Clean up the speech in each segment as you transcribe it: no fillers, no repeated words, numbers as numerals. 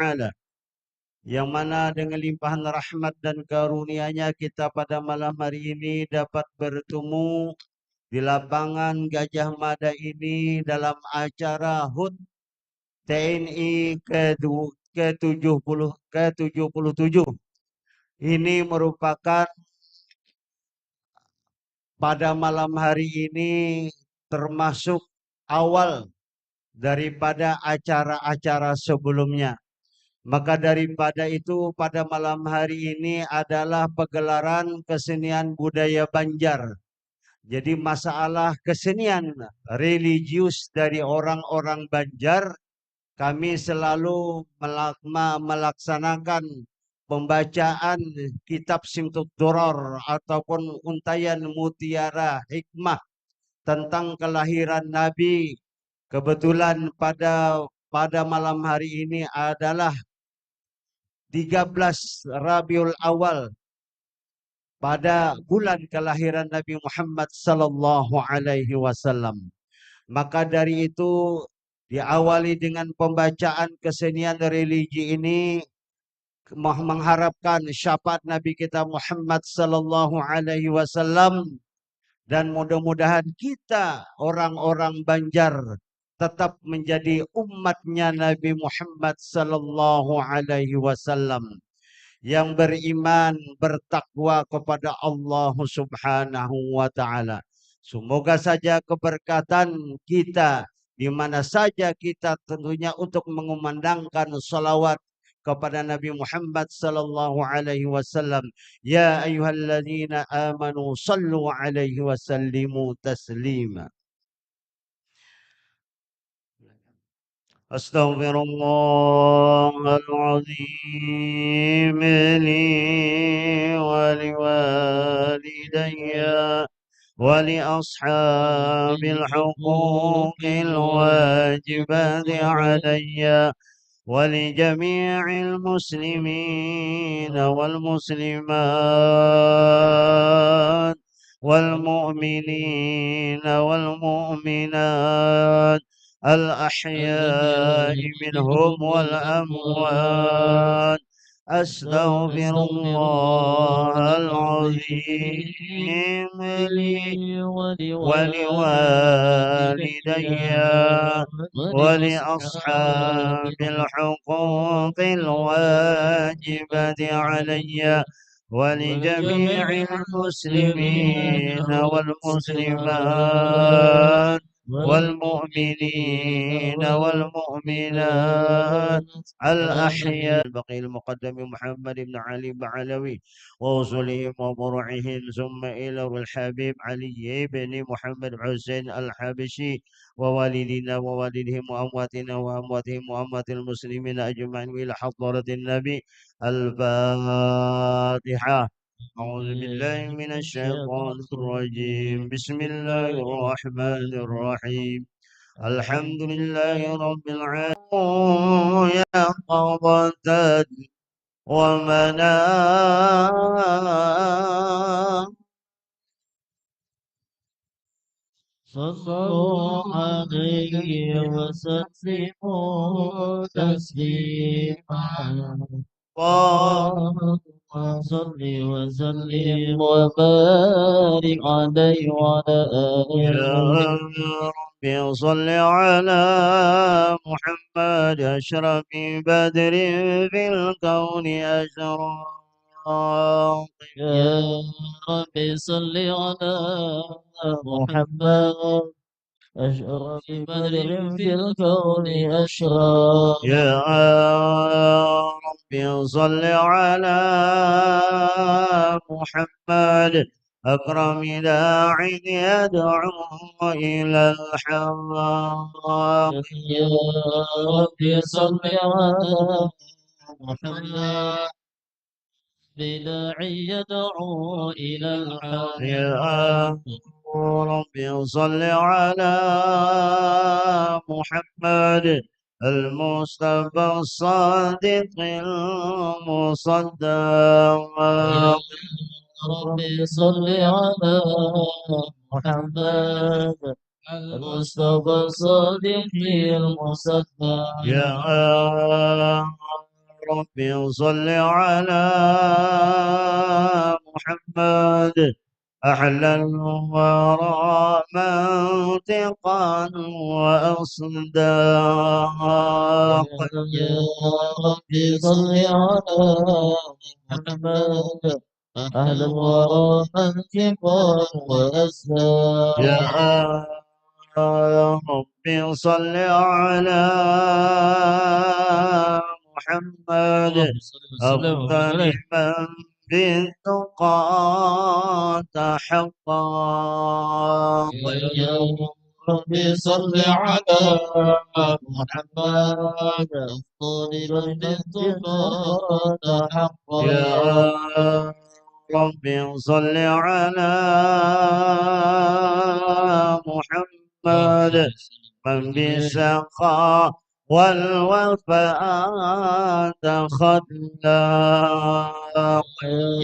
Ta'ala, yang mana dengan limpahan rahmat dan karunia-Nya kita pada malam hari ini dapat bertemu di lapangan Gajah Mada ini dalam acara HUT TNI ke-77. Ini merupakan pada malam hari ini termasuk awal daripada acara-acara sebelumnya. Maka daripada itu pada malam hari ini adalah pegelaran kesenian budaya Banjar. Jadi masalah kesenian religius dari orang-orang Banjar, kami selalu melaksanakan pembacaan kitab Simtud Duror ataupun untayan mutiara hikmah tentang kelahiran Nabi. Kebetulan pada malam hari ini adalah 13 Rabiul Awal pada bulan kelahiran Nabi Muhammad sallallahu alaihi wasallam. Maka dari itu diawali dengan pembacaan kesenian religi ini mengharapkan syafaat Nabi kita Muhammad sallallahu alaihi wasallam, dan mudah-mudahan kita orang-orang Banjar tetap menjadi umatnya Nabi Muhammad sallallahu alaihi wasallam yang beriman, bertakwa kepada Allah Subhanahu wa taala. Semoga saja keberkatan kita di mana saja kita tentunya untuk mengumandangkan salawat kepada Nabi Muhammad sallallahu alaihi wasallam. Ya ayyuhalladzina amanu sallu alaihi wasallimu taslima. أستغفر الله العظيم لي ولوالدي ولأصحاب الحقوق الواجبات علي ولجميع المسلمين والمسلمات والمؤمنين والمؤمنات الأحياء منهم والأموات. أستغفر الله العظيم لي ولوالدي ولأصحاب الحقوق الواجبة علي ولجميع المسلمين والمسلمات والمؤمنين والمؤمنات الأحياء. البقي المقدم محمد بن علي بعلوي ووصولهم وبرعهم، ثم إلى الحبيب علي بن محمد حسين الحبشي ووالدنا ووالدهم وأمواتنا وأمواتهم وأموات المسلمين أجمعين إلى حضرة النبي. الفاتحة. أعوذ بالله من الشيطان الرجيم. بسم الله الرحمن الرحيم. الحمد لله رب العالمين. يا قضة ومنام صلوا عليه وسلموا تسليما. اللهم صل وسلم وبارك عليه وعلى آله. يا ربي صل على محمد أشرف بدر في الكون أشراق. يا ربي صل على محمد أشرف بدر في الكون أشراق. يا ربي صل على محمد أكرم داع يدعو إلى الحق. يا ربي صل على محمد بداعي يدعو إلى الحق. يا ربي صل على محمد المصطفى الصادق المصدق. يا ربي صل على محمد المصطفى الصادق المصدق. يا رب صل على محمد أحلى الورى منطقا وأصداق. يا ربي صل على محمد أهل الورى منطقا وأسلام. يا رب صل على محمد أفضل من بالتقى تحقق. يا ربي صل على محمد أفضل من بالتقى تحقق. يا رب صل على محمد من بالسخاء والوفاء تخلق.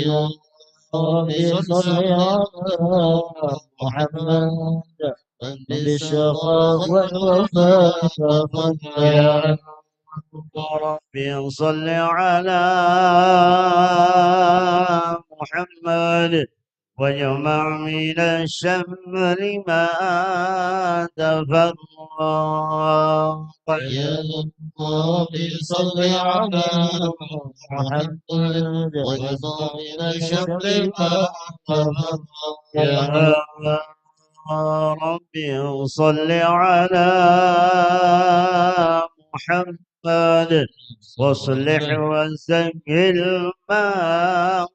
يا ربي صل على محمد من بالشقاء والوفاء تخلق. ربي صل على محمد وجمع من الشمر ما تفرق. يا ربي صل على محمد وجمع من الشمر ما تفرق. يا ربي صل على محمد واصلح وسهل ما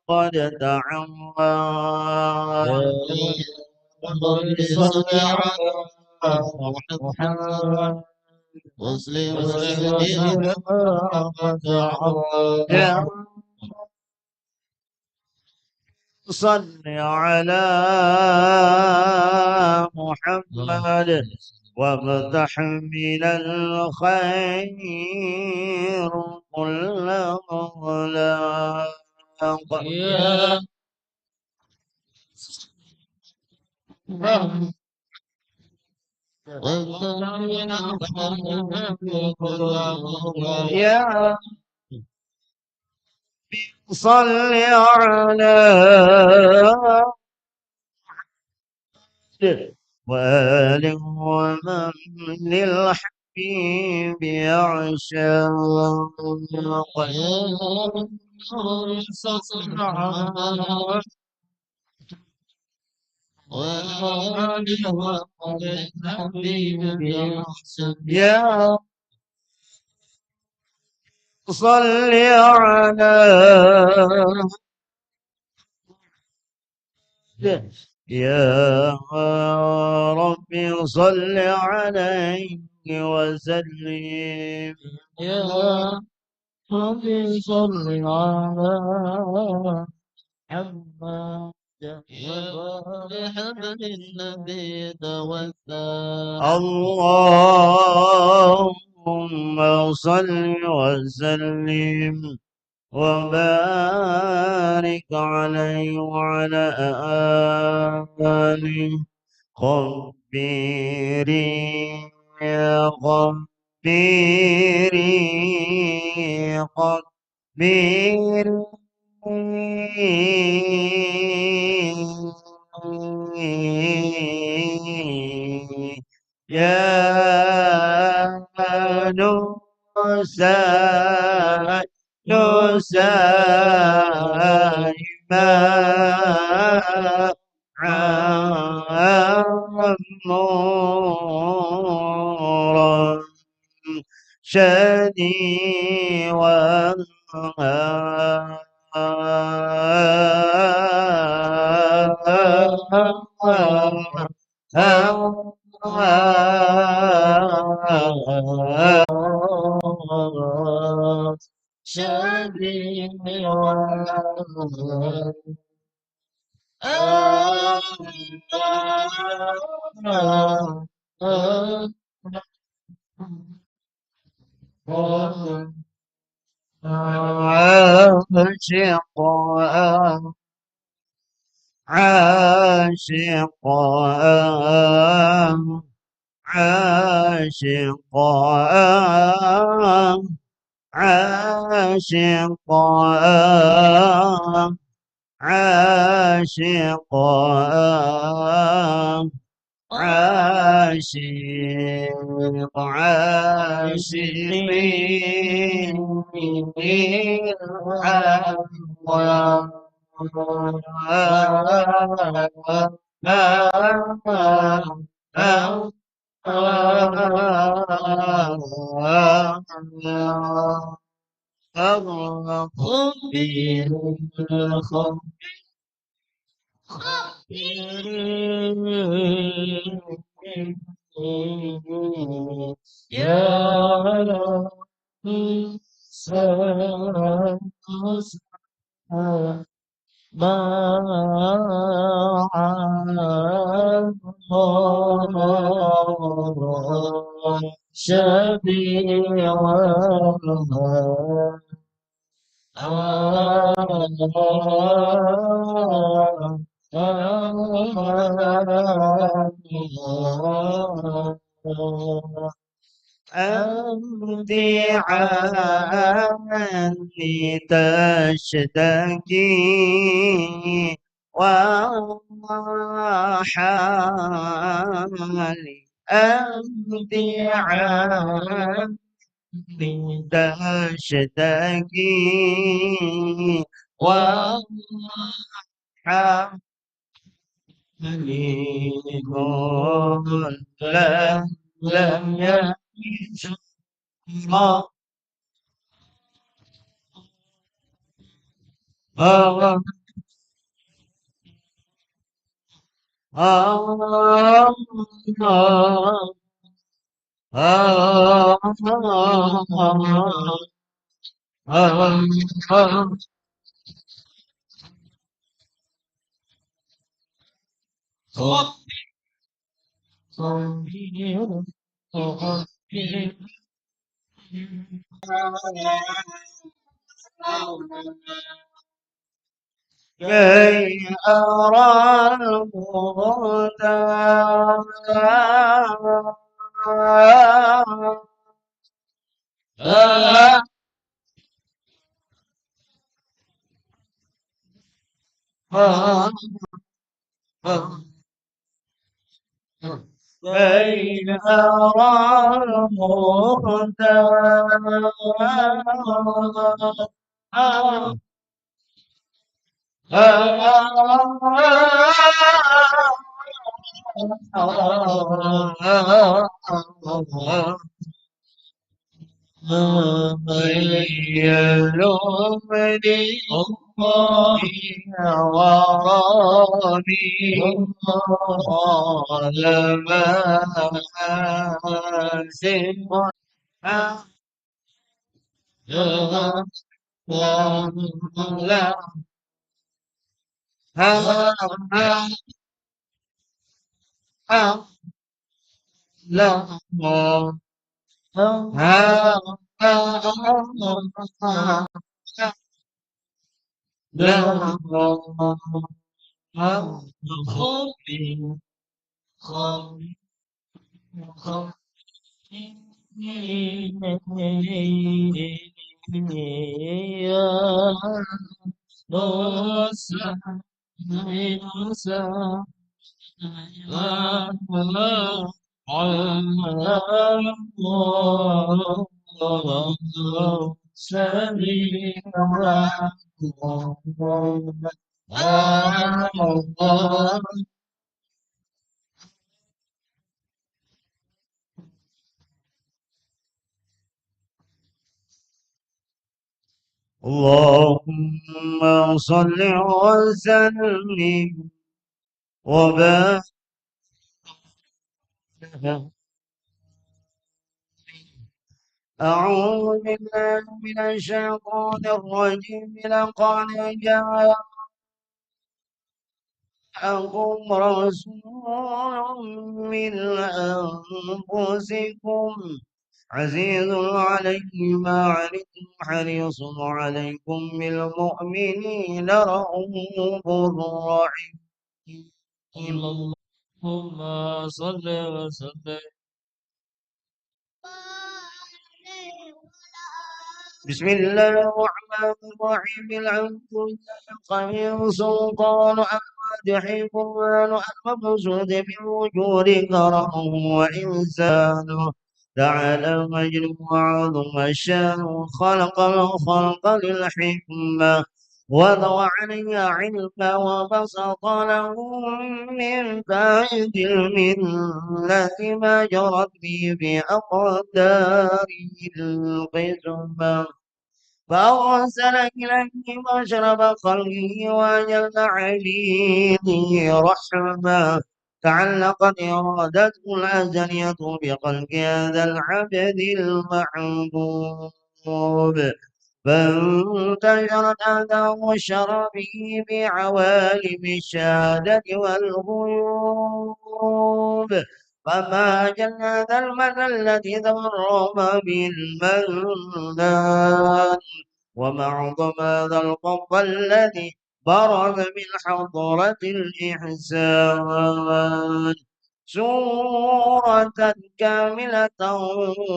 قد تعمى. ربي صل على محمد واصلح وسهل ما قد تعمى. صل على محمد وافتح من الخير كل مغلاق. يا صل على وآله ومن للحبيب يعشق. يا صل على يا ربي صل عليه وسلم. يا ربي صل على محمد بحبل النبي توفى. اللهم صل وسلم وبارك عليه وعلى آله. خبري يا خبري خبري يا نساء ما عمورا شدي عاشق عاشق عاشق عاشقا عاشقا عاشق عاشقين بالخبر يا مع الله شفيعا أنت عني تشتكي وحالي أنت عني تشتكي وحالي كل لم يشرع كي أرى المهتدى كي أرى المهتدى يلومني الله وربي قال ما حاسب لا لا لا اللهم صل وسلم وبارك أعوذ بالله من الشيطان الرجيم لقد جاءكم رسول من أنفسكم عزيز عليه ما عنتم حريص عليكم بالمؤمنين رؤوف رحيم اللهم صل وسلم بسم الله الرحمن الرحيم الحمد لله من سلطان أحمد حكمان المبسوط في الوجود كرم وإنسان تعالى مجد وعظم الشان خلق الخلق للحكمة وضع عليها علما وبسط له من بعد الملة ما جرت به بأقداره القسمة فأرسل إليه مشرب خلقه وجل عبيده رحمة تعلقت إرادته الأزلية بخلق هذا العبد المحبوب فانتشرت آثار شرفه بعوالم الشهادة والغيوب فما جل هذا المدى الذي تغرم به المنان وما أعظم هذا القبض الذي برز من حضرة الإحسان سورة كاملة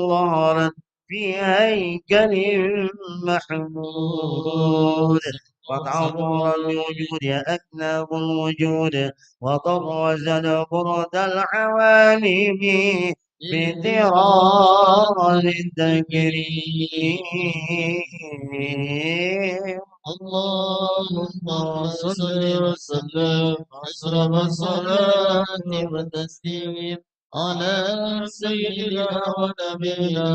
ظهرت في هيكل محمود قد عبر الوجود أكناف الوجود وطرزت برد العوالم بطرار التكريم اللهم صل وسلم أشرف الصلاة والتسليم على سيدنا ونبينا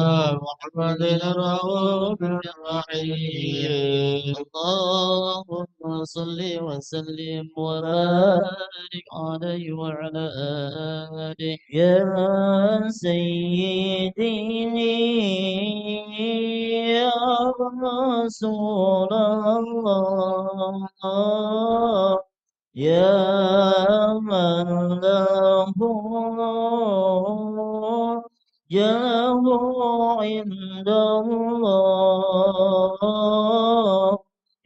محمد الرؤوف الرحيم اللهم صل وسلم وبارك عليه وعلى آله يا سيدي يا رسول الله يا من له جاه عند الله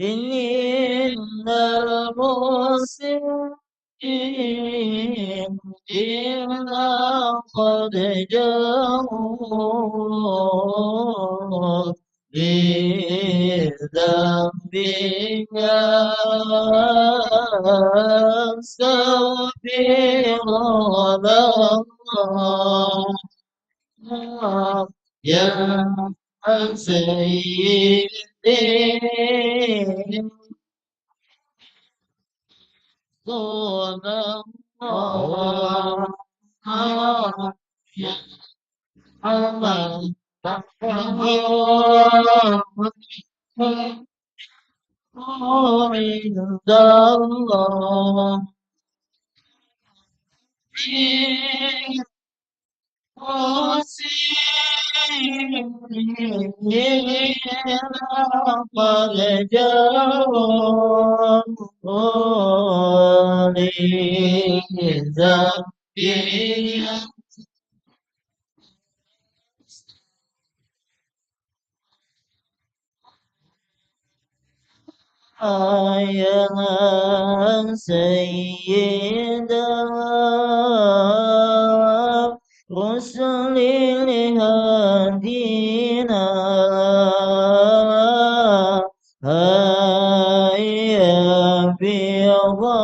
إن المسلمين إنا قد جاءوا بذنبك أستغفر الله يا سيدي صلى الله يا محمد عند الله قد جاءني ذنبي يا سيدا رسل الهادينا هيا بيضا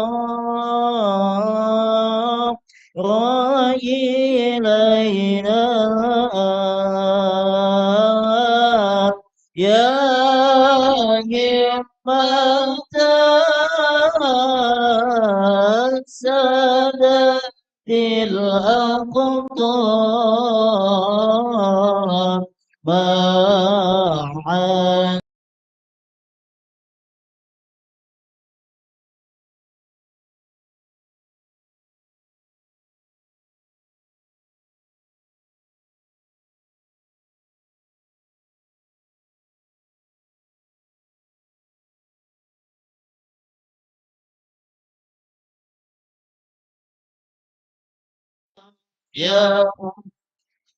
راي إلينا يا همة السادة الأقطار معا يا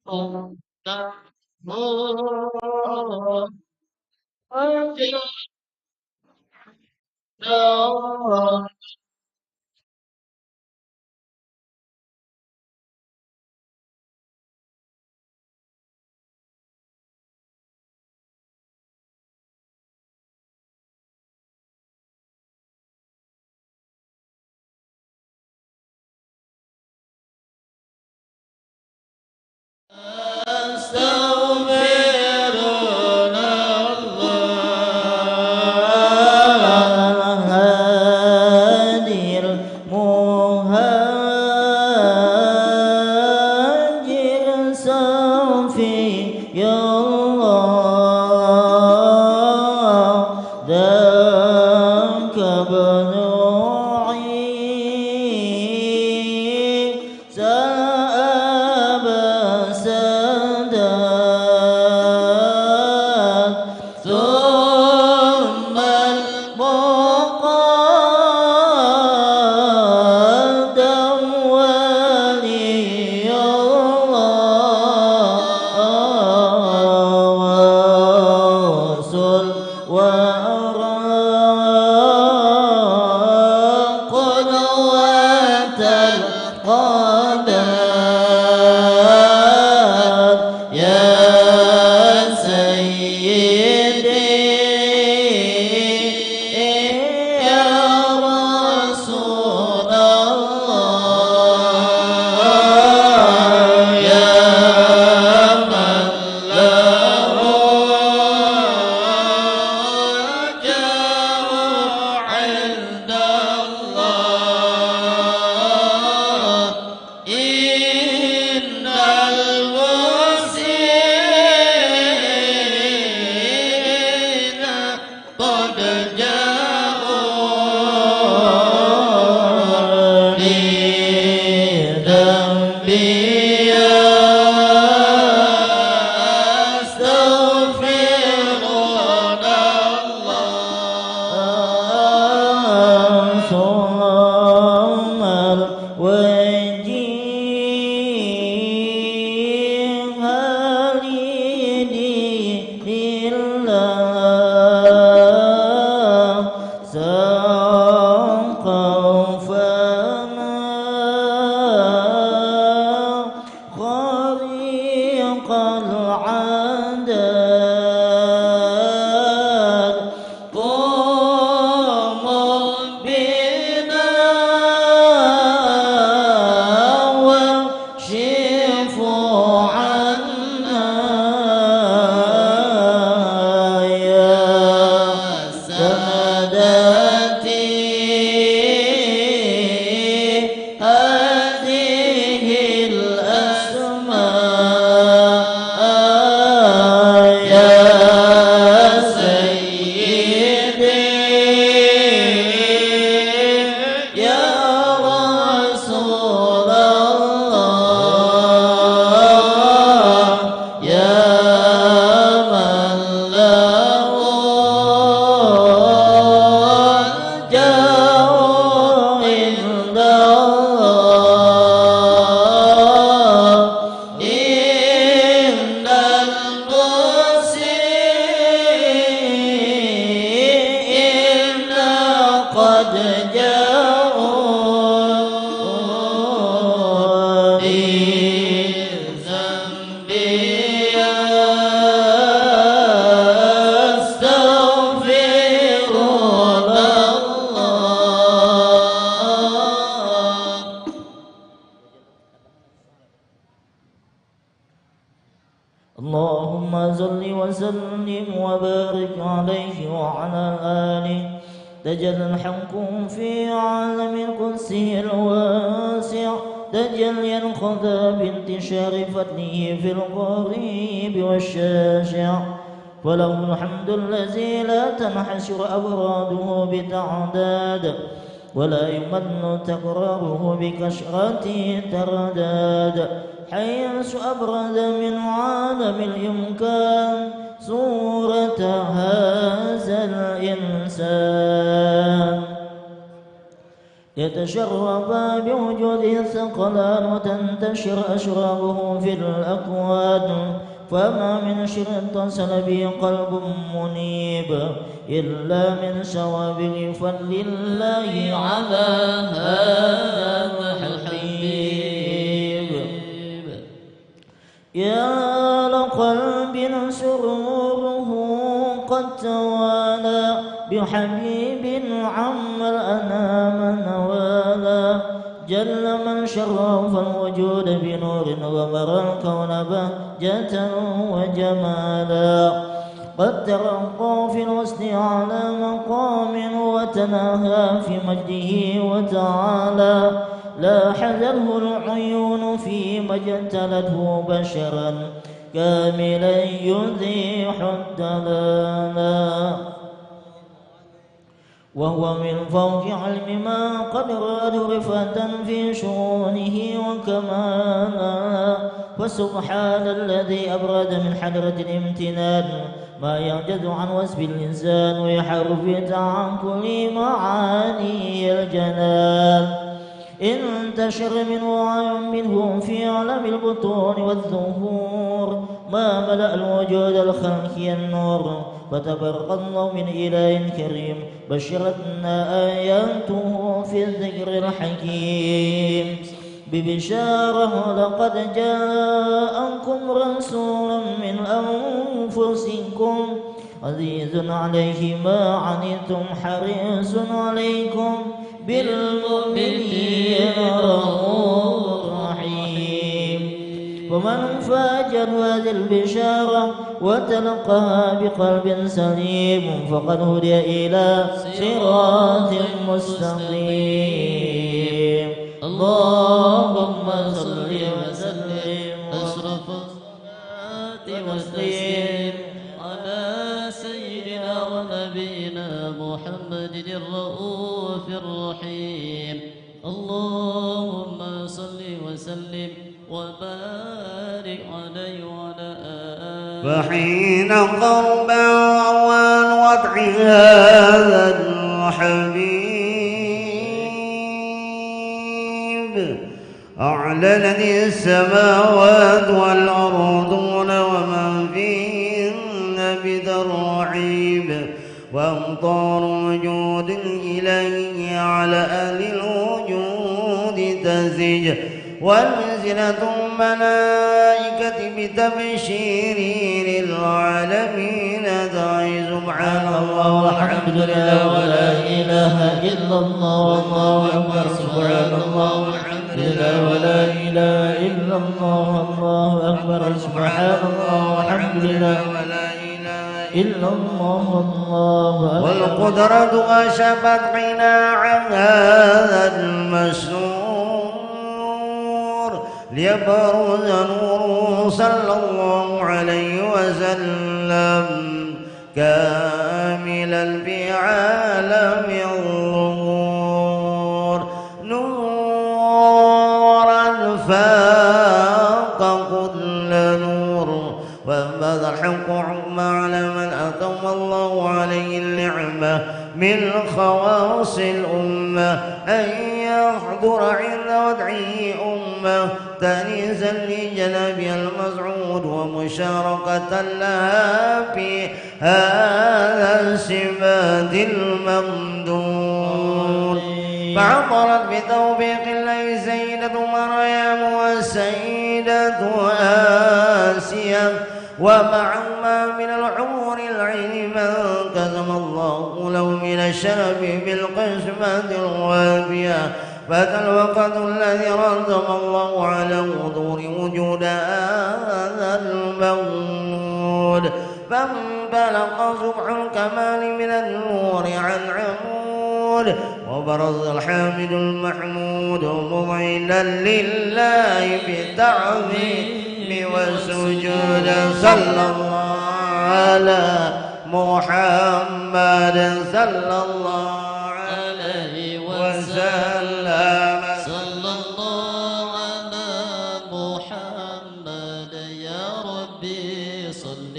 الله اللهم صل وسلم وبارك عليه وعلى آله تجلى الحق في عالم القدس الواسع تجلي الخضى بانتشار فضله في القريب والشاشع فله الحمد الذي لا تنحشر أبراده بتعداد ولا يمل تكراره بكشرة ترداد حيث أبرز من عالم الإمكان صورة هذا الإنسان يتشرب بوجود الثقلان وتنتشر أشرابه في الأكوان فما من شر اتصل به قلب منيب إلا من سوابغ فضل الله على هذا الحبيب يا لقلب سروره قد توالى بحبيب عم الأنام نوالا جل من شرف الوجود بنور غمر الكون بهجة وجمالا قد ترقى في الوسط على مقام وتناهى في مجده وتعالى لا حذره العيون فيما اجتلته بشرا كاملا يزيح الدلالا وهو من فوق علم ما قد راد رفة في شؤونه وكمالا فسبحان الذي أبرد من حضرة الامتنان ما يعجز عن وصف الإنسان ويحرف عن كل معاني الجلال انتشر منه وعي منه في عالم البطون والظهور ما ملأ الوجود الخلقي النور، فتبارك الله من إله كريم بشرتنا آياته في الذكر الحكيم ببشارة لقد جاءكم رسول من أنفسكم عزيز عليه ما عنتم حريص عليكم بالمؤمنين رؤوف رحيم. ومن فاجر هذه البشارة وتلقاها بقلب سليم فقد هدي إلى صراط مستقيم. اللهم صل وسلم أشرف الصلاة والتسليم على سيدنا ونبينا محمد الرؤوف الرحيم. اللهم صل وسلم وبارك عليه وعلى آله. فحين قرب أوان وضع هذا الحبيب أعلنت السماوات والأرضون ومن فيهن بترعيب وأمطار وجود إليه على أهل الوجود تزج والمنزلة ملائكة بتبشير للعالمين دعي سبحان الله والحمد لله ولا إله إلا الله والله أكبر سبحان الله والحمد لله ولا إله إلا الله والله أكبر سبحان الله والحمد لله ولا إله إلا الله والله أكبر. والقدرة أشبت غنى عن هذا المسنور ليبرز نوره صلى الله عليه وسلم كاملا في عالم الظهور نورا فاق كل نور وانبذ الحق عما على من أتم الله عليه النعمة من خواص الأمة أن يحضر عند ودعه أمة تأنيسا لجنابها المسعود ومشاركة لها في هذا السماد الممدود فعبرت بتوفيق الله سيدة مريم وسيدة آسيا ومعهما من الحور العين من كتم الله له من الشرف بالقسمة الوافية فذا الوقت الذي رتب الله على حضور وجود هذا المولود فانبلق سبح الكمال من النور عن عمود وبرز الحامد المحمود مضعنا لله بالتعظيم والسجود صلى الله على محمد صلى الله عليه وسلم صلى الله على محمد يا ربي صل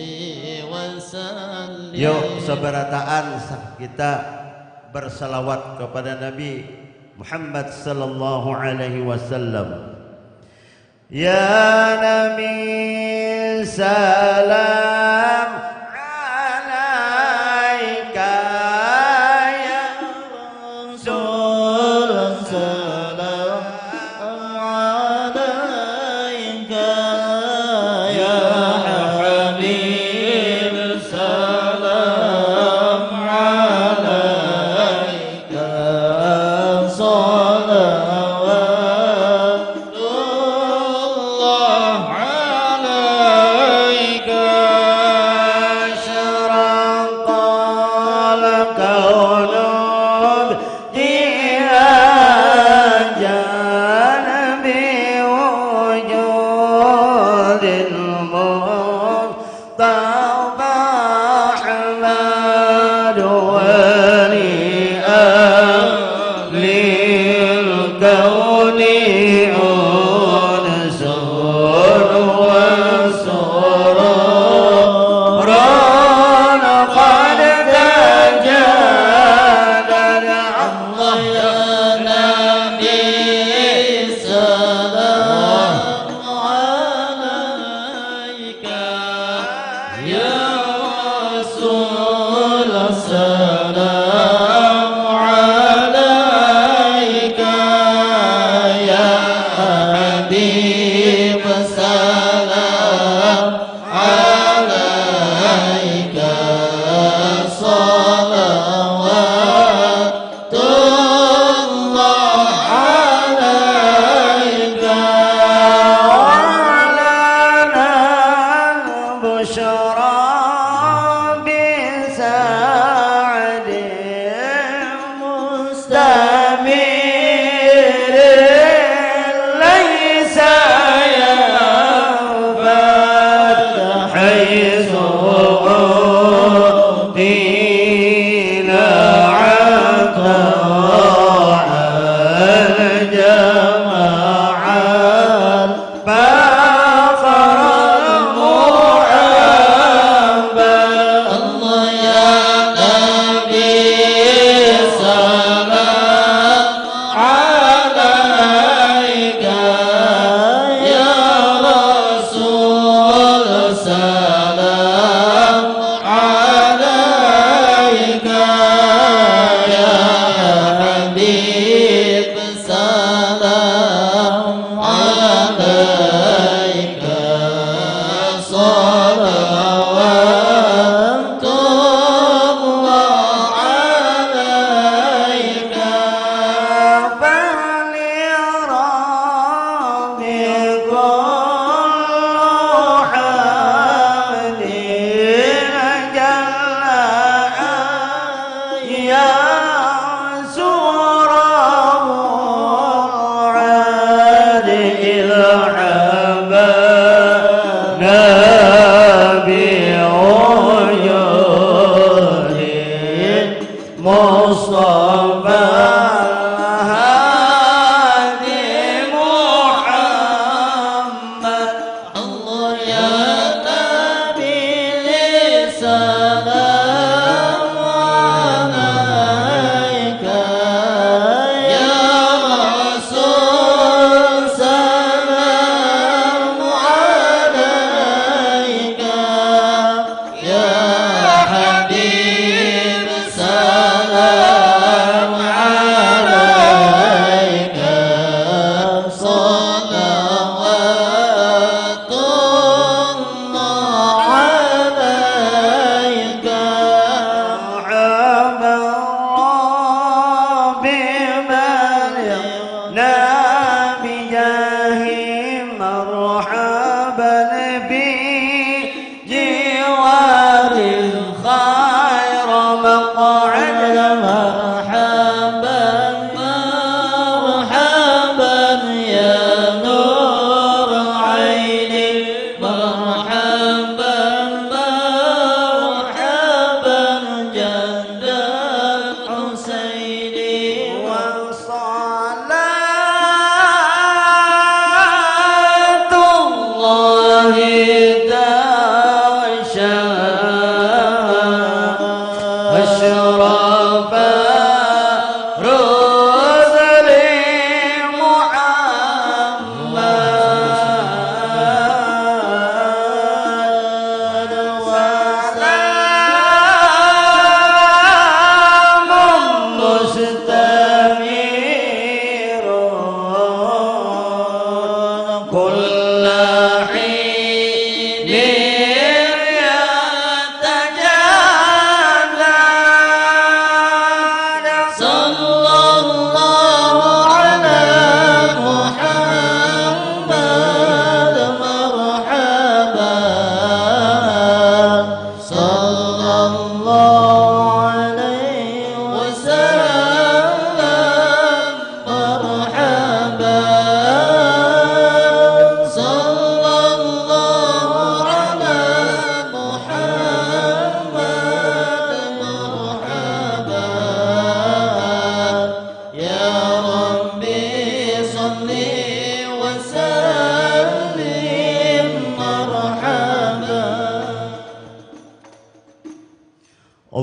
وسلم. Yuk seberataan kita bersalawat kepada Nabi Muhammad sallallahu alaihi wasallam. Ya Nabi salam alaika ya Rasul salam alaika ya Habib salam alaika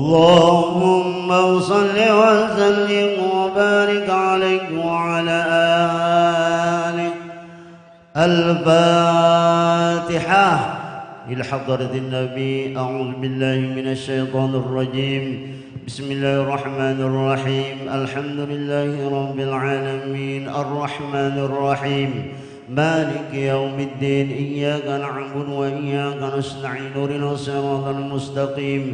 اللهم صل وسلم وبارك عليه وعلى آله. الفاتحة إلى حضرة النبي. أعوذ بالله من الشيطان الرجيم. بسم الله الرحمن الرحيم. الحمد لله رب العالمين الرحمن الرحيم مالك يوم الدين. إياك نعبد وإياك نستعين. اهدنا الصراط المستقيم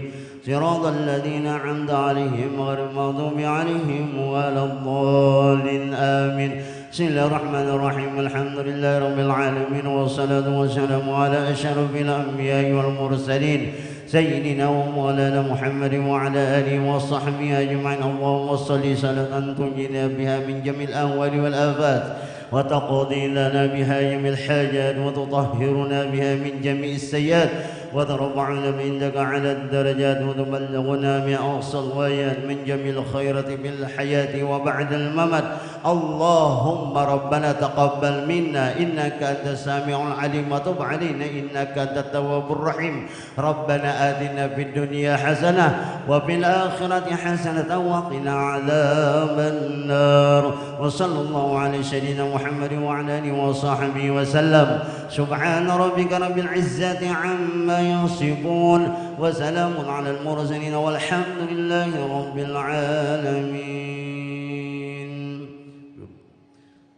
صراط الذين أنعمت عليهم غير المغضوب عليهم ولا الضالين آمين. بسم الله الرحمن الرحيم. الحمد لله رب العالمين والصلاة والسلام على أشرف الأنبياء والمرسلين سيدنا ومولانا محمد وعلى آله وصحبه أجمعين. اللهم صل صلاة تنجينا بها من جميع الأهوال والآفات وتقضي لنا بها جميع الحاجات وتطهرنا بها من جميع السيئات وترفعنا عندك على الدرجات وتبلغنا بأقصى الغايات من جميع الخيرات في الحياة وبعد الممات. اللهم ربنا تقبل منا إنك أنت السميع العليم وتب علينا إنك أنت التواب الرحيم. ربنا آتنا في الدنيا حسنة وفي الآخرة حسنة وقنا عذاب النار. وصلى الله على سيدنا محمد وعلى آله وصحبه وسلم. سبحان ربك رب العزة عما يصفون وسلام على المرسلين والحمد لله رب العالمين.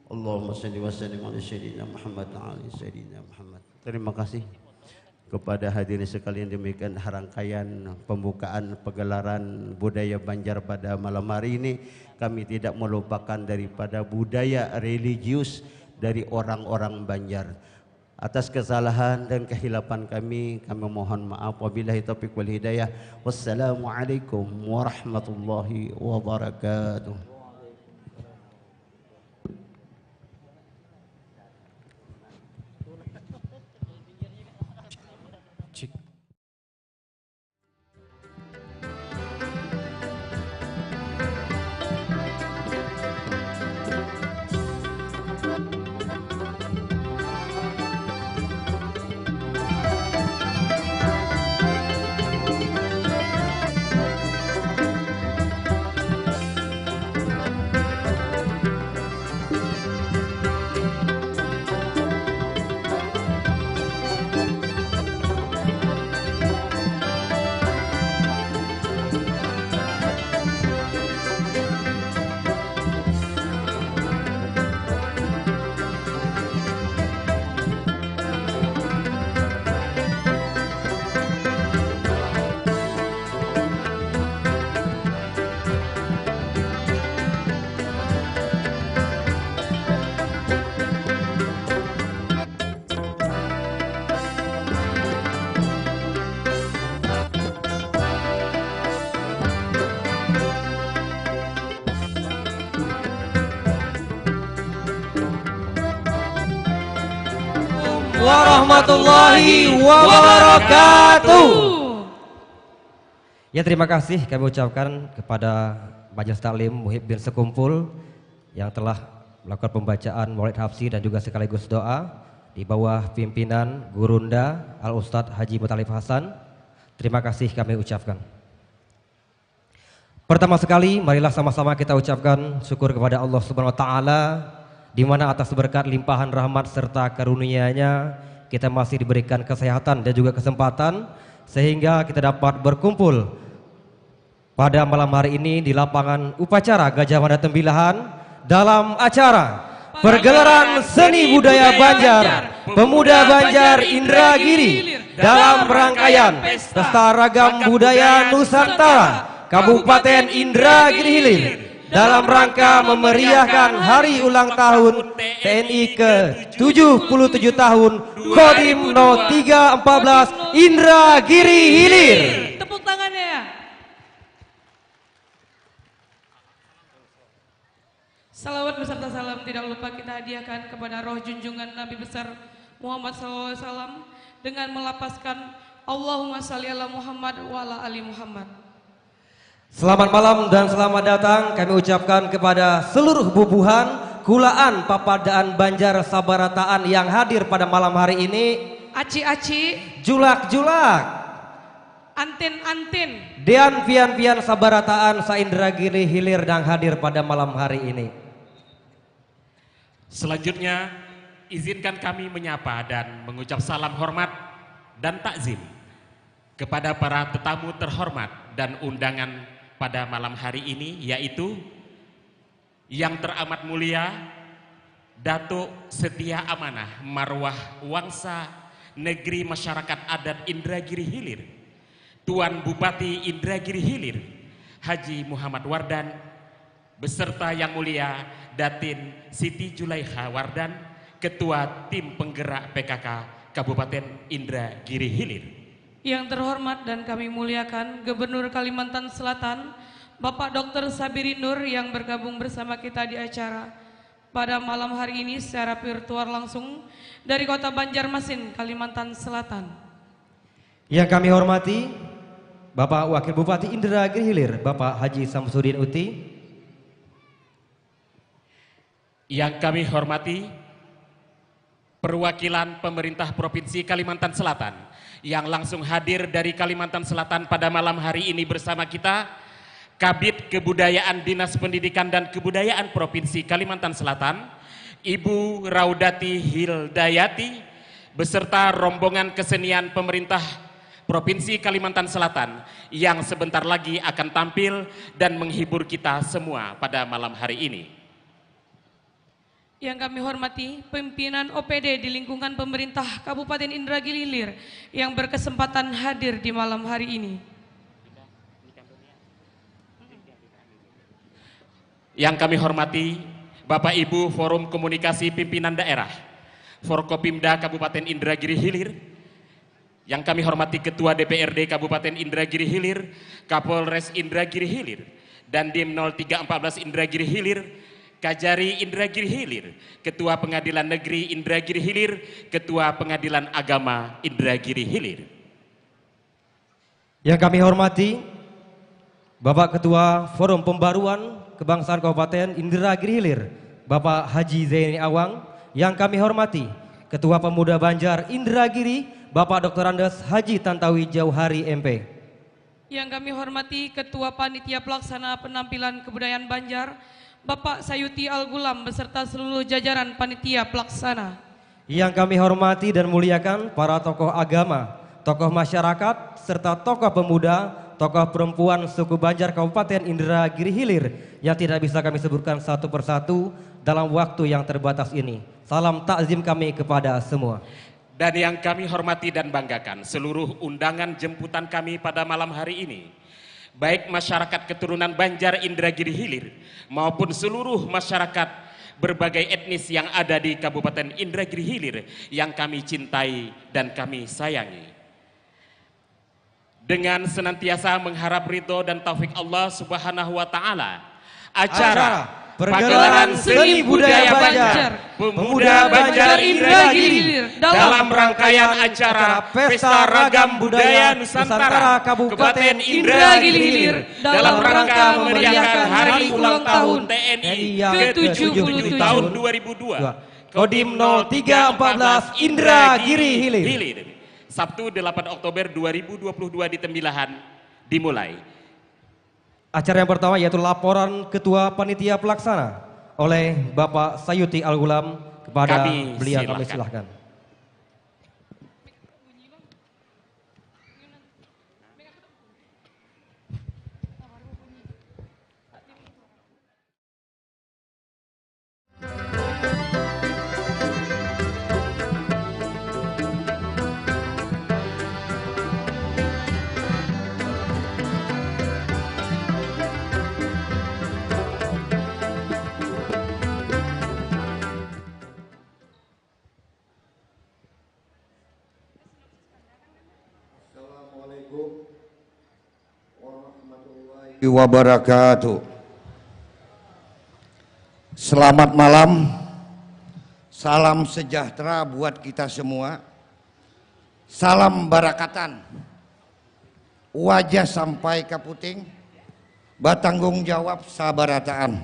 Allahumma salli wa sallim ala sayyidina Muhammad wa ala sayyidina Muhammad. Terima kasih kepada hadirin sekalian, demikian rangkaian pembukaan pegelaran budaya Banjar pada malam hari ini. Kami tidak melupakan daripada budaya religius dari orang-orang Banjar. Atas kesalahan dan kehilapan kami mohon maaf. Wabillahi taufiq wal hidayah. Wassalamualaikum warahmatullahi wabarakatuh. Warahmatullahi wabarakatuh. Ya, terima kasih kami ucapkan kepada Majelis Taklim Muhibbin Sekumpul yang telah melakukan pembacaan Maulid Hafsi dan juga sekaligus doa di bawah pimpinan Gurunda Al Ustadz Haji Muttalib Hasan. Terima kasih kami ucapkan. Pertama sekali marilah sama-sama kita ucapkan syukur kepada Allah Subhanahu wa taala, di mana atas berkat limpahan rahmat serta karunia-Nya kita masih diberikan kesehatan dan juga kesempatan sehingga kita dapat berkumpul pada malam hari ini di lapangan upacara Gajah Mada Tembilahan dalam acara pergelaran seni budaya Banjar Pemuda Banjar Indragiri dalam rangkaian Pesta Ragam Budaya Nusantara Kabupaten Indragiri Hilir dalam rangka memeriahkan hari ulang tahun TNI ke-77 tahun Kodim 0314 Indragiri Hilir. Tepuk tangannya. Salawat beserta salam tidak lupa kita hadiahkan kepada roh junjungan Nabi besar Muhammad SAW dengan melapaskan Allahumma shalli ala Muhammad wa ala ali Muhammad. Selamat malam dan selamat datang kami ucapkan kepada seluruh bubuhan Kulaan Papadaan Banjar Sabarataan yang hadir pada malam hari ini. Aci-aci, julak-julak, antin-antin, Dean pian-pian Sabarataan Saindragiri Hilir yang hadir pada malam hari ini. Selanjutnya izinkan kami menyapa dan mengucap salam hormat dan takzim kepada para tetamu terhormat dan undangan pada malam hari ini, yaitu yang teramat mulia Datuk Setia Amanah Marwah Wangsa Negeri Masyarakat Adat Indragiri Hilir, Tuan Bupati Indragiri Hilir Haji Muhammad Wardan beserta yang mulia Datin Siti Julaiha Wardan, Ketua Tim Penggerak PKK Kabupaten Indragiri Hilir. Yang terhormat dan kami muliakan Gubernur Kalimantan Selatan Bapak Dr. Sabiri Nur yang bergabung bersama kita di acara pada malam hari ini secara virtual langsung dari Kota Banjarmasin, Kalimantan Selatan. Yang kami hormati Bapak Wakil Bupati Indragiri Hilir, Bapak Haji Samsudin Uti. Yang kami hormati perwakilan pemerintah Provinsi Kalimantan Selatan yang langsung hadir dari Kalimantan Selatan pada malam hari ini bersama kita, Kabid Kebudayaan Dinas Pendidikan dan Kebudayaan Provinsi Kalimantan Selatan, Ibu Raudati Hildayati, beserta rombongan kesenian pemerintah Provinsi Kalimantan Selatan yang sebentar lagi akan tampil dan menghibur kita semua pada malam hari ini. Yang kami hormati pimpinan OPD di lingkungan pemerintah Kabupaten Indragiri Hilir yang berkesempatan hadir di malam hari ini. Yang kami hormati Bapak Ibu Forum Komunikasi Pimpinan Daerah Forkopimda Kabupaten Indragiri Hilir. Yang kami hormati Ketua DPRD Kabupaten Indragiri Hilir, Kapolres Indragiri Hilir, dan Dim 0314 Indragiri Hilir, Kajari Indragiri Hilir, Ketua Pengadilan Negeri Indragiri Hilir, Ketua Pengadilan Agama Indragiri Hilir. Yang kami hormati Bapak Ketua Forum Pembaruan Kebangsaan Kabupaten Indragiri Hilir, Bapak Haji Zaini Awang. Yang kami hormati Ketua Pemuda Banjar Indragiri, Bapak Dr. Andes Haji Tantowi Jauhari MP. Yang kami hormati Ketua Panitia Pelaksana Penampilan Kebudayaan Banjar, Bapak Sayuti Al-Gulam beserta seluruh jajaran panitia pelaksana. Yang kami hormati dan muliakan para tokoh agama, tokoh masyarakat, serta tokoh pemuda, tokoh perempuan suku Banjar Kabupaten Indragiri Hilir yang tidak bisa kami sebutkan satu persatu dalam waktu yang terbatas ini. Salam takzim kami kepada semua. Dan yang kami hormati dan banggakan seluruh undangan jemputan kami pada malam hari ini, baik masyarakat keturunan Banjar Indragiri Hilir maupun seluruh masyarakat berbagai etnis yang ada di Kabupaten Indragiri Hilir yang kami cintai dan kami sayangi. Dengan senantiasa mengharap ridho dan taufik Allah Subhanahu wa Ta'ala, acara Pagelaran Seni Budaya Banjar Pemuda Banjar Indragiri Hilir dalam rangkaian acara Pesta Ragam Budaya Nusantara Kabupaten Indragiri Hilir dalam rangka memeriahkan Hari Ulang Tahun TNI ke-77 tahun 2002, Kodim 0314 Indragiri Hilir. Sabtu 8 Oktober 2022 di Tembilahan dimulai. Acara yang pertama yaitu laporan Ketua Panitia Pelaksana oleh Bapak Sayuti Al-Gulam. Kepada beliau kami silahkan. Wabarakatuh. Selamat malam, salam sejahtera buat kita semua, salam barakatan, wajah sampai ke puting, batanggung jawab sabarataan.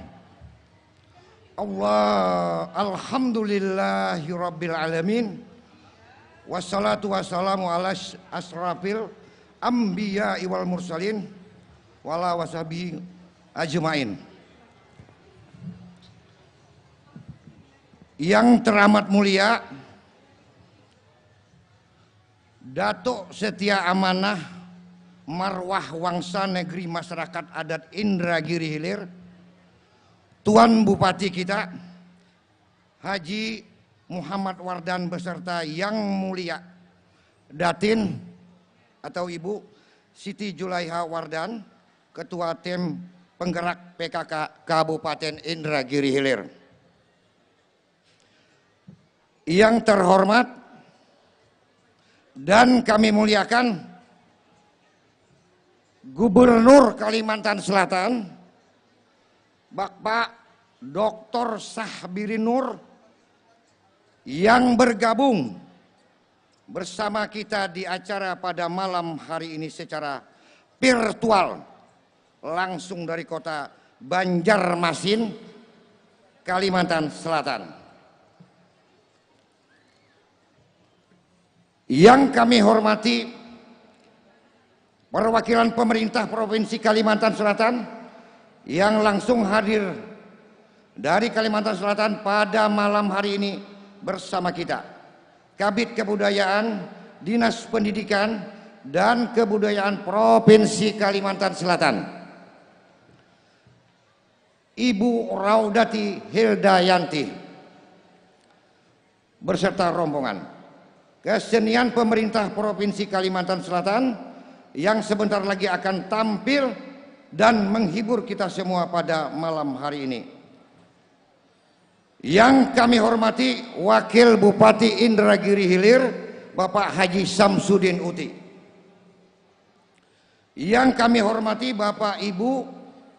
Allah, alhamdulillahirabbil alamin, wassalatu wassalamu ala asrafil anbiya wal mursalin wala wasabi ajmain. Yang teramat mulia Datuk Setia Amanah Marwah Wangsa Negeri Masyarakat Adat Indragiri Hilir, Tuan Bupati kita Haji Muhammad Wardan beserta yang mulia Datin atau Ibu Siti Julaiha Wardan, Ketua Tim Penggerak PKK Kabupaten Indragiri Hilir. Yang terhormat dan kami muliakan Gubernur Kalimantan Selatan Bapak Dr. Sahbirin Nur yang bergabung bersama kita di acara pada malam hari ini secara virtual langsung dari kota Banjarmasin, Kalimantan Selatan. Yang kami hormati perwakilan pemerintah Provinsi Kalimantan Selatan yang langsung hadir dari Kalimantan Selatan pada malam hari ini bersama kita. Kabid Kebudayaan, Dinas Pendidikan dan Kebudayaan Provinsi Kalimantan Selatan. Ibu Raudati Hildayanti beserta rombongan. Kesenian pemerintah Provinsi Kalimantan Selatan yang sebentar lagi akan tampil dan menghibur kita semua pada malam hari ini. Yang kami hormati Wakil Bupati Indragiri Hilir, Bapak Haji Samsudin Uti. Yang kami hormati Bapak Ibu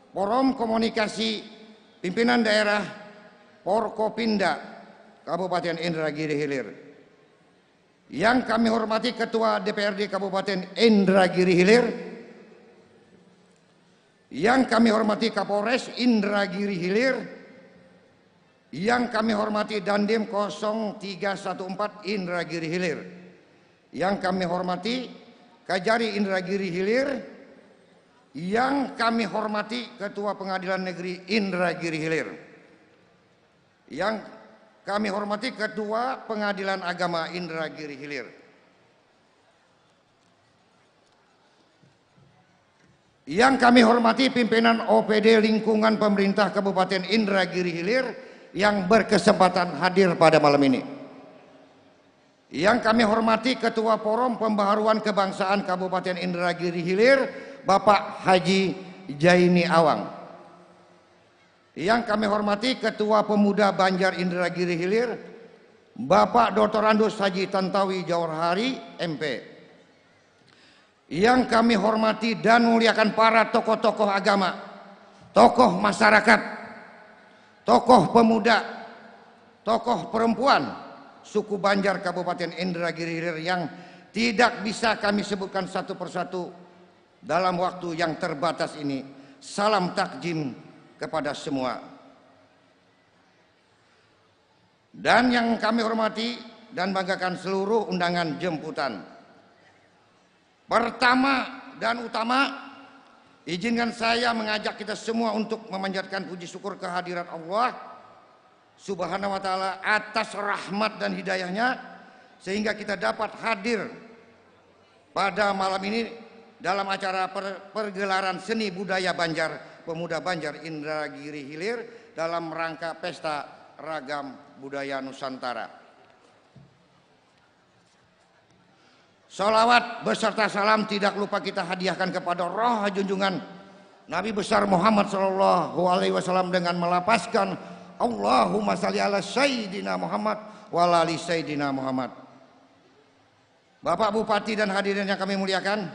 Forum Komunikasi Pimpinan Daerah Forkopimda Kabupaten Indragiri Hilir. Yang kami hormati Ketua DPRD Kabupaten Indragiri Hilir. Yang kami hormati Kapolres Indragiri Hilir. Yang kami hormati Dandim 0314 Indragiri Hilir. Yang kami hormati Kajari Indragiri Hilir. Yang kami hormati Ketua Pengadilan Negeri Indragiri Hilir. Yang kami hormati Ketua Pengadilan Agama Indragiri Hilir. Yang kami hormati pimpinan OPD lingkungan pemerintah Kabupaten Indragiri Hilir yang berkesempatan hadir pada malam ini. Yang kami hormati Ketua Forum Pembaharuan Kebangsaan Kabupaten Indragiri Hilir, Bapak Haji Jaini Awang. Yang kami hormati Ketua Pemuda Banjar Indragiri Hilir, Bapak Dr. Andus Haji Tantawi Jauhari, MP. Yang kami hormati dan muliakan para tokoh-tokoh agama, tokoh masyarakat, tokoh pemuda, tokoh perempuan suku Banjar Kabupaten Indragiri Hilir yang tidak bisa kami sebutkan satu persatu dalam waktu yang terbatas ini. Salam takjim kepada semua. Dan yang kami hormati dan banggakan seluruh undangan jemputan. Pertama dan utama, izinkan saya mengajak kita semua untuk memanjatkan puji syukur kehadirat Allah Subhanahu wa Ta'ala atas rahmat dan hidayahnya sehingga kita dapat hadir pada malam ini dalam acara pergelaran seni budaya Banjar Pemuda Banjar Indragiri Hilir dalam rangka Pesta Ragam Budaya Nusantara. Salawat beserta salam tidak lupa kita hadiahkan kepada roh junjungan Nabi besar Muhammad sallallahu alaihi wasallam dengan melapaskan Allahumma shalli ala Sayyidina Muhammad wa ala ali Sayyidina Muhammad. Bapak Bupati dan hadirin yang kami muliakan,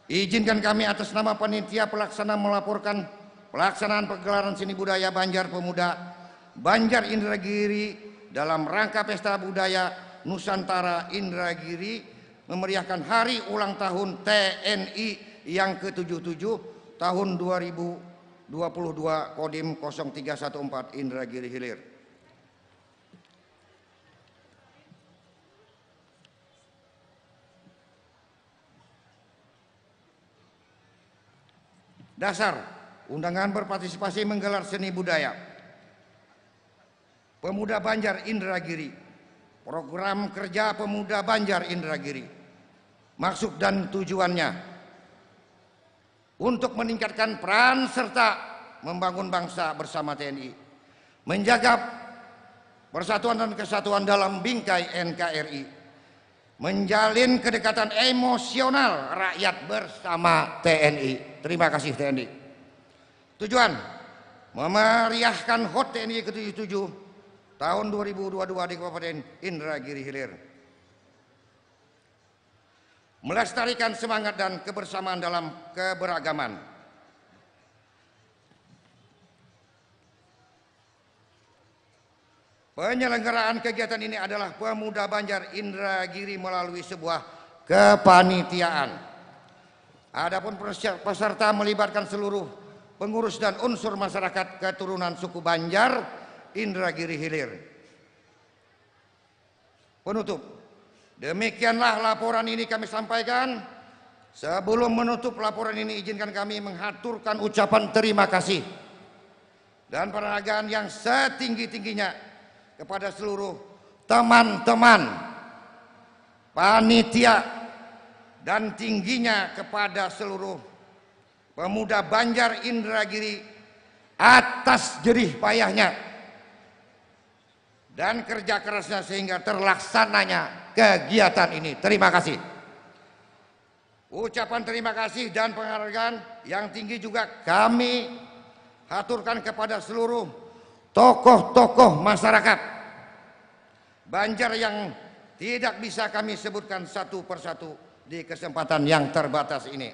izinkan kami atas nama panitia pelaksana melaporkan pelaksanaan pergelaran seni budaya Banjar Pemuda Banjar Indragiri dalam rangka Pesta Budaya Nusantara Indragiri memeriahkan hari ulang tahun TNI yang ke-77 tahun 2022 Kodim 0314 Indragiri Hilir. Dasar undangan berpartisipasi menggelar seni budaya Pemuda Banjar Indragiri. Program kerja Pemuda Banjar Indragiri, maksud dan tujuannya untuk meningkatkan peran serta membangun bangsa bersama TNI, menjaga persatuan dan kesatuan dalam bingkai NKRI, menjalin kedekatan emosional rakyat bersama TNI. Terima kasih TNI. Tujuan memeriahkan HUT TNI ke-77 tahun 2022 di Kabupaten Indragiri Hilir. Melestarikan semangat dan kebersamaan dalam keberagaman. Penyelenggaraan kegiatan ini adalah Pemuda Banjar Indragiri melalui sebuah kepanitiaan. Adapun peserta melibatkan seluruh pengurus dan unsur masyarakat keturunan suku Banjar Indragiri Hilir. Penutup. Demikianlah laporan ini kami sampaikan. Sebelum menutup laporan ini, izinkan kami menghaturkan ucapan terima kasih dan penghargaan yang setinggi-tingginya kepada seluruh teman-teman panitia dan tingginya kepada seluruh pemuda Banjar Indragiri atas jerih payahnya dan kerja kerasnya sehingga terlaksananya kegiatan ini. Terima kasih. Ucapan terima kasih dan penghargaan yang tinggi juga kami haturkan kepada seluruh tokoh-tokoh masyarakat Banjar yang tidak bisa kami sebutkan satu persatu di kesempatan yang terbatas ini.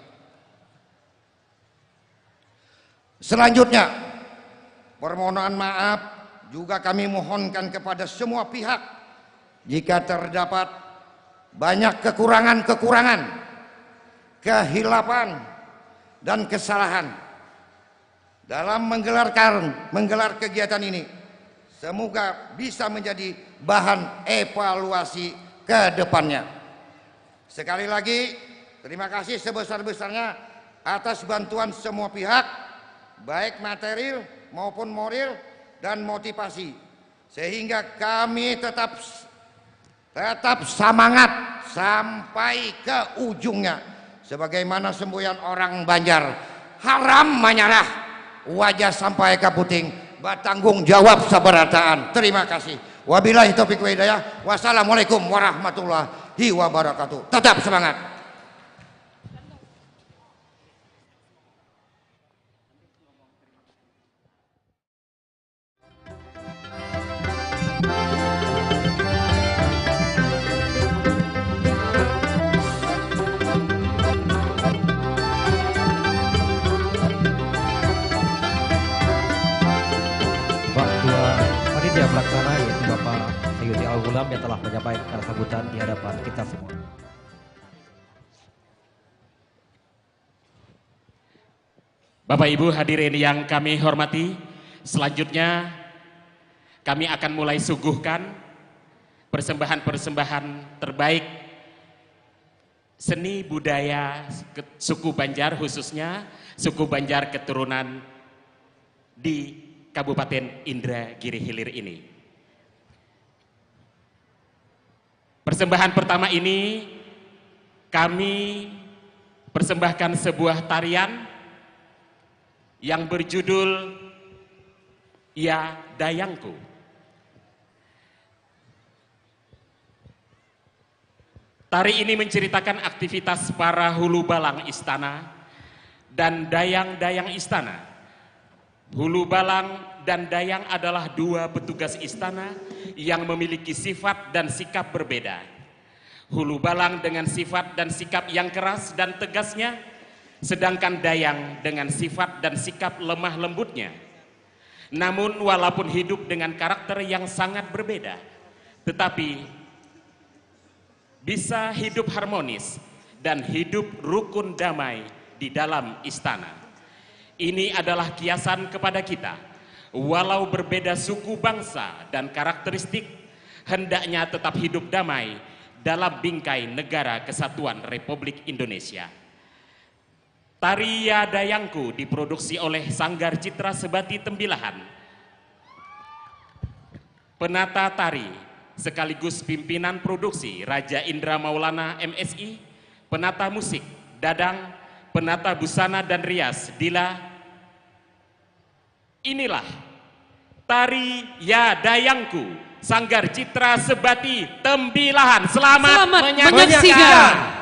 Selanjutnya, permohonan maaf juga kami mohonkan kepada semua pihak jika terdapat banyak kekurangan-kekurangan, kehilapan dan kesalahan dalam menggelar kegiatan ini. Semoga bisa menjadi bahan evaluasi ke depannya. Sekali lagi, terima kasih sebesar-besarnya atas bantuan semua pihak, baik material maupun moral dan motivasi, sehingga kami tetap semangat sampai ke ujungnya. Sebagaimana semboyan orang Banjar, haram menyerah, wajah sampai ke puting, bertanggung jawab sabarataan. Terima kasih. Wabillahi taufiq wa hidayah. Wassalamualaikum warahmatullahi wabarakatuh. Tetap semangat. Panitia pelaksana yaitu Bapak Sayyidi Al-Ghulam yang telah menyampaikan sambutan di hadapan kita semua. Bapak Ibu hadirin yang kami hormati, selanjutnya kami akan mulai suguhkan persembahan-persembahan terbaik seni budaya suku Banjar, khususnya suku Banjar keturunan di Kabupaten Indragiri Hilir ini. Persembahan pertama ini kami persembahkan sebuah tarian yang berjudul Ya Dayangku. Tari ini menceritakan aktivitas para hulu balang istana dan dayang-dayang istana. Hulu balang dan dayang adalah dua petugas istana yang memiliki sifat dan sikap berbeda. Hulu balang dengan sifat dan sikap yang keras dan tegasnya, sedangkan dayang dengan sifat dan sikap lemah lembutnya. Namun walaupun hidup dengan karakter yang sangat berbeda, tetapi bisa hidup harmonis dan hidup rukun damai di dalam istana. Ini adalah kiasan kepada kita, walau berbeda suku bangsa dan karakteristik, hendaknya tetap hidup damai dalam bingkai negara kesatuan Republik Indonesia. Tari Ya Dayangku diproduksi oleh Sanggar Citra Sebati Tembilahan. Penata tari sekaligus pimpinan produksi Raja Indra Maulana MSI, penata musik Dadang, penata busana dan rias Dila. Inilah tari Ya Dayangku, Sanggar Citra Sebati Tembilahan. Selamat menyaksikan.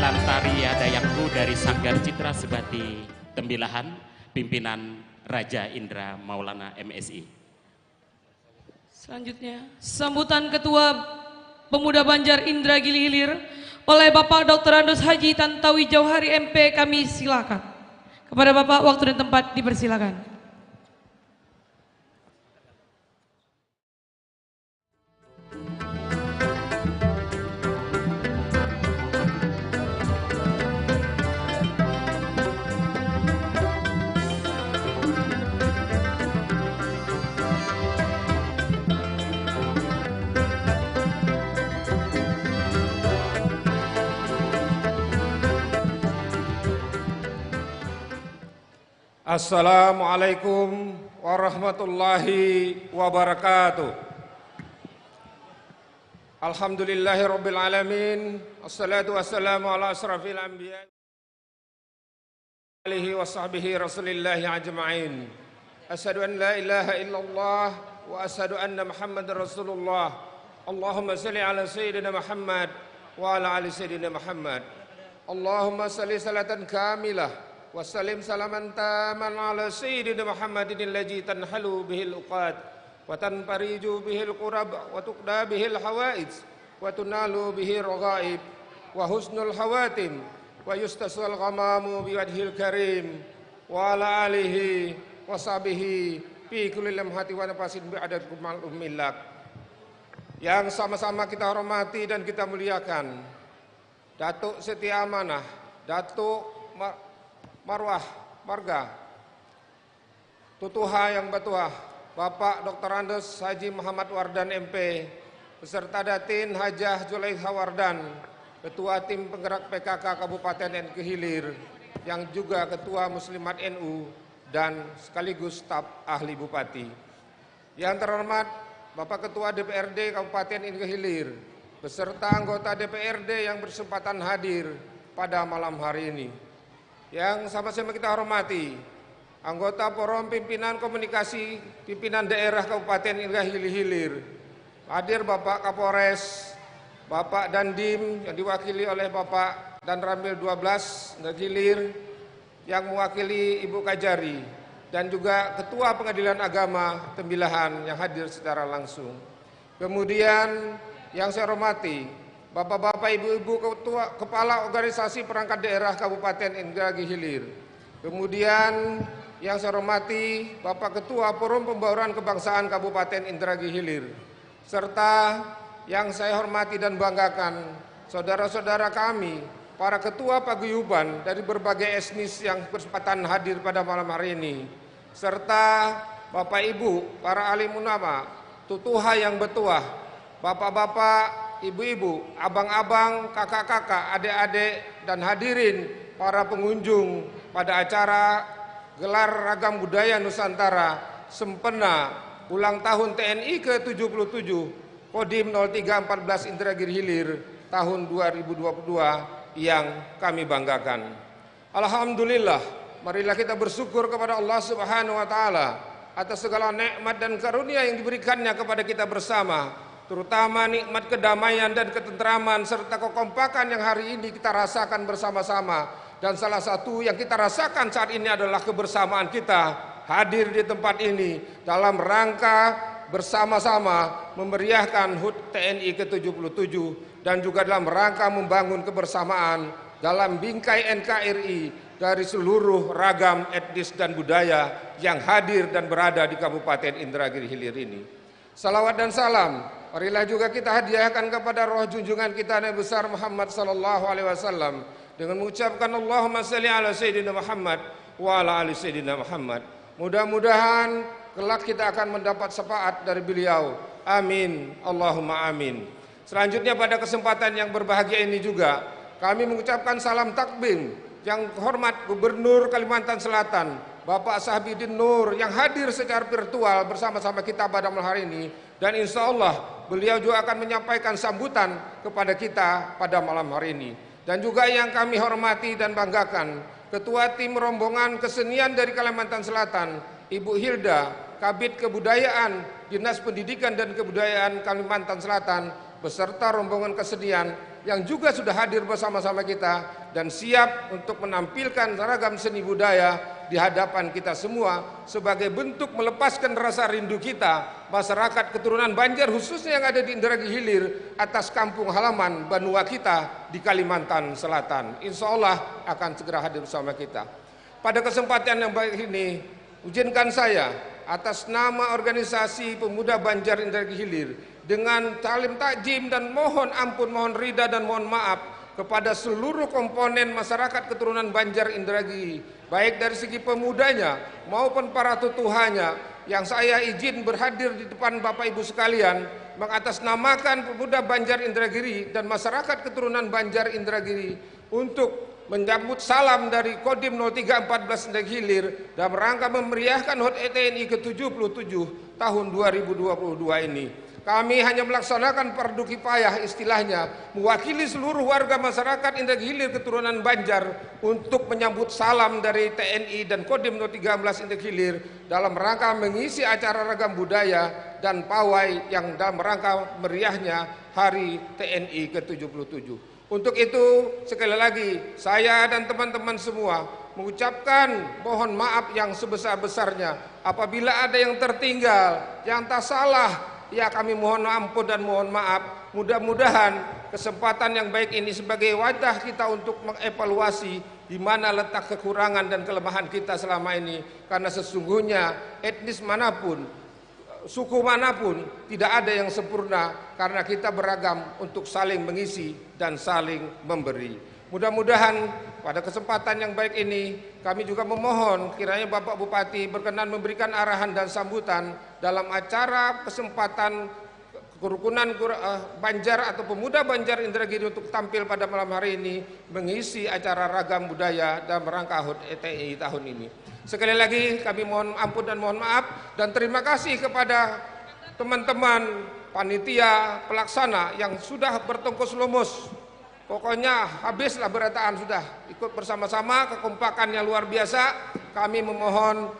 perwakilan tarian Dayangku dari Sanggar Citra Sebati Tembilahan, pimpinan Raja Indra Maulana MSI. Selanjutnya, sambutan Ketua Pemuda Banjar Indra Gili Hilir oleh Bapak Dr. Andos Haji Tantowi Jauhari MP, kami silakan. Kepada Bapak, waktu dan tempat dipersilakan. Assalamualaikum warahmatullahi wabarakatuh. Alhamdulillahirabbil alamin. Assalatu wassalamu ala asrafil anbiya alihi washabbihi rasulillahi ajma'in. Asyhadu an la ilaha illallah wa asyhadu anna Muhammadar Rasulullah. Allahumma shalli ala sayyidina Muhammad wa ala ali sayyidina Muhammad. Allahumma shalli salatan kamilah wassalim salaman taman ala sayyidina Muhammadin allazi tanhalu bihil uqad wa tanfariju bihil qurab wa tuqda bihil hawaij wa tunalu bihil raghaib wa husnul hawatim wa yustasal ghamamu biwajhil karim wa ala alihi wa sahbihi fi kulli lamhati wa nafasin bi'adad kumal ummilak. Yang sama-sama kita hormati dan kita muliakan Datuk Setia Amanah, Datuk Marwah Marga, Tutuha yang Batuah, Bapak Dr. Andos Haji Muhammad Wardan MP, beserta Datin Hajah Zulaikha Wardan, Ketua Tim Penggerak PKK Kabupaten NK Hilir, yang juga Ketua Muslimat NU dan sekaligus staf ahli Bupati. Yang terhormat Bapak Ketua DPRD Kabupaten NK Hilir, beserta anggota DPRD yang berkesempatan hadir pada malam hari ini. Yang sama-sama kita hormati anggota Forum Pimpinan Komunikasi Pimpinan Daerah Kabupaten Indra Gili Hilir, hadir Bapak Kapolres, Bapak Dandim yang diwakili oleh Bapak Dan Ramil 12 Indra Hilir yang mewakili Ibu Kajari, dan juga Ketua Pengadilan Agama Tembilahan yang hadir secara langsung. Kemudian yang saya hormati Bapak-bapak, ibu-ibu, ketua, kepala organisasi perangkat daerah Kabupaten Indra Gili Hilir. Kemudian yang saya hormati Bapak Ketua Forum Pembauran Kebangsaan Kabupaten Indra Gili Hilir. Serta yang saya hormati dan banggakan saudara-saudara kami, para ketua paguyuban dari berbagai etnis yang berkesempatan hadir pada malam hari ini. Serta Bapak Ibu, para alim ulama, tutuha yang betuah, Bapak-bapak, ibu-ibu, abang-abang, kakak-kakak, adik-adik, dan hadirin para pengunjung pada acara gelar ragam budaya Nusantara sempena ulang tahun TNI ke-77 Kodim 0314 Indra Gili Hilir tahun 2022 yang kami banggakan. Alhamdulillah, marilah kita bersyukur kepada Allah Subhanahu wa taala atas segala nikmat dan karunia yang diberikannya kepada kita bersama, terutama nikmat kedamaian dan ketentraman serta kekompakan yang hari ini kita rasakan bersama-sama. Dan salah satu yang kita rasakan saat ini adalah kebersamaan kita hadir di tempat ini dalam rangka bersama-sama memeriahkan HUT TNI ke-77 dan juga dalam rangka membangun kebersamaan dalam bingkai NKRI dari seluruh ragam etnis dan budaya yang hadir dan berada di Kabupaten Indra Gili Hilir ini. Salawat dan salam marilah juga kita hadiahkan kepada roh junjungan kita Nabi besar Muhammad sallallahu alaihi wasallam dengan mengucapkan Allahumma shalli ala sayyidina Muhammad wa ala ali sayyidina Muhammad. Mudah-mudahan kelak kita akan mendapat syafaat dari beliau. Amin. Allahumma amin. Selanjutnya pada kesempatan yang berbahagia ini juga kami mengucapkan salam takbir yang hormat Gubernur Kalimantan Selatan Bapak Sahbidin Nur yang hadir secara virtual bersama-sama kita pada malam hari ini, dan insya Allah beliau juga akan menyampaikan sambutan kepada kita pada malam hari ini. Dan juga yang kami hormati dan banggakan Ketua Tim Rombongan Kesenian dari Kalimantan Selatan Ibu Hilda, Kabid Kebudayaan Dinas Pendidikan dan Kebudayaan Kalimantan Selatan beserta rombongan kesenian yang juga sudah hadir bersama-sama kita dan siap untuk menampilkan ragam seni budaya di hadapan kita semua sebagai bentuk melepaskan rasa rindu kita masyarakat keturunan Banjar khususnya yang ada di Indragiri Hilir atas kampung halaman Banua kita di Kalimantan Selatan. Insya Allah akan segera hadir bersama kita. Pada kesempatan yang baik ini, izinkan saya atas nama organisasi pemuda Banjar Indragiri Hilir dengan talim takjim dan mohon ampun, mohon rida dan mohon maaf kepada seluruh komponen masyarakat keturunan Banjar Indragiri, baik dari segi pemudanya maupun para tutuhanya, yang saya izin berhadir di depan Bapak Ibu sekalian mengatasnamakan pemuda Banjar Indragiri dan masyarakat keturunan Banjar Indragiri untuk menyambut salam dari Kodim 0314 Indragiri Hilir dalam rangka memeriahkan HUT TNI ke-77 tahun 2022 ini. Kami hanya melaksanakan fardu kifayah istilahnya, mewakili seluruh warga masyarakat Indragiri Hilir keturunan Banjar untuk menyambut salam dari TNI dan Kodim 013 Indragiri Hilir dalam rangka mengisi acara ragam budaya dan pawai yang dalam rangka meriahnya Hari TNI ke-77. Untuk itu sekali lagi saya dan teman-teman semua mengucapkan mohon maaf yang sebesar-besarnya apabila ada yang tertinggal, yang tak salah, ya kami mohon ampun dan mohon maaf. Mudah-mudahan kesempatan yang baik ini sebagai wadah kita untuk mengevaluasi di mana letak kekurangan dan kelemahan kita selama ini, karena sesungguhnya etnis manapun, suku manapun tidak ada yang sempurna karena kita beragam untuk saling mengisi dan saling memberi. Mudah-mudahan pada kesempatan yang baik ini kami juga memohon kiranya Bapak Bupati berkenan memberikan arahan dan sambutan dalam acara kesempatan kerukunan Banjar atau pemuda Banjar Indragiri untuk tampil pada malam hari ini mengisi acara ragam budaya dalam rangka HUT TNI tahun ini. Sekali lagi kami mohon ampun dan mohon maaf dan terima kasih kepada teman-teman panitia pelaksana yang sudah bertongkos lumus. Pokoknya habislah berataan sudah ikut bersama-sama, kekompakannya luar biasa. Kami memohon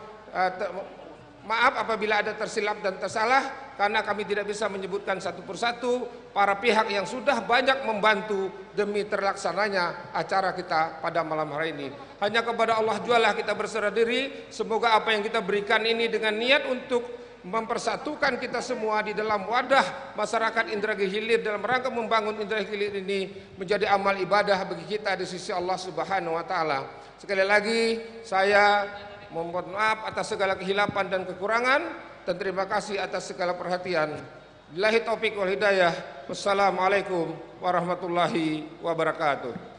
maaf apabila ada tersilap dan tersalah karena kami tidak bisa menyebutkan satu persatu para pihak yang sudah banyak membantu demi terlaksananya acara kita pada malam hari ini. Hanya kepada Allah jualah kita berserah diri. Semoga apa yang kita berikan ini dengan niat untuk mempersatukan kita semua di dalam wadah masyarakat Indragiri Hilir dalam rangka membangun Indragiri Hilir ini menjadi amal ibadah bagi kita di sisi Allah Subhanahu wa taala. Sekali lagi saya mohon maaf atas segala kehilapan dan kekurangan dan terima kasih atas segala perhatian. Billahi taufik wal hidayah. Wassalamualaikum warahmatullahi wabarakatuh.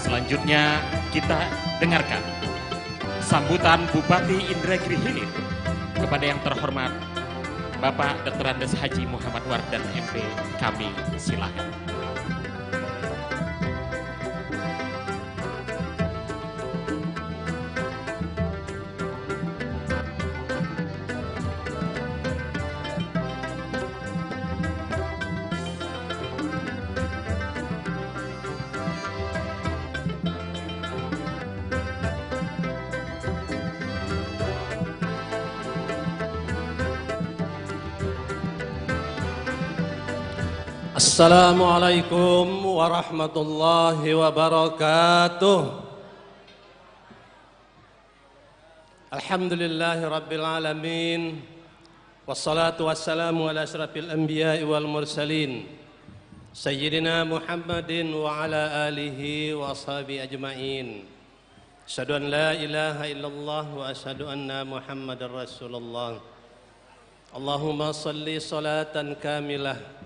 Selanjutnya kita dengarkan sambutan Bupati Indragiri Hilir kepada yang terhormat Bapak Dr. Andes Haji Muhammad Wardan MP. Kami silakan. Assalamualaikum warahmatullahi wabarakatuh. Alhamdulillahi rabbil alamin. Wassalatu wassalamu ala asyrafil anbiya'i wal mursalin Sayyidina Muhammadin wa ala alihi wa ashabihi ajma'in. Asyhadu an la ilaha illallah wa asyhadu anna Muhammadar Rasulullah. Allahumma salli salatan kamilah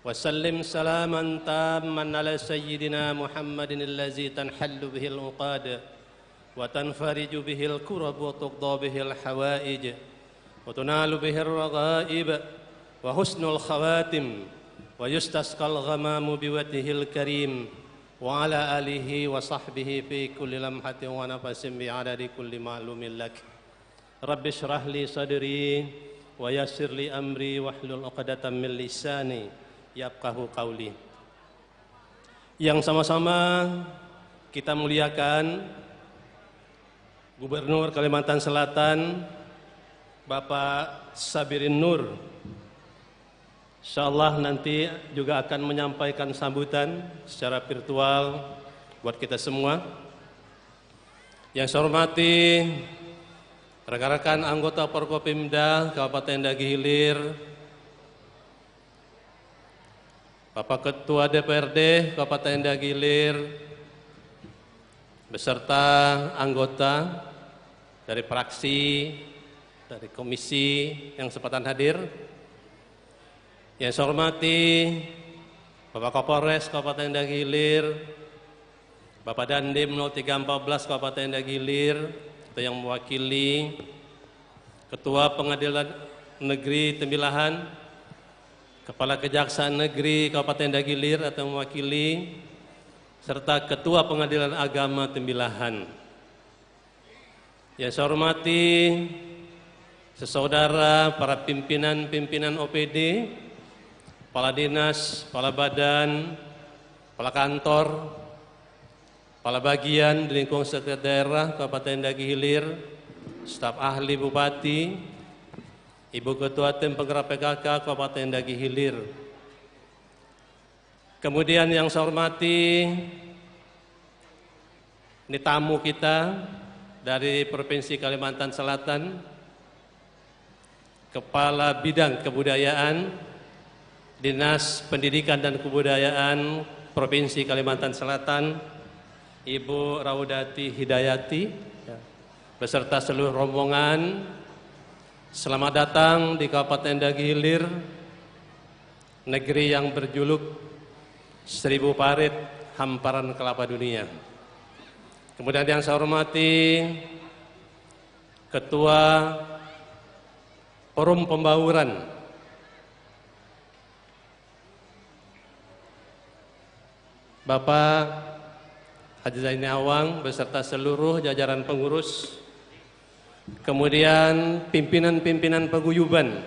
وسلم سلاما تاما على سيدنا محمد الذي تنحل به العقاد وتنفرج به الكرب وتقضى به الحوائج وتنال به الرغائب وحسن الخواتم ويستسقى الغمام بوجهه الكريم وعلى آله وصحبه في كل لمحة ونفس بعدد كل معلوم لك رب اشرح لي صدري ويسر لي أمري واحلل عقدة من lisani yafqahu qawli. Yang sama-sama kita muliakan Gubernur Kalimantan Selatan Bapak Sabirin Nur, insyaallah nanti juga akan menyampaikan sambutan secara virtual buat kita semua. Yang saya hormati rekan-rekan anggota Forkopimda Kabupaten Dagih Hilir, Bapak Ketua DPRD Kabupaten Dagih Hilir, beserta anggota dari fraksi, dari komisi yang kesempatan hadir. Yang saya hormati Bapak Kapolres Kabupaten Dagih Hilir, Bapak Dandim 0314 Kabupaten Dagih Hilir, atau yang mewakili Ketua Pengadilan Negeri Tembilahan, Kepala Kejaksaan Negeri Kabupaten Dagih Hilir atau mewakili, serta Ketua Pengadilan Agama Tembilahan. Yang saya hormati sesaudara para pimpinan OPD, kepala dinas, kepala badan, kepala kantor, kepala bagian di lingkungan sekretariat daerah Kabupaten Dagih Hilir, staf ahli bupati, Ibu Ketua Tim Penggerak PKK Kabupaten Dagih Hilir. Kemudian yang saya hormati, ini tamu kita dari Provinsi Kalimantan Selatan, Kepala Bidang Kebudayaan Dinas Pendidikan dan Kebudayaan Provinsi Kalimantan Selatan, Ibu Raudati Hidayati, beserta seluruh rombongan. Selamat datang di Kabupaten Dagih Hilir, negeri yang berjuluk 1000 parit hamparan kelapa dunia. Kemudian yang saya hormati Ketua Forum Pembauran Bapak Haji Zaini Awang beserta seluruh jajaran pengurus, kemudian pimpinan-pimpinan paguyuban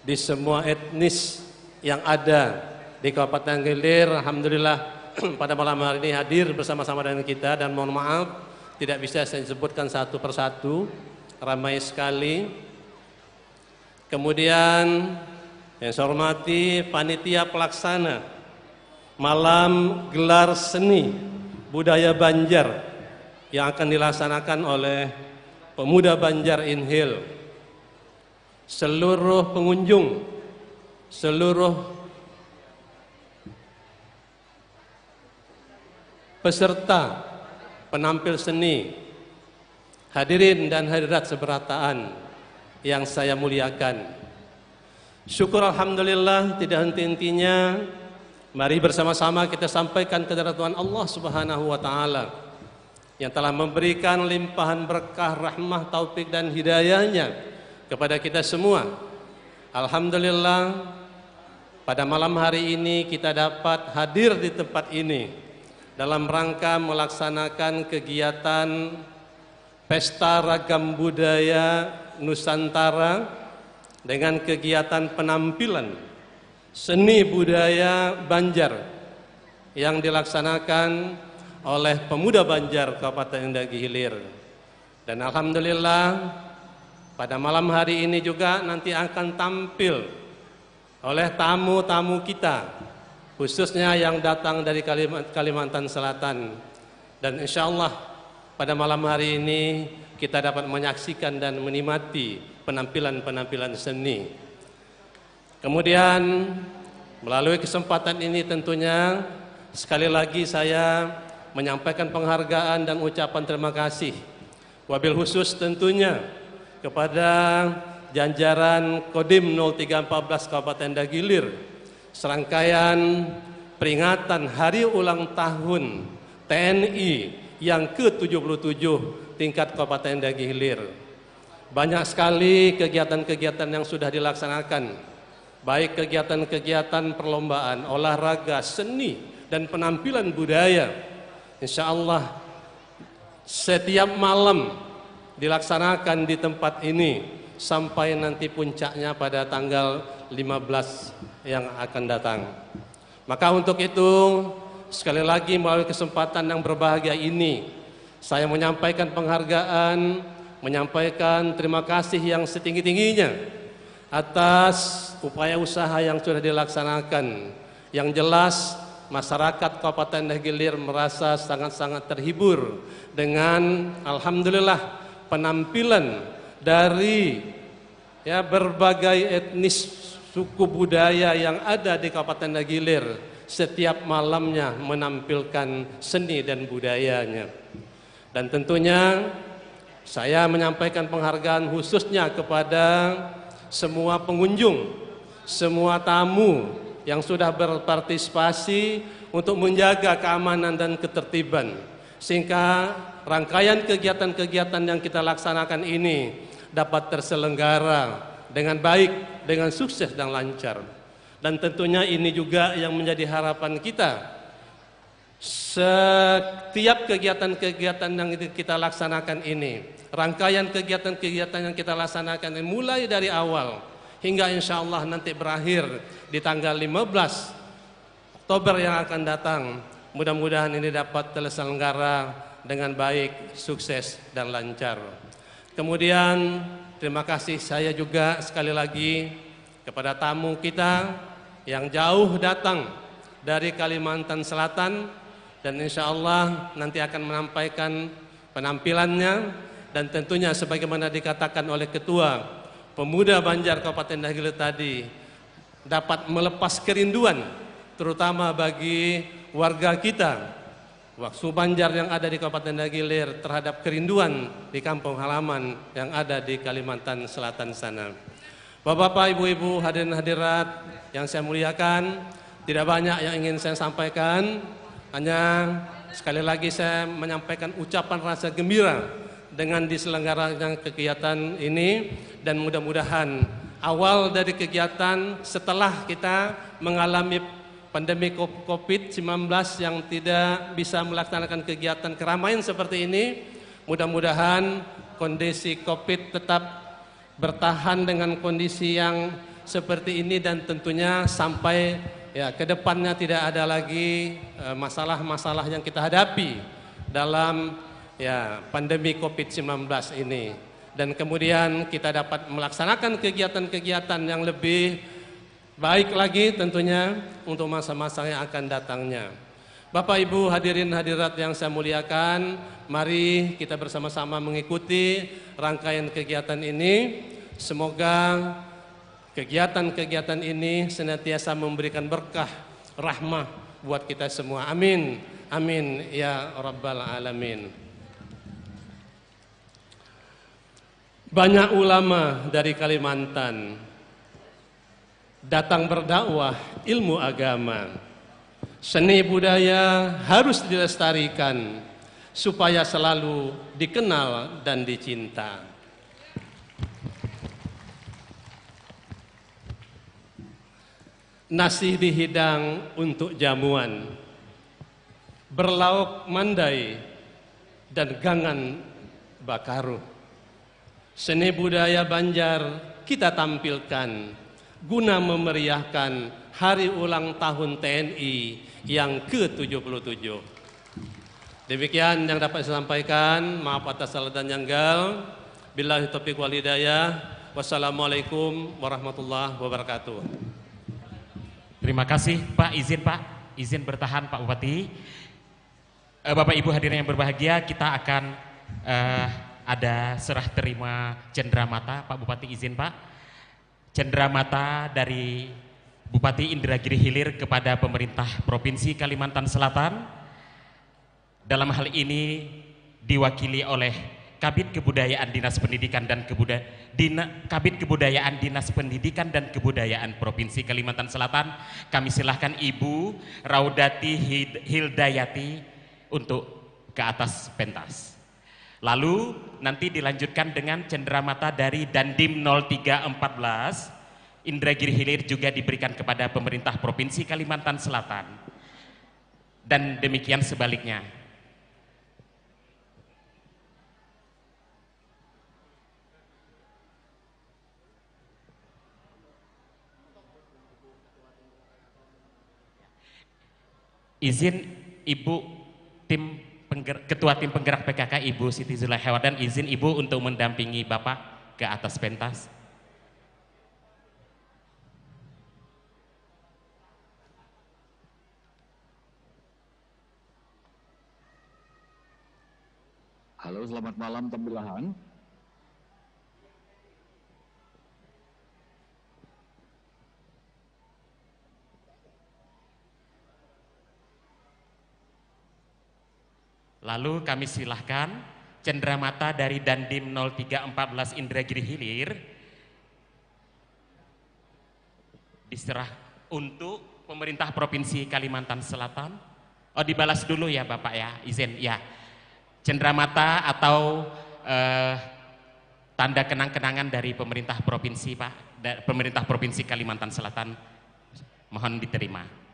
di semua etnis yang ada di Kabupaten Dagih Hilir. Alhamdulillah pada malam hari ini hadir bersama-sama dengan kita, dan mohon maaf tidak bisa saya sebutkan satu persatu, ramai sekali. Kemudian yang saya hormati panitia pelaksana malam gelar seni budaya Banjar yang akan dilaksanakan oleh Pemuda Banjar Inhil, seluruh pengunjung, seluruh peserta penampil seni, hadirin dan hadirat seberataan yang saya muliakan. Syukur alhamdulillah tidak henti-hentinya. Mari bersama-sama kita sampaikan kehadirat Tuhan Allah Subhanahu wa taala yang telah memberikan limpahan berkah, rahmah, taufik dan hidayahnya kepada kita semua. Alhamdulillah pada malam hari ini kita dapat hadir di tempat ini dalam rangka melaksanakan kegiatan Pesta Ragam Budaya Nusantara dengan kegiatan penampilan seni budaya Banjar yang dilaksanakan oleh Pemuda Banjar Kabupaten Dagih Hilir. Dan alhamdulillah pada malam hari ini juga nanti akan tampil oleh tamu-tamu kita, khususnya yang datang dari Kalimantan Selatan. Dan insya Allah pada malam hari ini kita dapat menyaksikan dan menikmati penampilan-penampilan seni. Kemudian melalui kesempatan ini tentunya sekali lagi saya menyampaikan penghargaan dan ucapan terima kasih wabil khusus tentunya kepada jajaran Kodim 0314 Kabupaten Dagih Hilir, serangkaian peringatan hari ulang tahun TNI yang ke-77 tingkat Kabupaten Dagih Hilir. Banyak sekali kegiatan-kegiatan yang sudah dilaksanakan, baik kegiatan-kegiatan perlombaan, olahraga, seni, dan penampilan budaya. Insya Allah setiap malam dilaksanakan di tempat ini sampai nanti puncaknya pada tanggal 15 yang akan datang. Maka untuk itu sekali lagi melalui kesempatan yang berbahagia ini saya menyampaikan penghargaan, menyampaikan terima kasih yang setinggi-tingginya atas upaya usaha yang sudah dilaksanakan. Yang jelas masyarakat Kabupaten Dagilir merasa sangat-sangat terhibur dengan alhamdulillah penampilan dari berbagai etnis suku budaya yang ada di Kabupaten Dagilir setiap malamnya menampilkan seni dan budayanya. Dan tentunya saya menyampaikan penghargaan khususnya kepada semua pengunjung, semua tamu yang sudah berpartisipasi untuk menjaga keamanan dan ketertiban, sehingga rangkaian kegiatan-kegiatan yang kita laksanakan ini dapat terselenggara dengan baik, dengan sukses dan lancar. Dan tentunya ini juga yang menjadi harapan kita. Setiap kegiatan-kegiatan yang kita laksanakan ini, rangkaian kegiatan-kegiatan yang kita laksanakan ini mulai dari awal hingga insya Allah nanti berakhir di tanggal 15 Oktober yang akan datang. Mudah-mudahan ini dapat terselenggara dengan baik, sukses dan lancar. Kemudian terima kasih saya juga sekali lagi kepada tamu kita yang jauh datang dari Kalimantan Selatan dan insya Allah nanti akan menampaikan penampilannya. Dan tentunya sebagaimana dikatakan oleh Ketua Pemuda Banjar Kabupaten Dagilir tadi, dapat melepas kerinduan terutama bagi warga kita waktu Banjar yang ada di Kabupaten Dagilir terhadap kerinduan di kampung halaman yang ada di Kalimantan Selatan sana. Bapak-bapak, ibu-ibu, hadirin hadirat yang saya muliakan, tidak banyak yang ingin saya sampaikan, hanya sekali lagi saya menyampaikan ucapan rasa gembira dengan diselenggaranya kegiatan ini, dan mudah-mudahan awal dari kegiatan setelah kita mengalami pandemi COVID-19 yang tidak bisa melaksanakan kegiatan keramaian seperti ini, mudah-mudahan kondisi COVID tetap bertahan dengan kondisi yang seperti ini dan tentunya sampai ke depannya tidak ada lagi masalah-masalah yang kita hadapi dalam pandemi COVID-19 ini, dan kemudian kita dapat melaksanakan kegiatan-kegiatan yang lebih baik lagi tentunya untuk masa-masa yang akan datangnya. Bapak Ibu hadirin hadirat yang saya muliakan, mari kita bersama-sama mengikuti rangkaian kegiatan ini. Semoga kegiatan-kegiatan ini senantiasa memberikan berkah, rahmah buat kita semua. Amin, amin ya rabbal alamin. Banyak ulama dari Kalimantan datang berdakwah ilmu agama. Seni budaya harus dilestarikan supaya selalu dikenal dan dicinta. Nasi dihidang untuk jamuan, berlauk mandai dan gangan bakaruh. Seni budaya Banjar kita tampilkan guna memeriahkan hari ulang tahun TNI yang ke-77. Demikian yang dapat saya sampaikan. Maaf atas salah dan janggal. Billahi taufiq wal hidayah. Wassalamualaikum warahmatullahi wabarakatuh. Terima kasih Pak, izin bertahan Pak Bupati. Bapak Ibu hadirin yang berbahagia, kita akan ada serah terima cenderamata. Pak Bupati izin Pak, cenderamata dari Bupati Indragiri Hilir kepada pemerintah Provinsi Kalimantan Selatan. Dalam hal ini diwakili oleh Kabid Kebudayaan Dinas Pendidikan dan Kebudayaan Provinsi Kalimantan Selatan. Kami silahkan Ibu Raudati Hildayati untuk ke atas pentas. Lalu nanti dilanjutkan dengan cenderamata dari Dandim 0314 Indragiri Hilir juga diberikan kepada pemerintah Provinsi Kalimantan Selatan. dan demikian sebaliknya. Izin Ibu Ketua Tim Penggerak PKK Ibu Siti Zulaiha Wardan, izin Ibu untuk mendampingi Bapak ke atas pentas. Halo, selamat malam Tembilahan. Lalu kami silahkan cenderamata dari Dandim 0314 Indragiri Hilir diserah untuk pemerintah Provinsi Kalimantan Selatan. Oh, dibalas dulu ya Bapak ya, izin ya. Cenderamata atau tanda kenang-kenangan dari pemerintah provinsi Pak, pemerintah Provinsi Kalimantan Selatan, mohon diterima.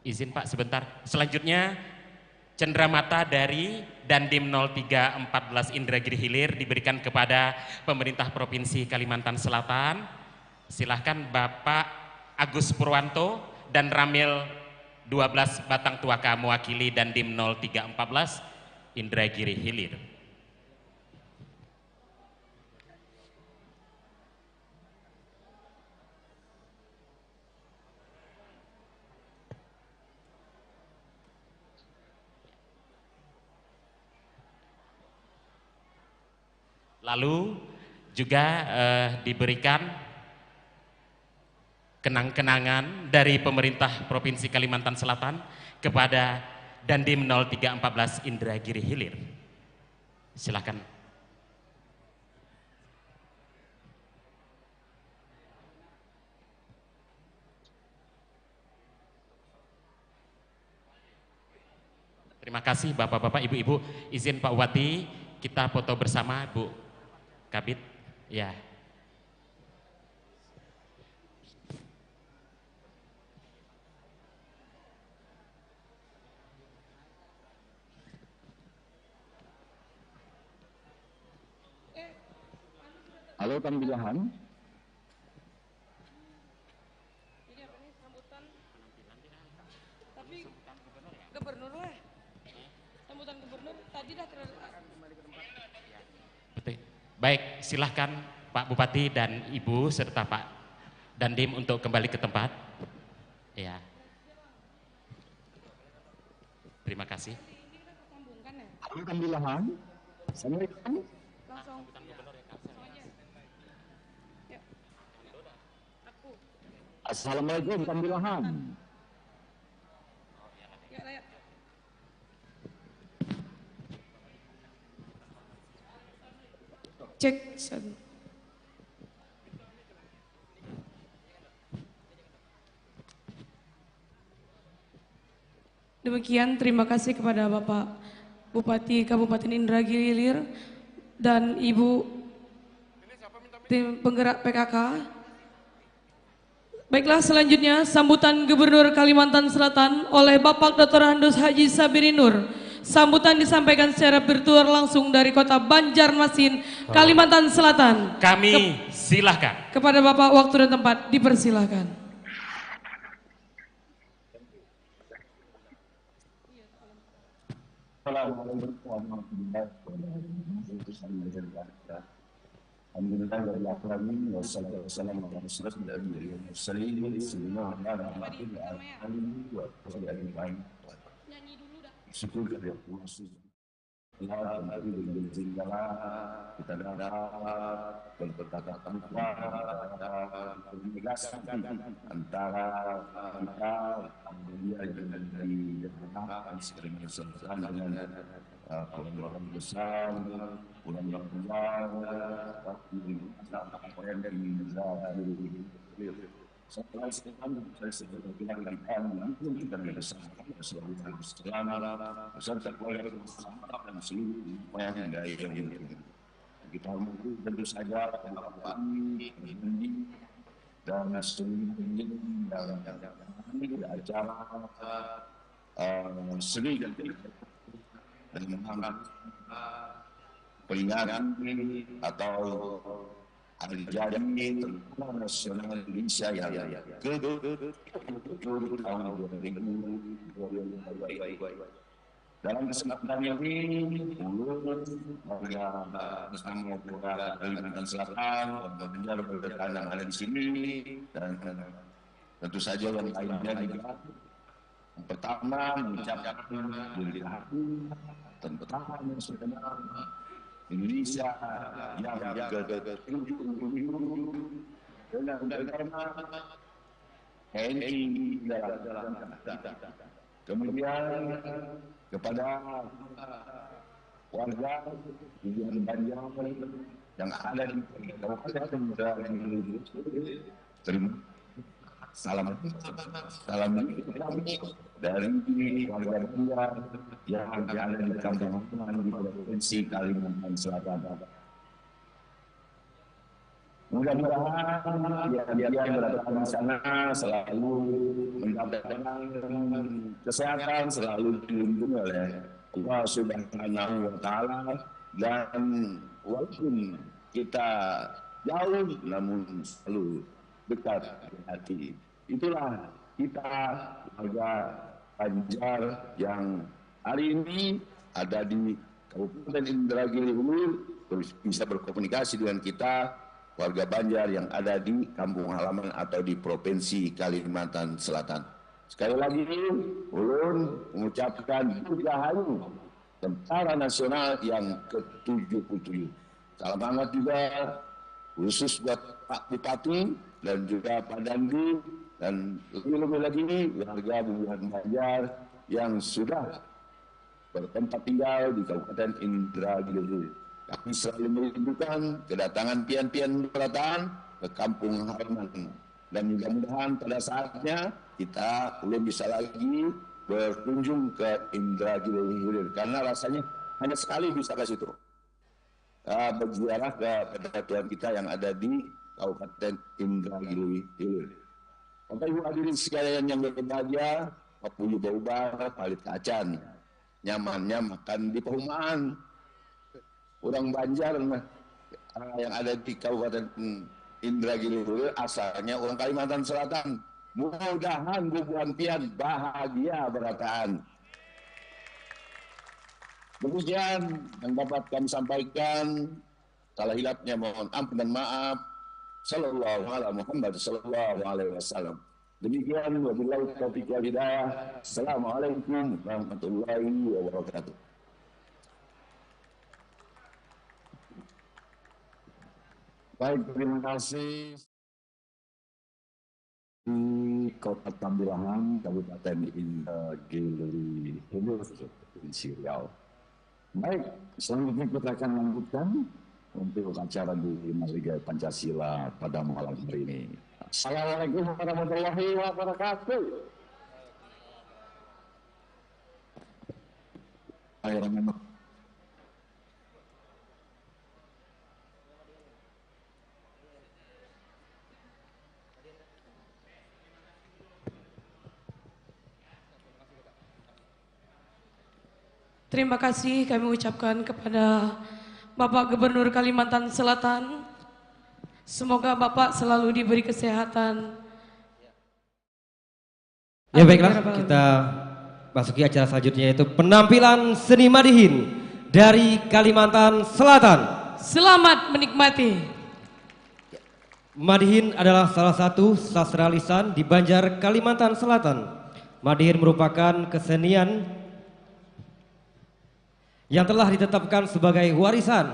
Izin Pak sebentar. Selanjutnya cenderamata dari Dandim 0314 Indragiri Hilir diberikan kepada pemerintah Provinsi Kalimantan Selatan. Silahkan Bapak Agus Purwanto dan Ramil 12 Batang Tuaka mewakili Dandim 0314 Indragiri Hilir. Lalu juga diberikan kenang-kenangan dari pemerintah Provinsi Kalimantan Selatan kepada Dandim 0314 Indragiri Hilir. Silakan. Terima kasih Bapak-bapak, Ibu-ibu. Izin Pak Bupati, kita foto bersama Bu Kabit, ya. Halo Tembilahan. Ini apa nih sambutan? Tapi gubernur lah. Sambutan gubernur tadi dah kembali ke tempat. Betul. Baik, silahkan Pak Bupati dan Ibu serta Pak Dandim untuk kembali ke tempat. Ya. Terima kasih. Halo Tembilahan. Assalamualaikum. Langsung. Assalamualaikum Tembilahan. Cek. Demikian, terima kasih kepada Bapak Bupati Kabupaten Indragiri Hilir dan Ibu Tim Penggerak PKK. Baiklah, selanjutnya sambutan Gubernur Kalimantan Selatan oleh Bapak Dr. Handus Haji Sabiri Nur. Sambutan disampaikan secara virtual langsung dari kota Banjarmasin, Kalimantan Selatan. Kami silahkan. Kepada Bapak waktu dan tempat dipersilahkan. Kita dapat berkata-kata antara kita yang dilakukan sekaligus dengan keluarga besar, ulama besar, tapi apa yang Saya sebagai bilang mungkin kita bersama selalu bersama beserta keluarga bersama dan seluruh yang ada yang kita mungkin tentu saja kami dan seluruh yang acara seni dan mengangkat peringatan atau hari jadi nasional Indonesia yang ke-70 tahun 2022. Dalam kesempatan ini, warga bersama Kalimantan Selatan, Banjar berdekat yang ada di sini, dan tentu saja yang lainnya juga. Yang pertama, mengucapkan dari hati tentang Indonesia yang dengan TNI dalam kemudian kepada warga tujuan Banjar yang ada di Kabupaten terima salam dari warga Banjar yang ada di kampung di Provinsi Kalimantan Selatan. Mudah-mudahan dia berada di sana selalu mendapatkan kesehatan, selalu dilindungi oleh Allah Subhanahu wa Ta'ala, dan walaupun kita jauh namun selalu dekat di hati. Itulah kita warga Banjar yang hari ini ada di Kabupaten Indragiri Hilir bisa berkomunikasi dengan kita warga Banjar yang ada di kampung halaman atau di Provinsi Kalimantan Selatan. Sekali lagi, ulun mengucapkan Dirgahayu Tentara Nasional yang ke-77. Salam hangat juga khusus buat Pak Bupati dan juga Pak Dandim, dan lebih-lebih lagi warga Bubuhan Banjar yang sudah bertempat tinggal di Kabupaten Indragiri Hilir. Kami selalu merindukan kedatangan pian-pian berataan ke kampung halaman, dan mudah-mudahan pada saatnya kita belum bisa lagi berkunjung ke Indragiri Hilir karena rasanya hanya sekali bisa ke situ. Berziarah kepada Tuhan kita yang ada di Kabupaten Indragiri Hilir. Bapak Ibu hadirin sekalian yang berbahagia, Papuyu Baubar, Palit Kacan, nyamannya makan di perumahan. Orang Banjar yang ada di Kabupaten Indragiri Hilir asalnya orang Kalimantan Selatan. Mudah-mudahan Bubuhan pian bahagia berataan. Demikian yang dapat kami sampaikan. Salah hilapnya mohon ampun dan maaf. Sallallahu ala Muhammad sallallahu alaihi wasallam. Demikian wabillahi taufiq wal hidayah. Assalamualaikum warahmatullahi wabarakatuh. Baik, terima kasih. Di Kota Tambilahan, Kabupaten Indragiri Hilir, Provinsi Riau. Baik, selanjutnya kita akan lanjutkan untuk acara di Maligai Pancasila pada malam hari ini. Assalamualaikum warahmatullahi wabarakatuh. Terima kasih kami ucapkan kepada Bapak Gubernur Kalimantan Selatan. Semoga Bapak selalu diberi kesehatan. Ya baiklah, kita masuki acara selanjutnya, yaitu penampilan seni Madihin dari Kalimantan Selatan. Selamat menikmati. Madihin adalah salah satu sastra lisan di Banjar, Kalimantan Selatan. Madihin merupakan kesenian yang telah ditetapkan sebagai warisan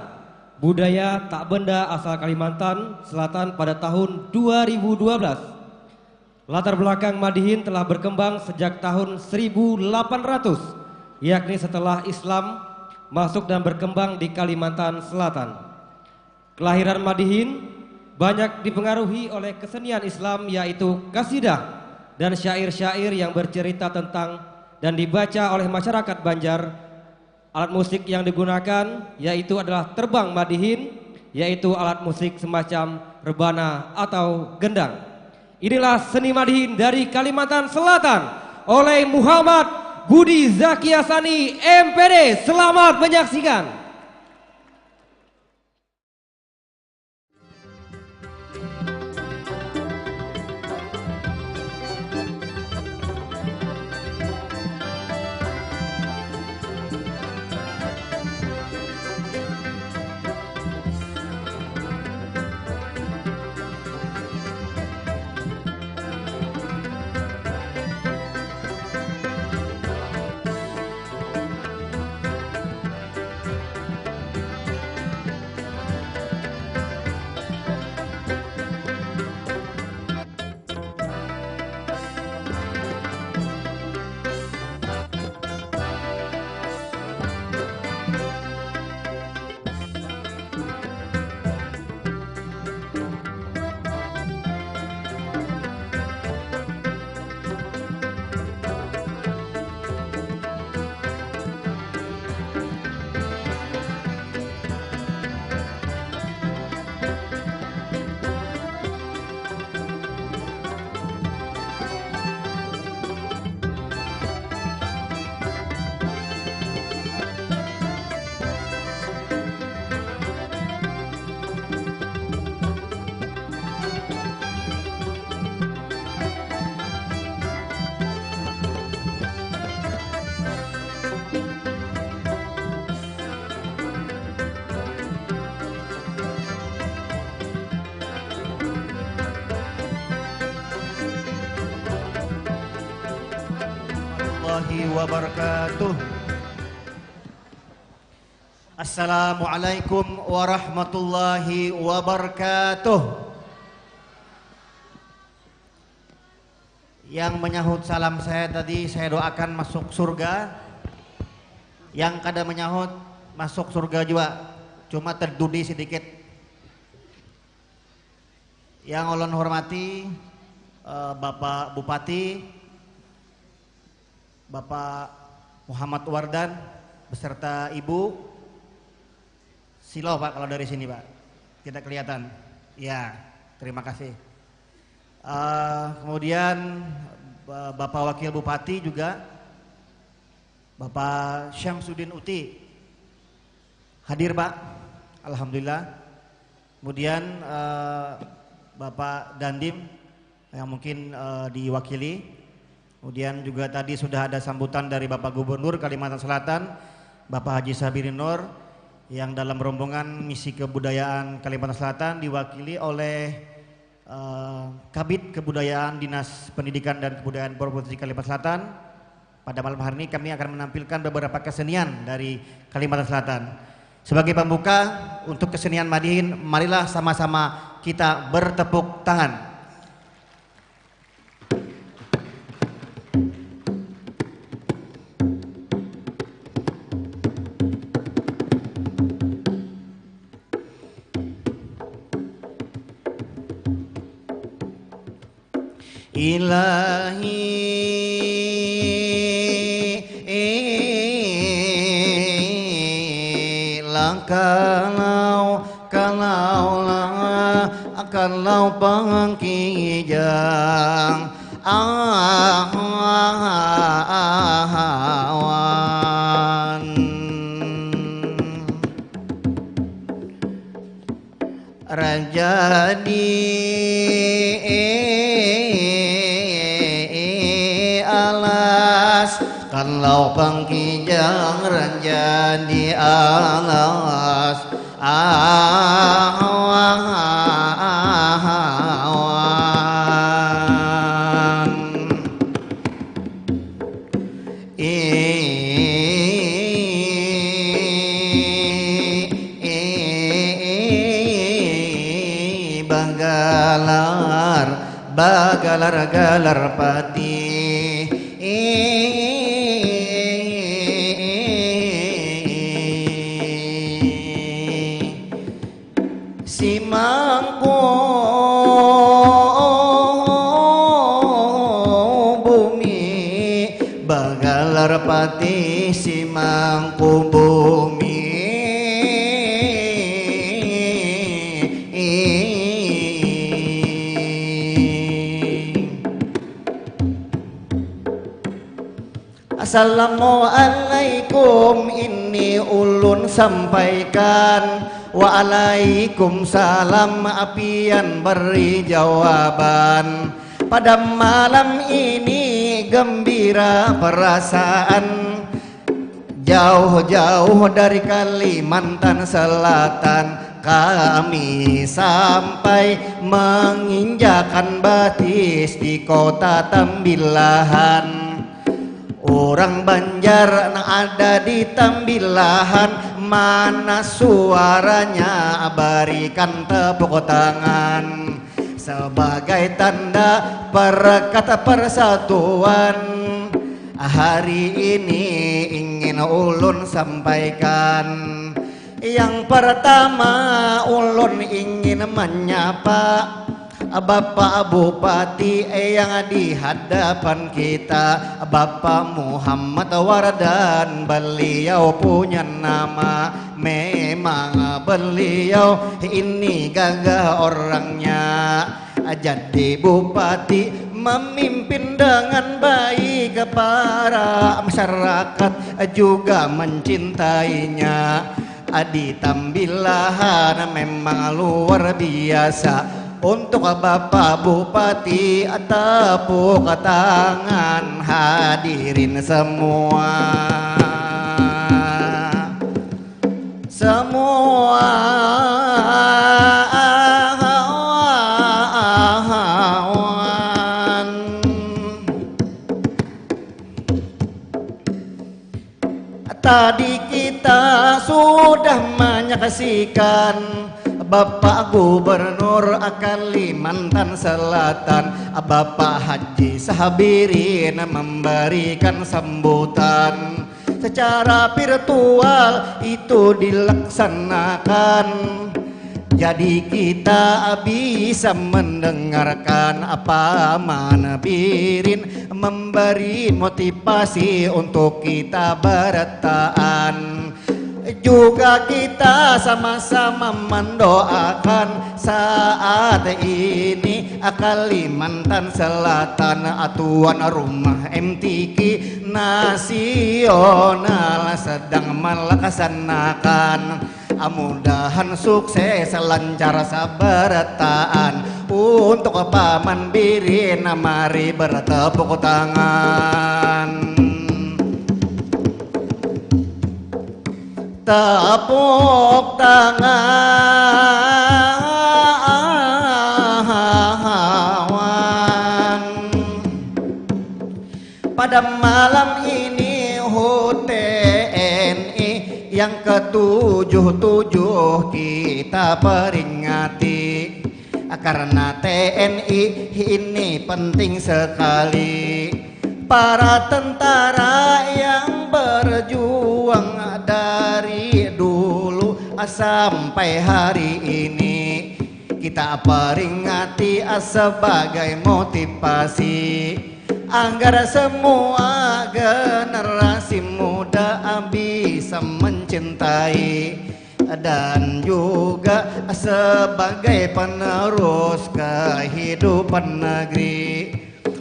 budaya tak benda asal Kalimantan Selatan pada tahun 2012. Latar belakang Madihin telah berkembang sejak tahun 1800, yakni setelah Islam masuk dan berkembang di Kalimantan Selatan. Kelahiran Madihin banyak dipengaruhi oleh kesenian Islam, yaitu kasidah dan syair-syair yang bercerita tentang dan dibaca oleh masyarakat Banjar. Alat musik yang digunakan yaitu adalah terbang madihin, yaitu alat musik semacam rebana atau gendang. Inilah seni madihin dari Kalimantan Selatan oleh Muhammad Budi Zakiasani MPD. Selamat menyaksikan. Wabarakatuh. Assalamualaikum warahmatullahi wabarakatuh. Yang menyahut salam saya tadi saya doakan masuk surga. Yang kada menyahut masuk surga juga, cuma terdudi sedikit. Yang ulun hormati Bapak Bupati Bapak Muhammad Wardan beserta Ibu. Silo Pak kalau dari sini Pak, tidak kelihatan. Ya, terima kasih. Kemudian Bapak Wakil Bupati juga, Bapak Syamsuddin Uti hadir Pak, alhamdulillah. Kemudian Bapak Dandim yang mungkin diwakili. Kemudian juga tadi sudah ada sambutan dari Bapak Gubernur Kalimantan Selatan, Bapak Haji Sabirin Nur, yang dalam rombongan misi kebudayaan Kalimantan Selatan diwakili oleh Kabid Kebudayaan Dinas Pendidikan dan Kebudayaan Provinsi Kalimantan Selatan. Pada malam hari ini kami akan menampilkan beberapa kesenian dari Kalimantan Selatan. Sebagai pembuka untuk kesenian madihin, marilah sama-sama kita bertepuk tangan. Ilahi kalau pangkijang awan raja di alas, kalau pangkijang raja di alas Bagalar pati si mangkuk Larpati simangku bumi Assalamualaikum ini ulun sampaikan Waalaikumsalam apian beri jawaban Pada malam ini gembira perasaan Jauh-jauh dari Kalimantan Selatan Kami sampai menginjakan batis di kota Tambilahan Orang Banjar ada di Tambilahan Mana suaranya berikan tepuk tangan Sebagai tanda perkata persatuan Hari ini ingin ulun sampaikan Yang pertama ulun ingin menyapa Bapak Bupati yang di hadapan kita Bapak Muhammad Wardan Beliau punya nama Memang beliau ini gagah orangnya Jadi Bupati memimpin dengan baik para masyarakat juga mencintainya Di Tambilahan memang luar biasa Untuk Bapak Bupati tepuk tangan hadirin semua Tadi kita sudah menyaksikan Bapak Gubernur Kalimantan Selatan Bapak Haji Sabirin memberikan sambutan Secara virtual itu dilaksanakan Jadi kita bisa mendengarkan apa Manabirin Memberi motivasi untuk kita bertahan Juga kita sama-sama mendoakan saat ini Kalimantan Selatan tuan rumah MTQ nasional sedang melaksanakan Mudahan sukses lancar sabertaan Untuk Paman Birin mari bertepuk tangan Tepuk tangan Pada malam ini HUT TNI yang ke-77 kita peringati Karena TNI ini penting sekali Para tentara yang berjuang dari dulu sampai hari ini Kita peringati sebagai motivasi Agar semua generasi muda bisa mencintai Dan juga sebagai penerus kehidupan negeri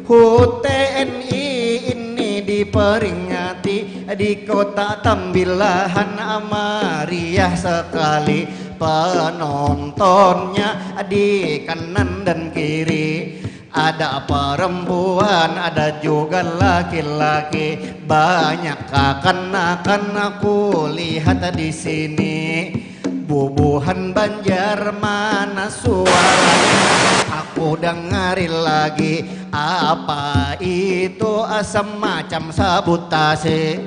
HUT TNI ini diperingati di kota Tambilahan meriah sekali penontonnya di kanan dan kiri ada perempuan ada juga laki-laki banyak kakan-kakan aku lihat di sini bubuhan Banjar mana suaranya aku dengarin lagi apa itu semacam sabotase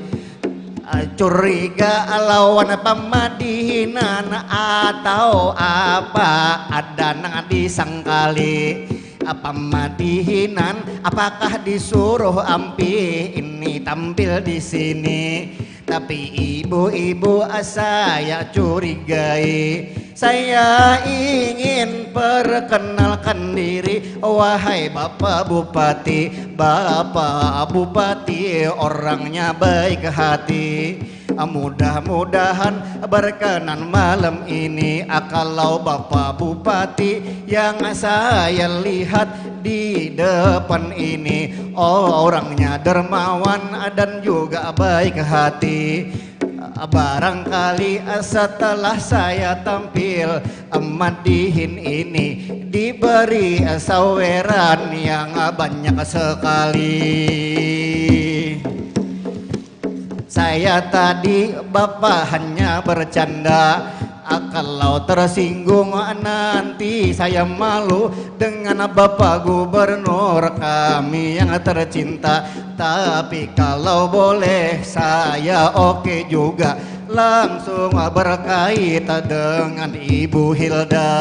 curiga lawan pemadinan atau apa ada nang disangkali pemadinan apakah disuruh ampi ini tampil di sini tapi ibu-ibu saya curigai saya ingin perkenalkan diri. Wahai Bapak Bupati, Bapak Bupati orangnya baik hati. Mudah-mudahan berkenan malam ini. Kalau Bapak Bupati yang saya lihat di depan ini orangnya dermawan dan juga baik hati. Barangkali setelah saya tampil Madihin ini diberi saweran yang banyak sekali. Saya tadi Bapak hanya bercanda, kalau tersinggung nanti saya malu dengan Bapak Gubernur kami yang tercinta. Tapi kalau boleh saya oke juga, langsung berkait dengan Ibu Hilda.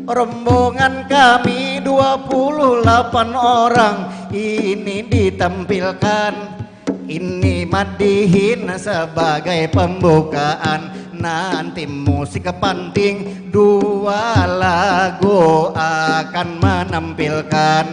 Rombongan kami 28 orang ini ditampilkan. Ini Madihin sebagai pembukaan. Nanti musik panting 2 lagu akan menampilkan.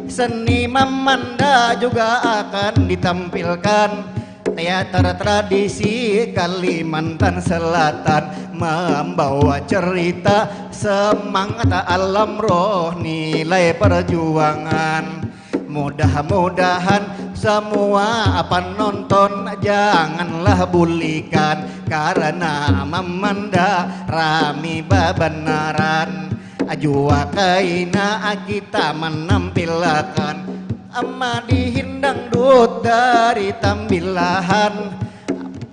Seni Mamanda juga akan ditampilkan. Teater tradisi Kalimantan Selatan membawa cerita semangat alam roh nilai perjuangan. Mudah-mudahan semua penonton janganlah bulikan, karena Mamanda rami bebenaran. Ajua kaina kita menampilkan Madihin dangdut dari tampilahan.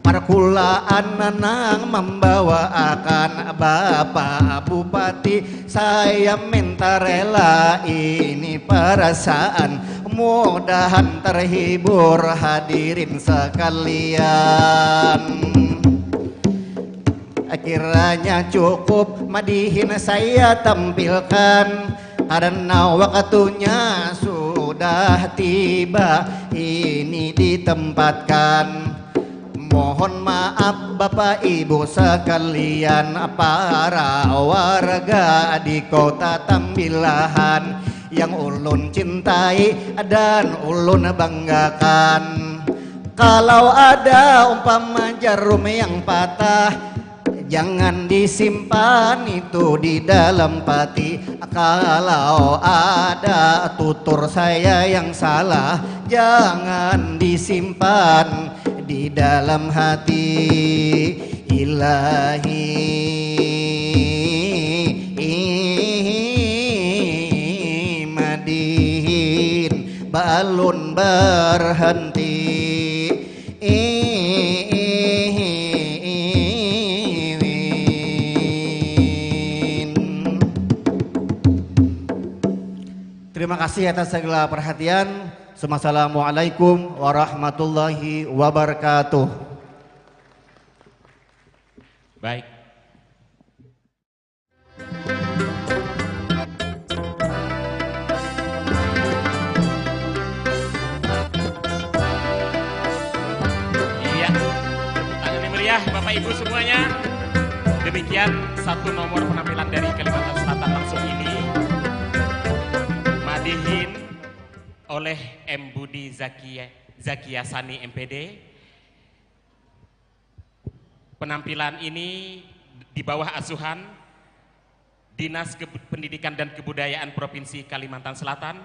Perkulaan nang membawakan Bapak Bupati, saya minta rela ini perasaan. Mudahan terhibur hadirin sekalian. Kiranya cukup Madihin saya tampilkan, karena waktunya sudah tiba ini ditempatkan. Mohon maaf Bapak Ibu sekalian, para warga di kota Tambilahan yang ulun cintai dan ulun banggakan. Kalau ada umpama jarum yang patah, jangan disimpan itu di dalam pati. Kalau ada tutur saya yang salah, jangan disimpan di dalam hati. Ilahi Madihin balun berhenti. Terima kasih atas segala perhatian. Assalamualaikum warahmatullahi wabarakatuh. Baik. Iya, tangan yang meriah Bapak Ibu semuanya. Demikian 1 nomor penampilan dari Kalimantan Selatan langsung ini. Madihin oleh M. Budi Zakia Sani MPD. Penampilan ini di bawah asuhan Dinas Pendidikan dan Kebudayaan Provinsi Kalimantan Selatan,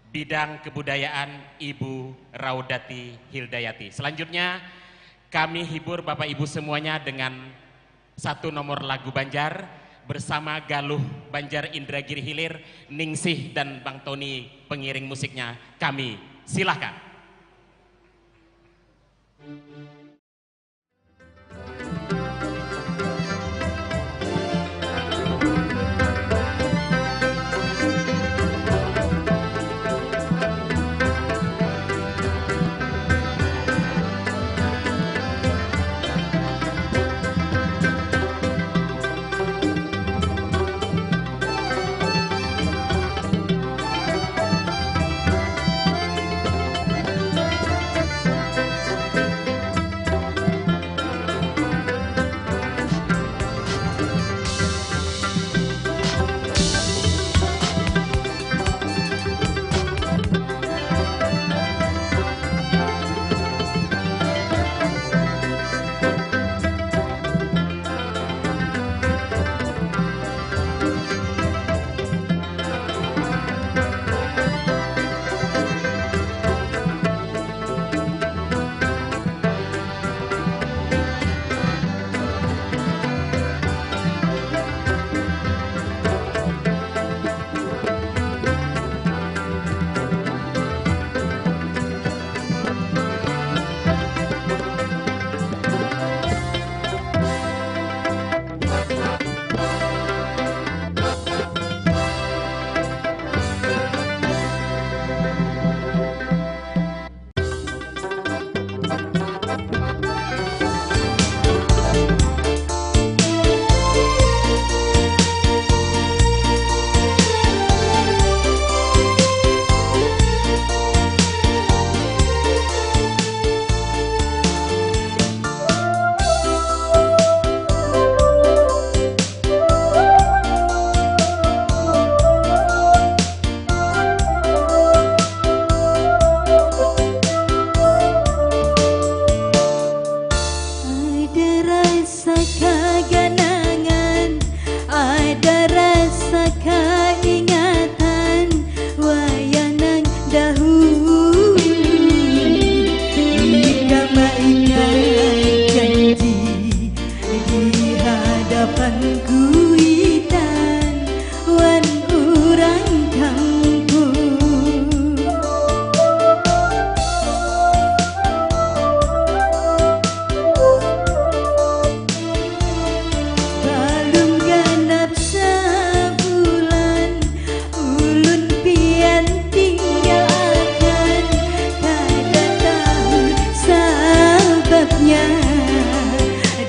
bidang kebudayaan Ibu Raudati Hildayati. Selanjutnya kami hibur Bapak Ibu semuanya dengan 1 nomor lagu Banjar bersama Galuh Banjar Indragiri Hilir, Ningsih dan Bang Tony pengiring musiknya. Kami silahkan.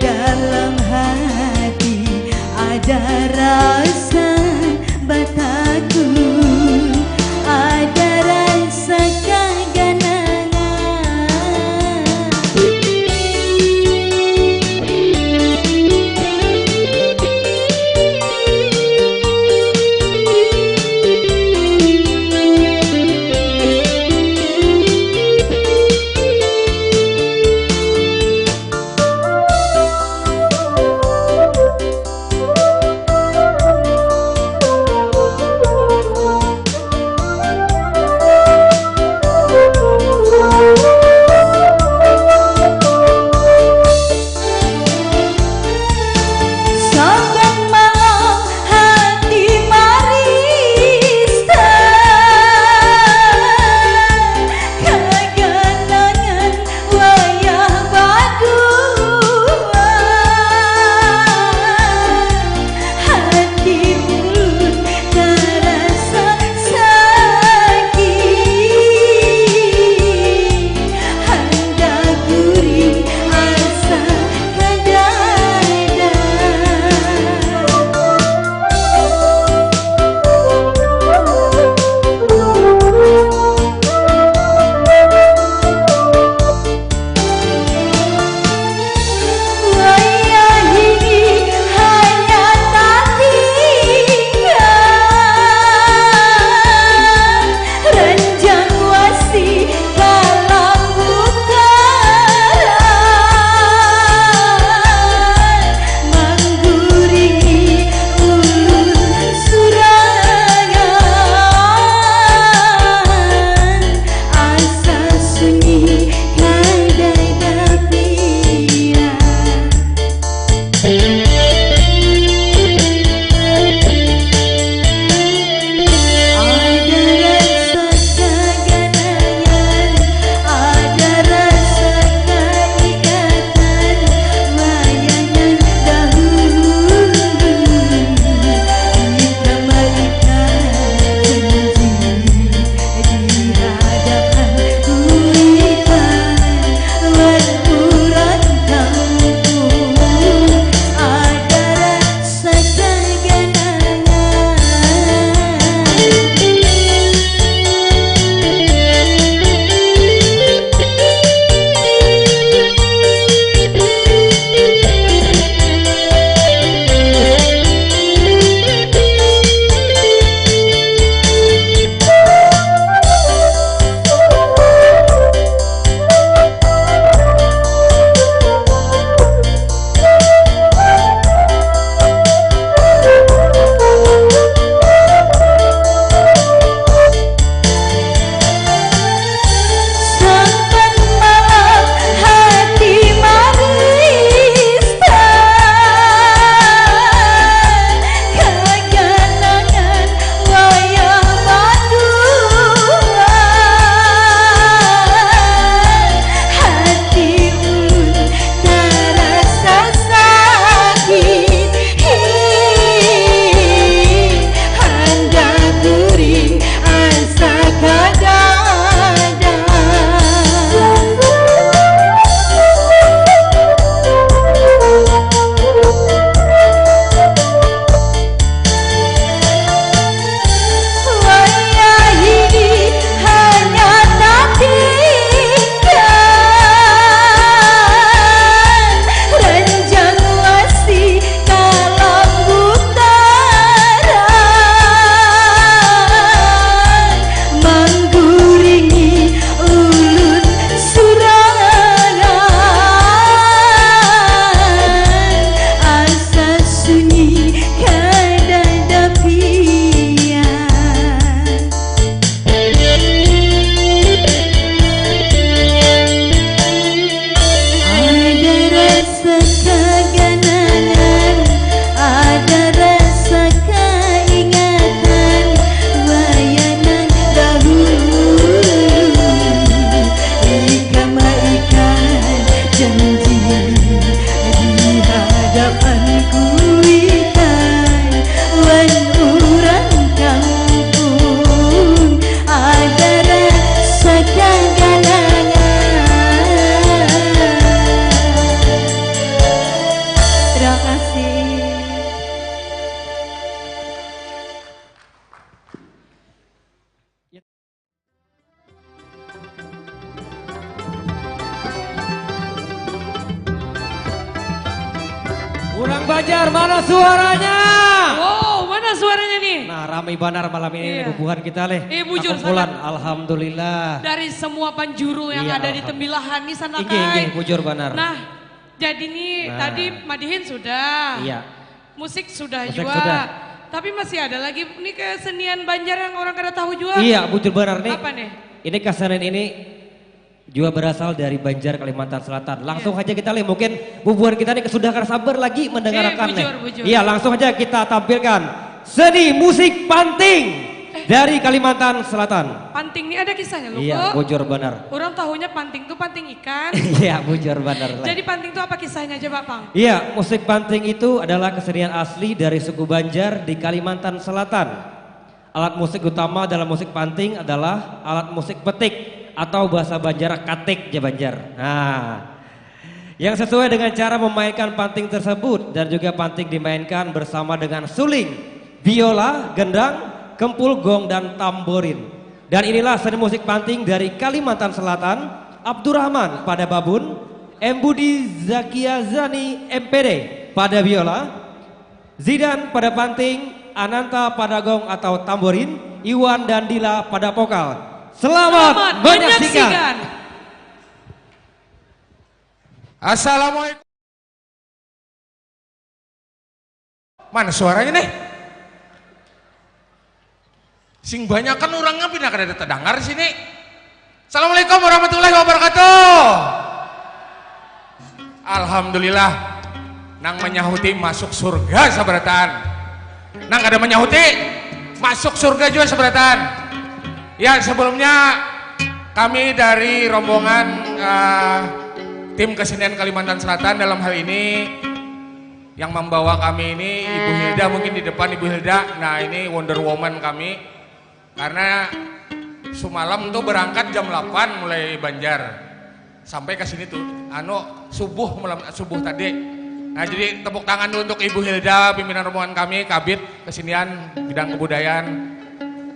Dalam hati ada rasa bataku. Anak Banjar, mana suaranya? Wow, mana suaranya nih? Nah, ramai banar malam ini Iya. bubuhan kita leh. Bujur Kumpulan, sangat. alhamdulillah. Dari semua penjuru yang Iya, ada di alhamdulillah. Tembilahan nih sana Iki, iki, kai. bujur banar. Nah, jadi nih Nah. tadi Madihin sudah. Iya. Musik sudah Musik juga. sudah. Tapi masih ada lagi nih kesenian Banjar yang orang kada tahu juga. Iya, bujur banar nih. Apa nih? Ini kesenian ini juga berasal dari Banjar, Kalimantan Selatan. Langsung aja kita lihat, mungkin bubuhan kita nih sudah kada sabar lagi mendengarkan nih. bujur. Iya, langsung aja kita tampilkan seni musik panting dari Kalimantan Selatan. Panting ini ada kisahnya loh. Iya, kok. bujur benar. Orang tahunya panting tuh panting ikan. Iya, bujur benar. Jadi panting tuh apa kisahnya aja Pak Pang? Iya, musik panting itu adalah kesenian asli dari suku Banjar di Kalimantan Selatan. Alat musik utama dalam musik panting adalah alat musik petik atau bahasa Banjar katik ya Banjar. Nah, yang sesuai dengan cara memainkan panting tersebut dan juga panting dimainkan bersama dengan suling, biola, gendang, kempul, gong dan tamborin. Dan inilah seni musik panting dari Kalimantan Selatan. Abdurrahman pada babun, M. Budi Zakia Zani MPD pada biola, Zidan pada panting, Ananta pada gong atau tamborin, Iwan dan Dila pada vokal. Selamat menyaksikan. Assalamualaikum. Mana suaranya nih? Sing banyak kan orangnya pindah kada terdengar di sini. Assalamualaikum warahmatullahi wabarakatuh. Alhamdulillah, nang menyahuti masuk surga sabratan. Nang ada menyahuti masuk surga juga sabratan. Ya, sebelumnya kami dari rombongan tim kesenian Kalimantan Selatan dalam hal ini yang membawa kami ini Ibu Hilda, mungkin di depan Ibu Hilda. Nah, ini Wonder Woman kami karena semalam tuh berangkat jam 8 mulai Banjar sampai ke sini tuh subuh tadi. Nah, jadi tepuk tangan dulu untuk Ibu Hilda, pimpinan rombongan kami, Kabid Kesenian Bidang Kebudayaan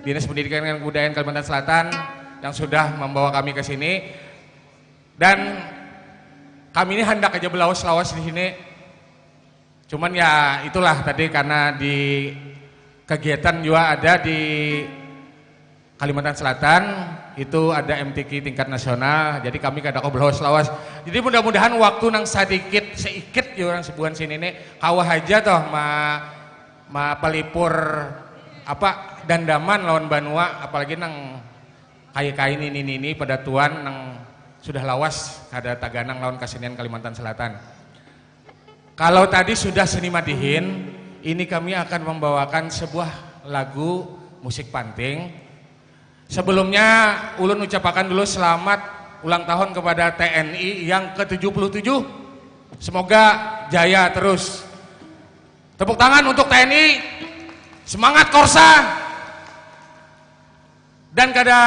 Dinas Pendidikan dan Kebudayaan Kalimantan Selatan yang sudah membawa kami ke sini. Dan kami ini hendak aja belawas-lawas di sini. Cuman ya itulah tadi karena di kegiatan juga ada di Kalimantan Selatan itu ada MTQ tingkat nasional, jadi kami kada kau belawas-lawas. Jadi mudah-mudahan waktu nang sedikit ya orang sebulan sini nih kawah aja toh ma pelipur apa dandaman lawan Banua, apalagi nang kain ini pada tuan nang sudah lawas ada taganang lawan kesenian Kalimantan Selatan. Kalau tadi sudah seni Madihin, ini kami akan membawakan sebuah lagu musik panting. Sebelumnya ulun ucapakan dulu selamat ulang tahun kepada TNI yang ke-77. Semoga jaya terus. Tepuk tangan untuk TNI. Semangat Korsa. Dan kada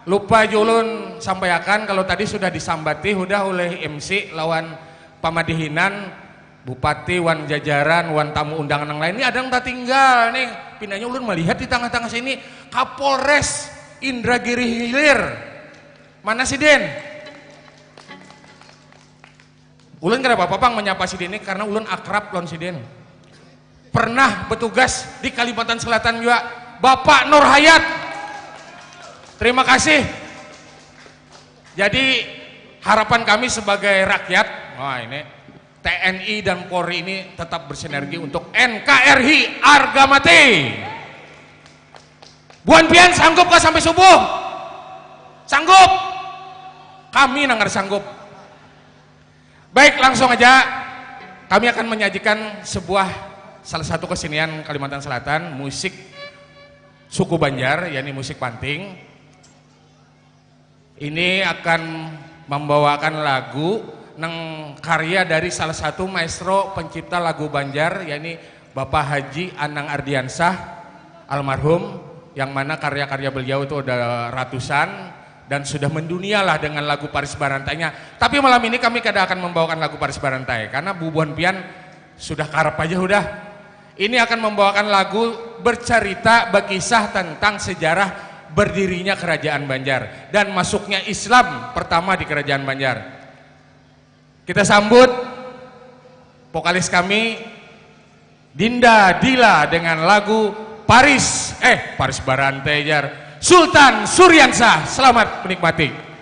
lupa ulun sampaikan kalau tadi sudah disambati udah oleh MC lawan pamadihinan Bupati, wan jajaran, wan tamu undangan yang lain. Ini ada yang tak tinggal nih. Pindahnya ulun melihat di tengah-tengah sini Kapolres Indragiri Hilir. Mana si Den? Ulun kada apa-apa Pang menyapa si Den ini karena ulun akrab lawan si Den. Pernah bertugas di Kalimantan Selatan juga. Bapak Nur Hayat. Terima kasih. Jadi harapan kami sebagai rakyat, wah ini TNI dan Polri ini tetap bersinergi untuk NKRI harga mati. Buan Pian sanggup gak sampai subuh? Sanggup? Kami nangar sanggup. Baik, langsung aja kami akan menyajikan salah satu kesenian Kalimantan Selatan, musik suku Banjar, yakni musik panting. Ini akan membawakan lagu nang karya dari salah satu maestro pencipta lagu Banjar, yakni Bapak Haji Anang Ardiansah almarhum, yang mana karya-karya beliau itu ada ratusan dan sudah mendunia lah dengan lagu Paris Barantainya. Tapi malam ini kami kada akan membawakan lagu Paris Barantai karena Bu Buan Pian sudah karep aja udah. Ini akan membawakan lagu bercerita berkisah tentang sejarah berdirinya Kerajaan Banjar dan masuknya Islam pertama di Kerajaan Banjar. Kita sambut vokalis kami Dinda Dila dengan lagu Paris Barantejar. Sultan Suryansah, selamat menikmati.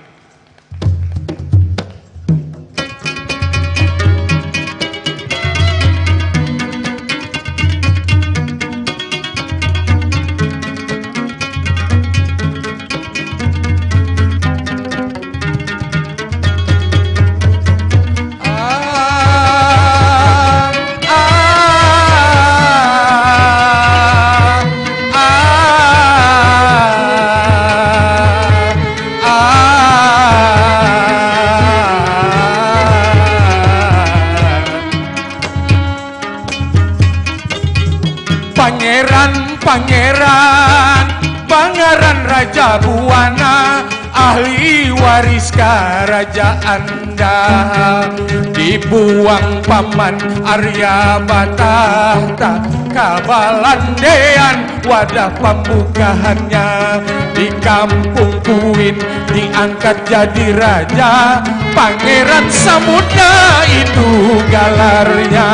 Pangeran Raja Buwana, ahli waris kerajaan dah, dibuang paman Arya Batahta, kabalandean wadah pembukaannya. Di kampung Kuin diangkat jadi raja, Pangeran Samudra itu galarnya.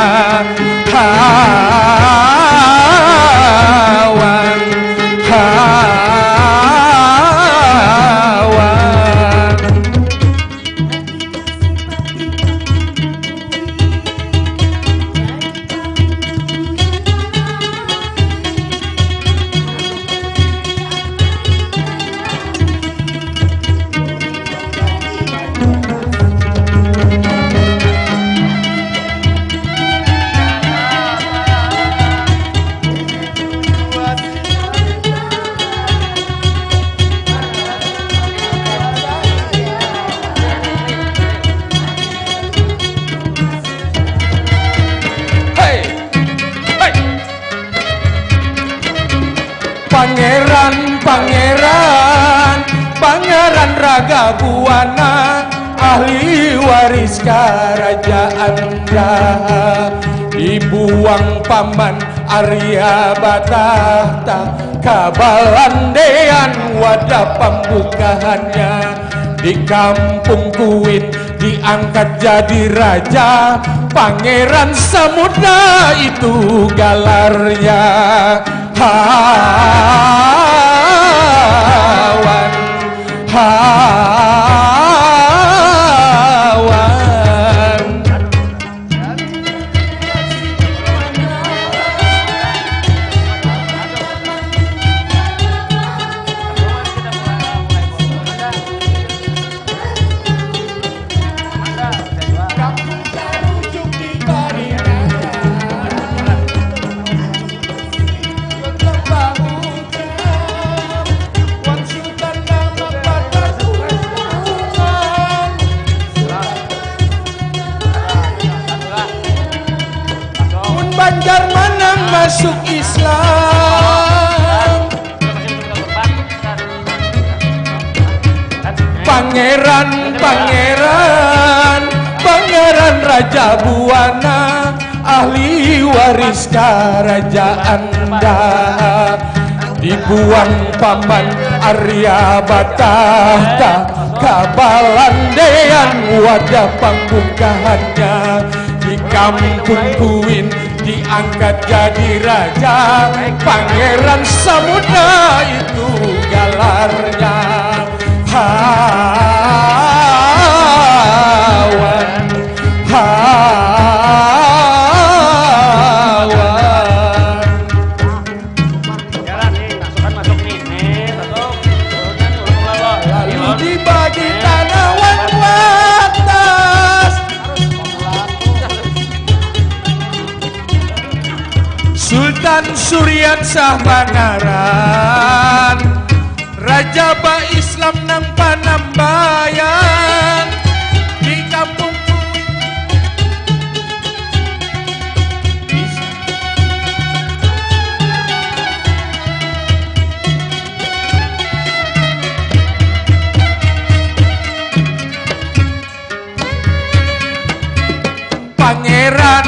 Pangeran Raga Buwana, ahli waris kerajaan dah, dibuang paman Arya Batahta, kabalandean wadah pembukaannya. Di kampung Kuin diangkat jadi raja, Pangeran Samudra itu galarnya. Banjar Manang masuk Islam, Pangeran Raja Buwana, ahli waris kerajaan dah, dibuang paman Arya Batahta, kabalandean wadah pembukaannya. Di kampung Kuin diangkat jadi raja, Pangeran Samudra itu galarnya. Lalu dibagi tanaman watas, Sultan Suryansah Bangaran, Raja Ba Islam nang Panambayan, di kampung Pangeran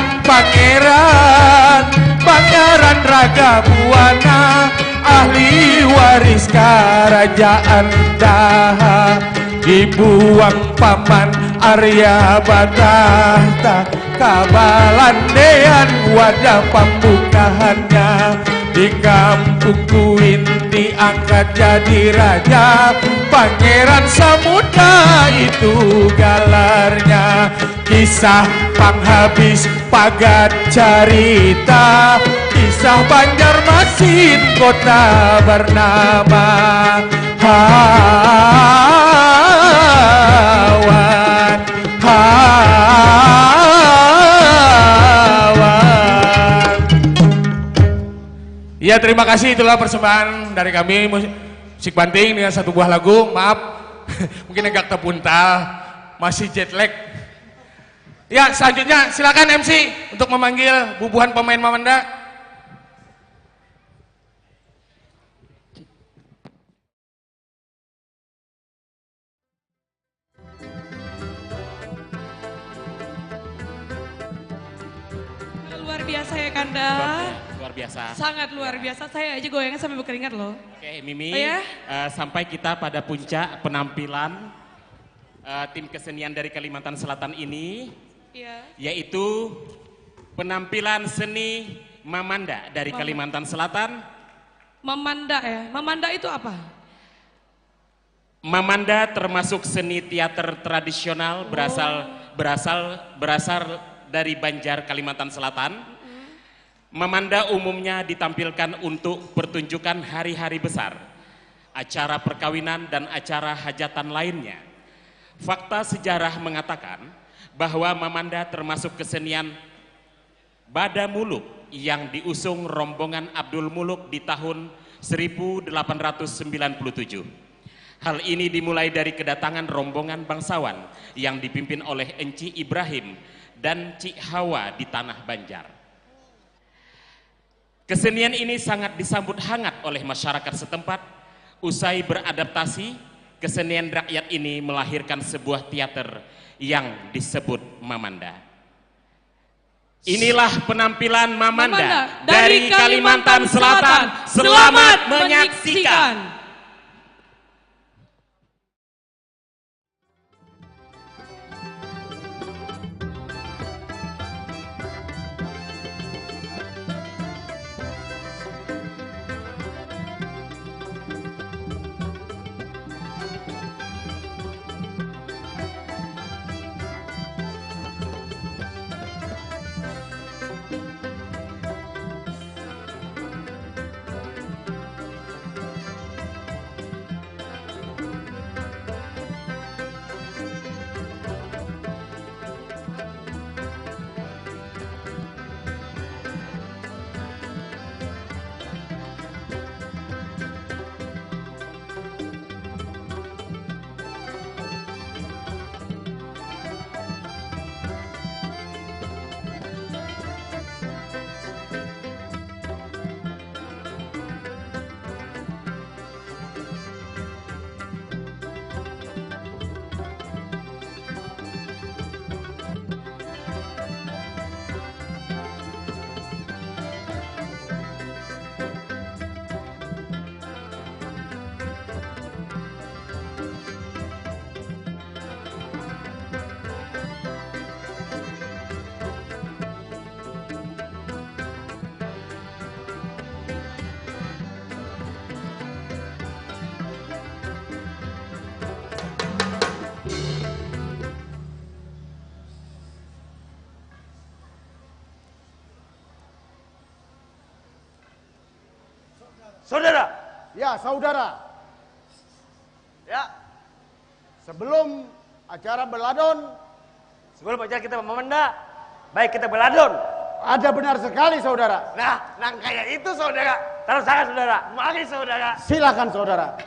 Raga Buwana, ahli waris kerajaan dah, dibuang paman Arya Batahta, kabalandean wadah pambukahannya. Di kampungku ini diangkat jadi raja, Pangeran Samudra itu galarnya. Kisah panghabis pagat carita, kisah Banjarmasin kota bernama Hawan. Ya, terima kasih, itulah persembahan dari kami Musik Banting dengan satu buah lagu. Maaf mungkin agak terpuntal, masih jet lag. Ya, selanjutnya silakan MC untuk memanggil bubuhan pemain Mamanda. Luar biasa ya Kanda. Luar biasa. Sangat luar biasa. Saya aja goyangnya sampai berkeringat loh. Oke, Mimi. Oh ya? Sampai kita pada puncak penampilan tim kesenian dari Kalimantan Selatan ini, yaitu penampilan seni Mamanda dari Kalimantan Selatan. Mamanda ya? Mamanda itu apa? Mamanda termasuk seni teater tradisional berasal dari Banjar, Kalimantan Selatan. Mamanda umumnya ditampilkan untuk pertunjukan hari-hari besar, acara perkawinan dan acara hajatan lainnya. Fakta sejarah mengatakan bahwa Mamanda termasuk kesenian Badamuluk yang diusung rombongan Abdul Muluk di tahun 1897. Hal ini dimulai dari kedatangan rombongan bangsawan yang dipimpin oleh Enci Ibrahim dan Cik Hawa di tanah Banjar. Kesenian ini sangat disambut hangat oleh masyarakat setempat. Usai beradaptasi, kesenian rakyat ini melahirkan sebuah teater yang disebut Mamanda. Inilah penampilan Mamanda dari Kalimantan Selatan. Selamat menyaksikan. Saudara. Ya, saudara. Ya. Sebelum acara beladon. Sebelum acara kita Mamanda, baik kita beladon. Ada benar sekali, saudara. Nah kayak itu, saudara. Terus sangat, saudara. Mari, saudara. Silakan, saudara.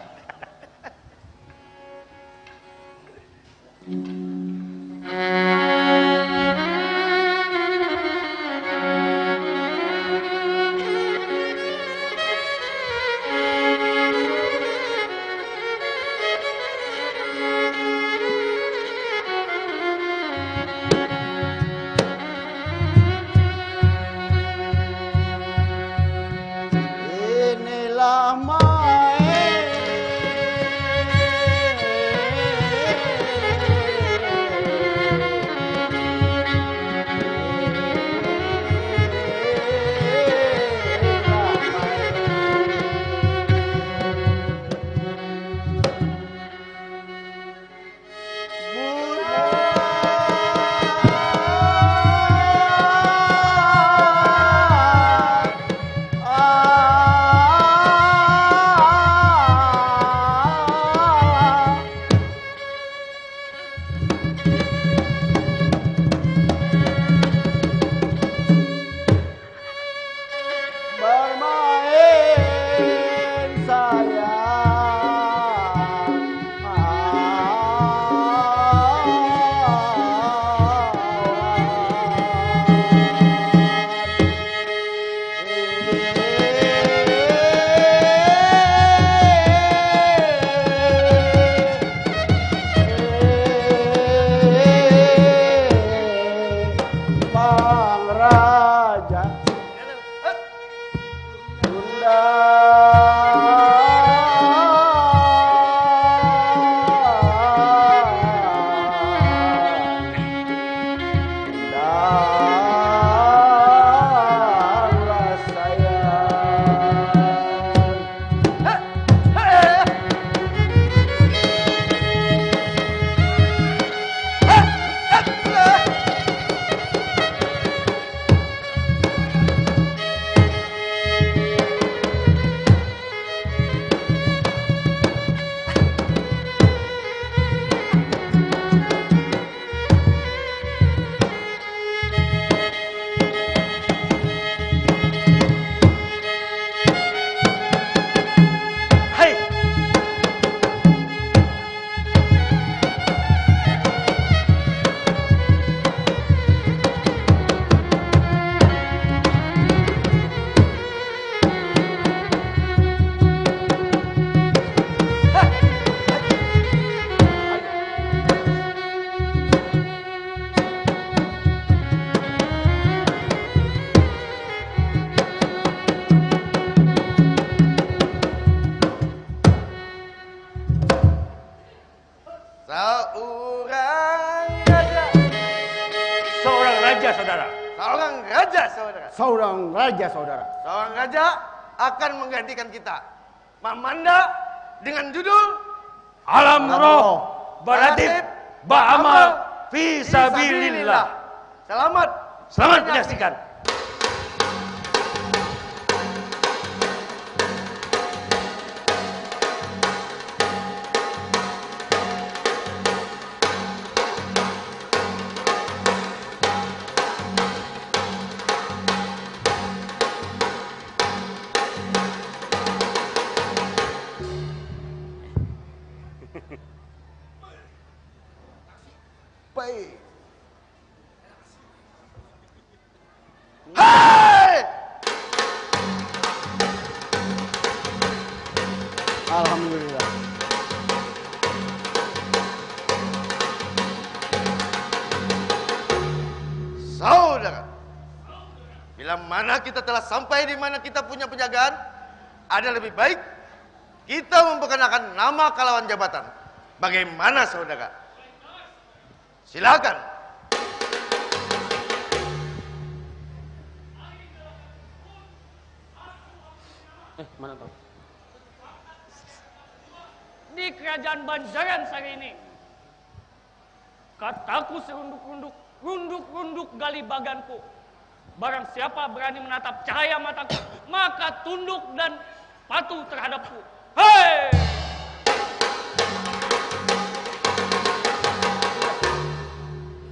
seorang raja, saudara. Seorang raja, saudara. Seorang raja akan menggantikan kita. Mamanda dengan judul Alam Roh Baratib Ba'amal Fisabilillah. Selamat menyaksikan. Baik. Hai! Alhamdulillah. Saudara, bila mana kita telah sampai di mana kita punya penjagaan, ada lebih baik kita memperkenalkan nama kalawan jabatan. Bagaimana, saudara? Silakan. Mana tahu? Di kerajaan Banjaran Sari ini, kataku serunduk-runduk, runduk-runduk gali baganku. Barang siapa berani menatap cahaya mataku, maka tunduk dan patuh terhadapku. Hei!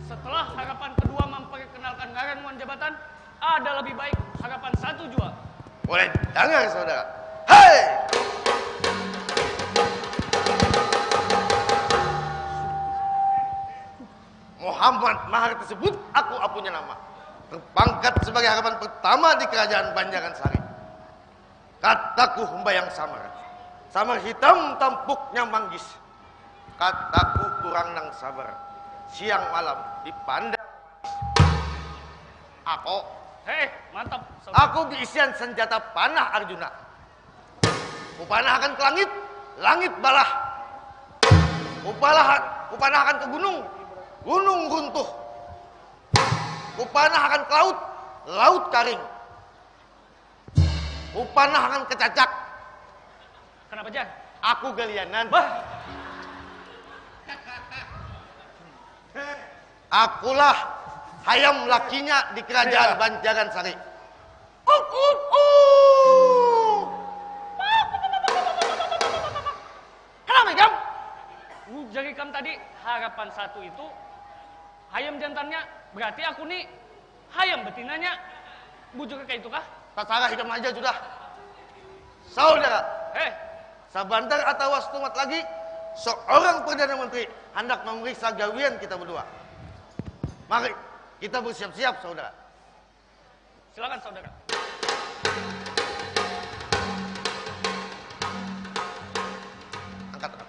Setelah harapan kedua memperkenalkan ngaran jabatan, ada lebih baik harapan satu jua. Boleh dengar, saudara? Hei! Muhammad Mahar tersebut aku punya nama. Terpangkat sebagai harapan pertama di kerajaan Banjaran Sari. Kataku Humbayang Samar. Samar hitam tampuknya manggis. Kataku kurang nang sabar. Siang malam dipandang. Aku. Hei, mantap. Saudara. Aku diisian senjata panah Arjuna. Kupanahkan ke langit, langit balah. Kupanahkan ke gunung, gunung runtuh. Kupanahkan ke laut, laut karing. Kupanahkan ke cacak. Kenapa, Jan? Aku galianan. Akulah hayam lakinya di kerajaan Banjaran Sari. Kenapa, Jam? Jadi kamu tadi harapan satu itu hayam jantannya, berarti aku nih hayam betinanya. Bujur kayak itu kah? Tasara hitam aja sudah. Saudara, sabantar atau wastumat lagi, seorang Perdana Menteri hendak memeriksa gawian kita berdua. Mari kita bersiap-siap, saudara. Silakan, saudara. Angkat.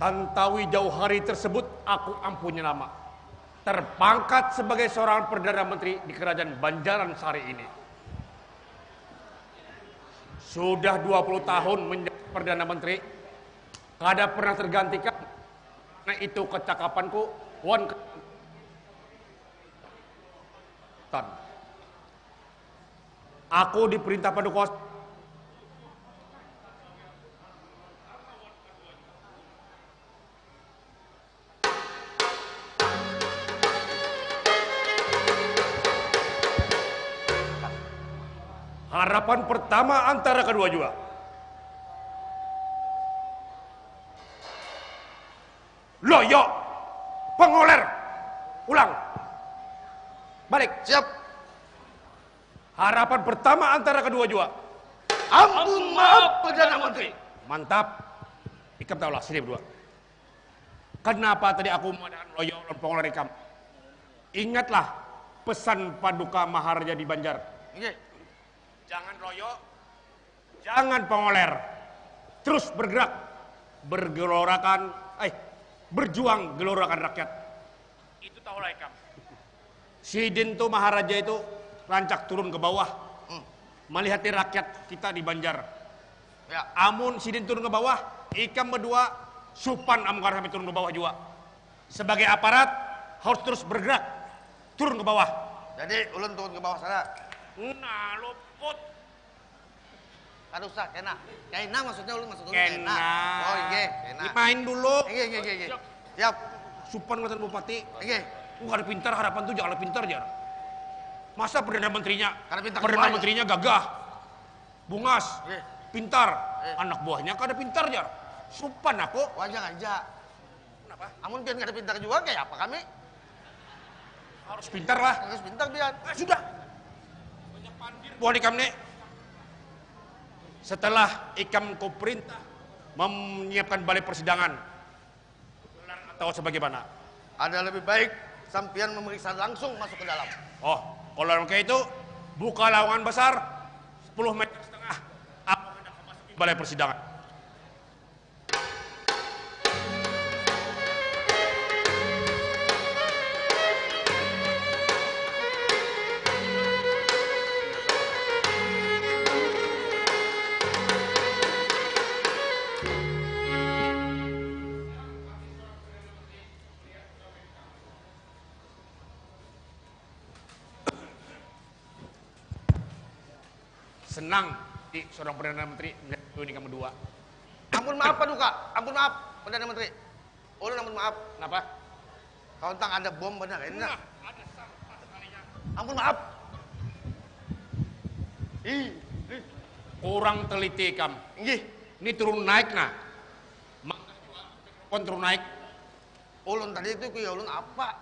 Tantawi jauh hari tersebut aku punya nama. Terpangkat sebagai seorang Perdana Menteri di kerajaan Banjaran Sari ini. Sudah 20 tahun menjadi Perdana Menteri, kada pernah tergantikan. Nah itu kecakapanku, aku diperintah Padukuasa harapan pertama antara kedua juga. Loyo, pengoler, ulang, balik, siap. Harapan pertama antara kedua juga. Ampun maaf Perdana Menteri. Mantap. Ikam tahulah, sini berdua. Kenapa tadi aku mengadakan loyo dan pengoler ikam? Ingatlah pesan Paduka Maharaja di Banjar. Nggih. Jangan loyo, jangan pengoler. Terus bergerak, berjuang gelorakan rakyat. Itu tahulah ikam. Si Dinto Maharaja itu rancak turun ke bawah, melihat rakyat kita di Banjar. Ya. Amun si Dinto turun ke bawah, ikam berdua supan amkar sampai turun ke bawah juga. Sebagai aparat harus terus bergerak, turun ke bawah. Jadi ulun turun ke bawah sana. Nah, luput. Aduh usah, kena. Kena maksudnya ulun maksud ulun Kena. Oh iya, kena. Dimain dulu. Iya. Siap. Supan ngeliatin bupati. Iya. Ada pintar, harapan tuh jangan pintar jar. Masa Perdana Menterinya? Pintar Perdana Menterinya gagah, bungas, Iya. pintar. Anak buahnya kada pintar jar. Supan aku. Wajar aja. Kenapa? Amun biar kada pintar juga kayak apa kami? Harus pintar lah. Harus pintar biar. Sudah. Banyak pandir buah ikam nih. Setelah ikam ku perintah menyiapkan balai persidangan atau sebagaimana? Ada lebih baik sampian memeriksa langsung masuk ke dalam. Oh, kalau kayak itu buka lowongan besar 10 meter setengah. Aku hendak memasuki balai persidangan. Senang di seorang Perdana Menteri melihat ini kamu dua. Ampun maaf Paduka, ampun maaf Perdana Menteri. Ulun ampun maaf. Kenapa? Kalau tentang ada bom benar ini. Ampun maaf. Kurang teliti kam. Nggih. Ini turun naik nah. Maka juga kon turun naik. Ulun tadi itu kuya ulun apa?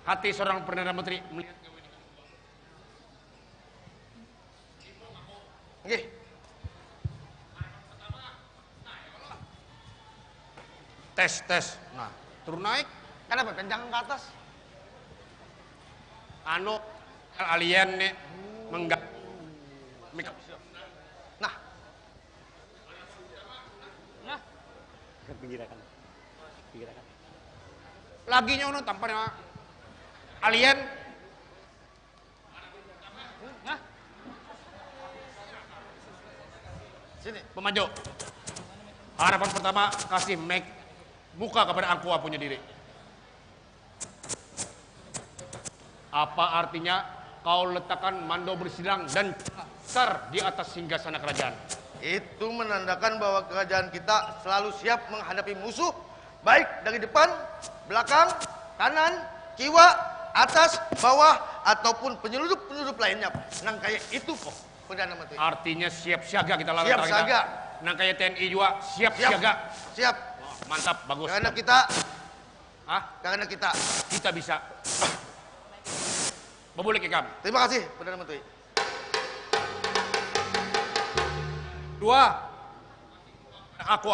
Hati seorang Perdana Menteri melihat Nggih. Tes. Nah, turun naik. Kenapa penjangan ke atas? Anu alien nih menggak. Nah. Pinggirakan. Lagi nyono tampaknya alien. Nah. Sini. Pemaju. Harapan pertama kasih muka kepada aku punya diri. Apa artinya kau letakkan mando bersidang dan sar di atas singgasana kerajaan? Itu menandakan bahwa kerajaan kita selalu siap menghadapi musuh, baik dari depan, belakang, kanan, kiwa, atas, bawah, ataupun penyeludup-penyeludup lainnya. Nang kayak itu kok, Perdana Menteri. Artinya siap siaga kita lawan Siap siaga. Nang kayak TNI juga siap siaga. Siap. Oh, mantap, bagus. Karena kita, karena kita bisa. Boleh Kikam. Terima kasih, Perdana Menteri. 2. Aku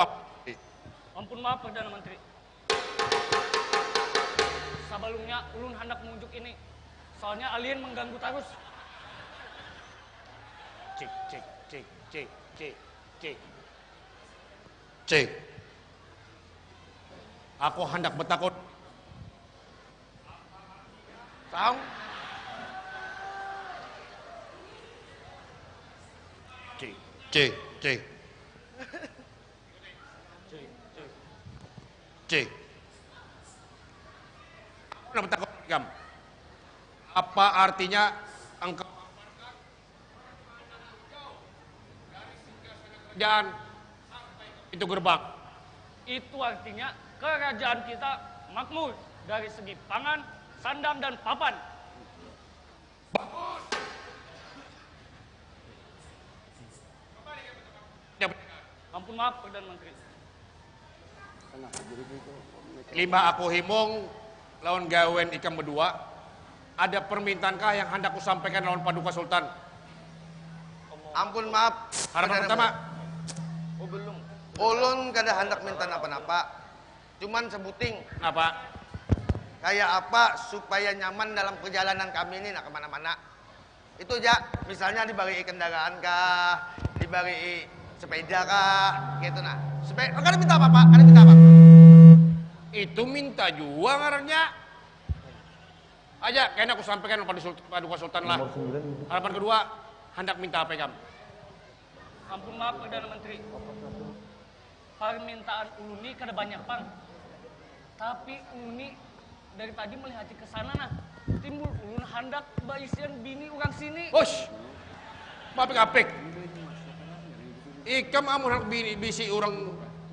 Ampun maaf Perdana Menteri. Sebelumnya ulun hendak mengunjuk ini. Soalnya alien mengganggu terus. Cek. Aku hendak bertakut. Tahu? Cek. Aku hendak bertakut, Kikam. Apa artinya engkau dan itu gerbang? Itu artinya kerajaan kita makmur dari segi pangan, sandang, dan papan. Ampun maaf Perdana Menteri. 5 aku himung lawan gawen ikam berdua. Ada permintaankah yang hendak ku sampaikan lawan Paduka Sultan? Ampun maaf. Harapan pertama. Oh belum. Ulun kada hendak minta napa-napa. Cuman sebuting. Apa? Kayak apa supaya nyaman dalam perjalanan kami ini nak kemana-mana. Itu aja. Misalnya dibagi kendaraan kah, dibagi sepeda kah, gitu nah. Supaya, kada minta apa Pak? Kada minta apa? Itu minta juga ngarannya. Aja, kayaknya aku sampaikan Paduka Sultan lah. Harapan kedua, hendak minta apa kamu? Ampun maaf Perdana Menteri. Permintaan uluni kada banyak pang. Tapi uluni dari tadi melihat ke sana nah. Timbul ulun hendak baisian bini orang sini. Hush. Apik-apik. Ikam amun hendak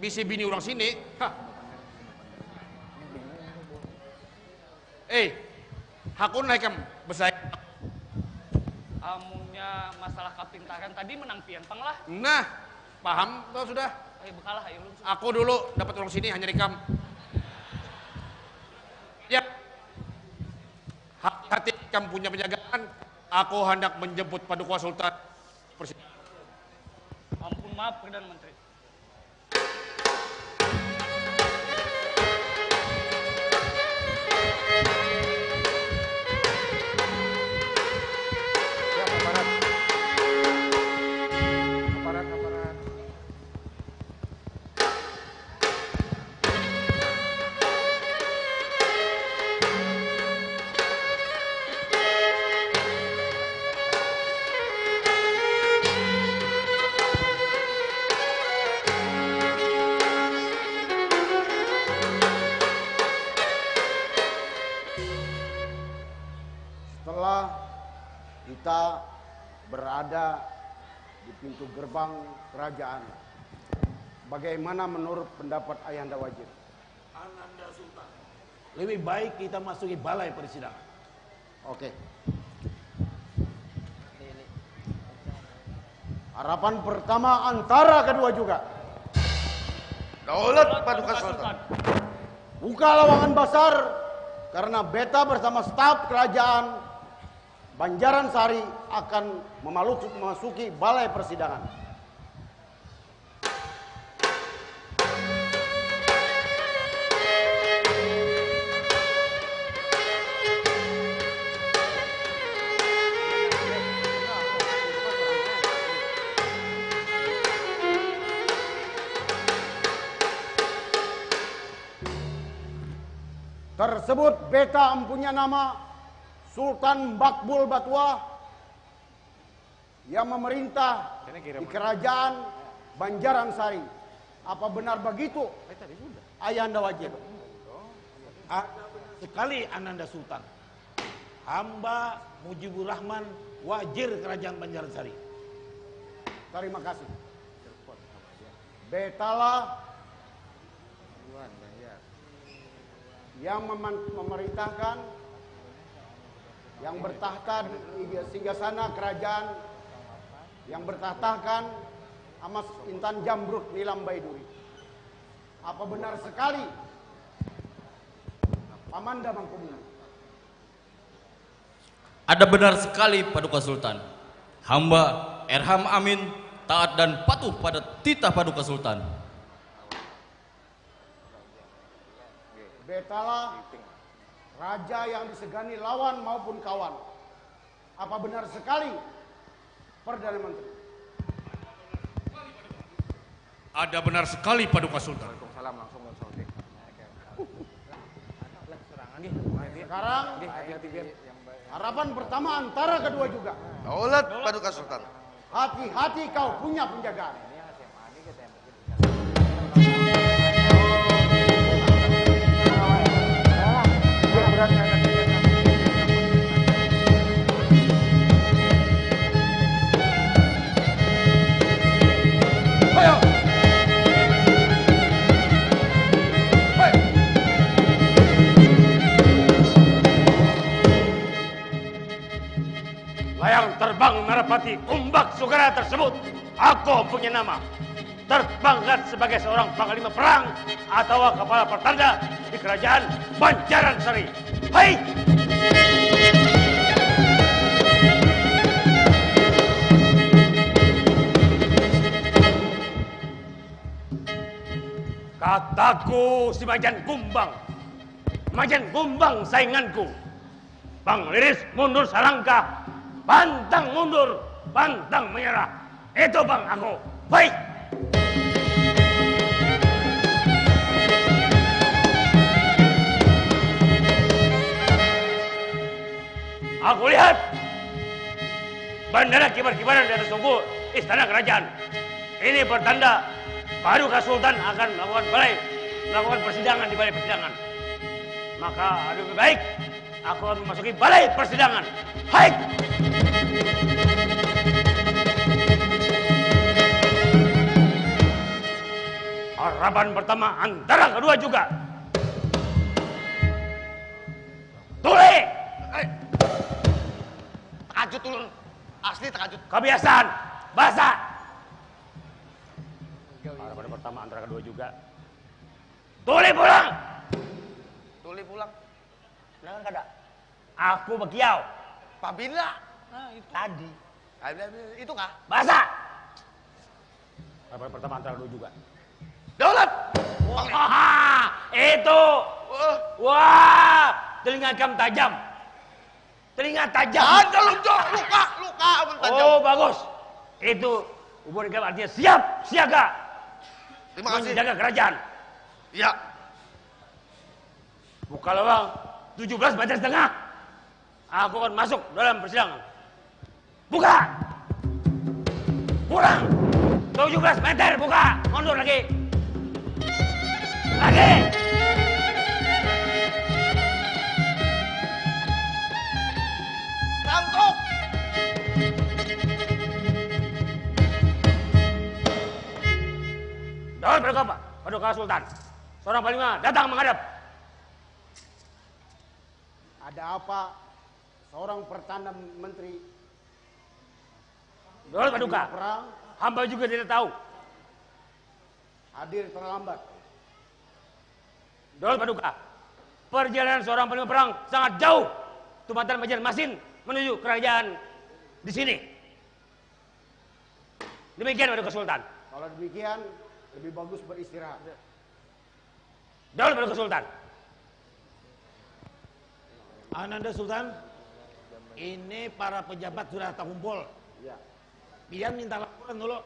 bisi bini orang sini. Hah. Hakun naik kam besar. Amunnya masalah kapintaran tadi menang pian pang lah. Nah, paham tau sudah. Bekalah ayo. Aku dulu dapat orang sini hanya di kam. Ya. Hati kam punya penjagaan. Aku hendak menjemput Paduka Sultan. Ampun maaf Perdana Menteri. Kita berada di pintu gerbang kerajaan. Bagaimana menurut pendapat Ayahanda Wajir? Ananda Sultan, lebih baik kita masuki balai persidangan. Oke. Harapan pertama antara kedua juga. Daulat Paduka Sultan. Buka lawangan basar karena beta bersama staf kerajaan Banjaran Sari akan memasuki balai persidangan. Tersebut beta mempunyai nama Sultan Makbul Batua yang memerintah di kerajaan Banjaran Sari. Apa benar begitu, Ayahanda Wajir? Sekali Ananda Sultan. Hamba Mujibur Rahman, Wajir Kerajaan Banjaran Sari. Terima kasih. Betalah yang memerintahkan, yang bertahta di singgasana kerajaan, yang bertahtakan Amas Intan Jamrud Nilam Baiduri. Apa benar sekali Pamanda Mangkubumi? Ada benar sekali Paduka Sultan. Hamba Erham Amin taat dan patuh pada titah Paduka Sultan. Betalah raja yang disegani lawan maupun kawan. Apa benar sekali, Perdana Menteri? Ada benar sekali Paduka Sultan. Sekarang harapan pertama antara kedua juga. Daulat Paduka Sultan. Hati-hati kau punya penjagaan. Layang terbang Narapati Kumbak Sugara tersebut, aku punya nama. Terbangkat sebagai seorang panglima perang atau kepala pertanda di kerajaan Banjaran Sari. Hai! Kataku si Majan Kumbang. Majan Kumbang sainganku. Bang Liris mundur selangkah. Pantang mundur, pantang menyerah. Itu bang aku. Baik. Aku lihat bandara kibar-kibaran di atas tunggu istana kerajaan. Ini pertanda Paduka Sultan akan melakukan persidangan di balai persidangan. Maka lebih baik aku akan memasuki balai persidangan. Hai! Harapan pertama antara kedua juga. Tuli! Takajud ulun. Asli takajud. Kebiasaan. Bahasa. Harapan pertama antara kedua juga. Tuli pulang! Tuli pulang. Jangan kada. Aku bekiau. Pabila. Nah, itu. Tadi. Itu kah? Bahasa. Harapan pertama antara kedua juga. Daulat. Wah, itu. Wah, telinga kamu tajam. Telinga tajam. Ada luka tajam. Oh, bagus. Itu ubur kamu artinya siap, siaga. Terima kasih. Menjaga kerajaan. Iya. Buka lubang 17 meter setengah. Aku akan masuk dalam persidangan. Buka. Kurang. 17 meter buka. Mundur lagi. Lagi. Rangkop. Daun Paduka, Paduka Sultan. Seorang panglima datang menghadap. Ada apa? Seorang Perdana Menteri. Daun Paduka. Perang. Hamba juga tidak tahu. Hadir terlambat. Daun Paduka. Perjalanan seorang panglima perang sangat jauh. Tumatan Banjarmasin menuju kerajaan di sini. Demikian Paduka Sultan. Kalau demikian, lebih bagus beristirahat. Daun Paduka Sultan. Ananda Sultan, ini para pejabat sudah terkumpul. Pian minta laporan dulu.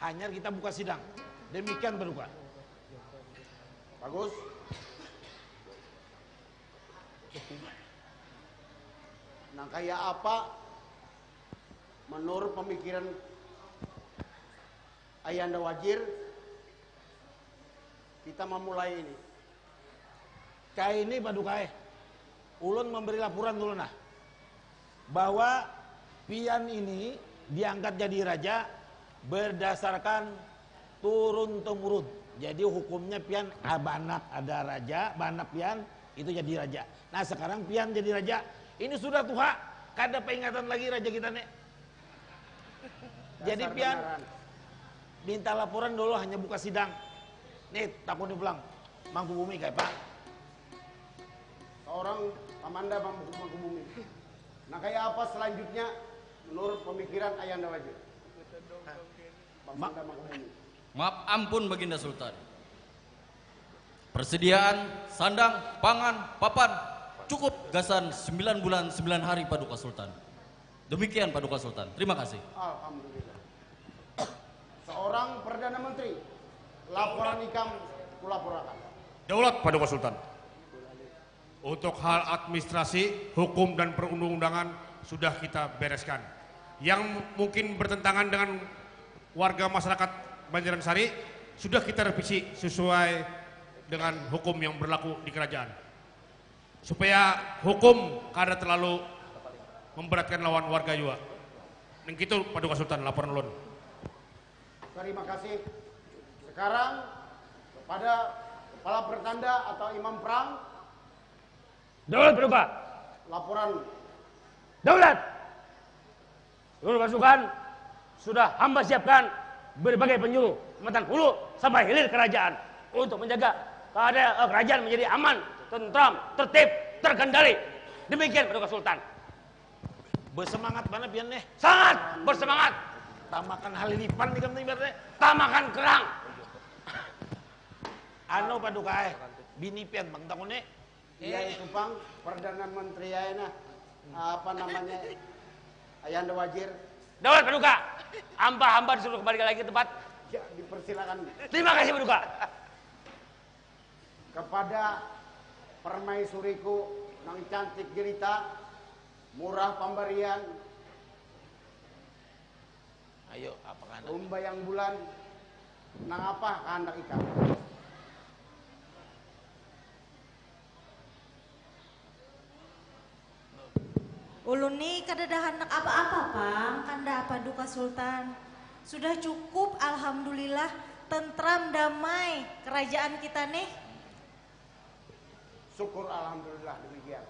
Hanya kita buka sidang. Demikian Paduka. Bagus. Nah, kayak apa menurut pemikiran Ayanda Wajir kita memulai ini? Kayak ini Paduka, ulun memberi laporan dulu nah, bahwa Pian ini diangkat jadi raja berdasarkan turun temurun. Jadi hukumnya Pian banak ada raja, banak Pian itu jadi raja. Nah sekarang Pian jadi raja. Ini sudah tua, kada peringatan lagi raja kita nih. Jadi Pian minta laporan dulu, hanya buka sidang. Nih takut pulang, Mangku Bumi kayak Pak. Seorang Amanda Mangku Bumi. Nah kayak apa selanjutnya menurut pemikiran Ayanda Wajir? Amanda Mangku Bumi. Maaf ampun Baginda Sultan. Persediaan sandang, pangan, papan cukup gasan 9 bulan 9 hari Paduka Sultan. Demikian Paduka Sultan. Terima kasih. Alhamdulillah. Seorang Perdana Menteri, laporan ikam kulaporakan. Daulat Paduka Sultan. Untuk hal administrasi, hukum dan perundang-undangan sudah kita bereskan. Yang mungkin bertentangan dengan warga masyarakat Banjaran-Sari sudah kita revisi sesuai dengan hukum yang berlaku di kerajaan. Supaya hukum kada terlalu memberatkan lawan warga juga. Dan gitu Paduka Sultan laporan ulun. Terima kasih. Sekarang kepada kepala pertanda atau imam perang. Daulat Paduka. Laporan. Daulat. Seluruh pasukan sudah hamba siapkan berbagai penjuru Kecamatan Hulu sampai hilir kerajaan untuk menjaga keadaan kerajaan menjadi aman, tentram, tertib, terkendali. Demikian Paduka Sultan. Bersemangat mana Pian nih? Sangat bersemangat. Tamakan halilipan di kamar ibaratnya. Tamakan kerang. Anu paduka bini pian bang takune. Iya itu bang, Perdana Menteri ayeuna apa namanya? Ayanda Wajir. Dawat paduka. Hamba disuruh kembali lagi ke tempat. Ya, dipersilakan. Terima kasih paduka. Kepada permaisuriku nang cantik jelita, murah pemberian. Ayo, apa kan? Umbayang bulan, nang apa kehendak ikan? Ulun nih kadadahan nak apa-apa pang, kanda paduka Sultan. Sudah cukup, alhamdulillah, tentram damai kerajaan kita nih. Syukur alhamdulillah demikian.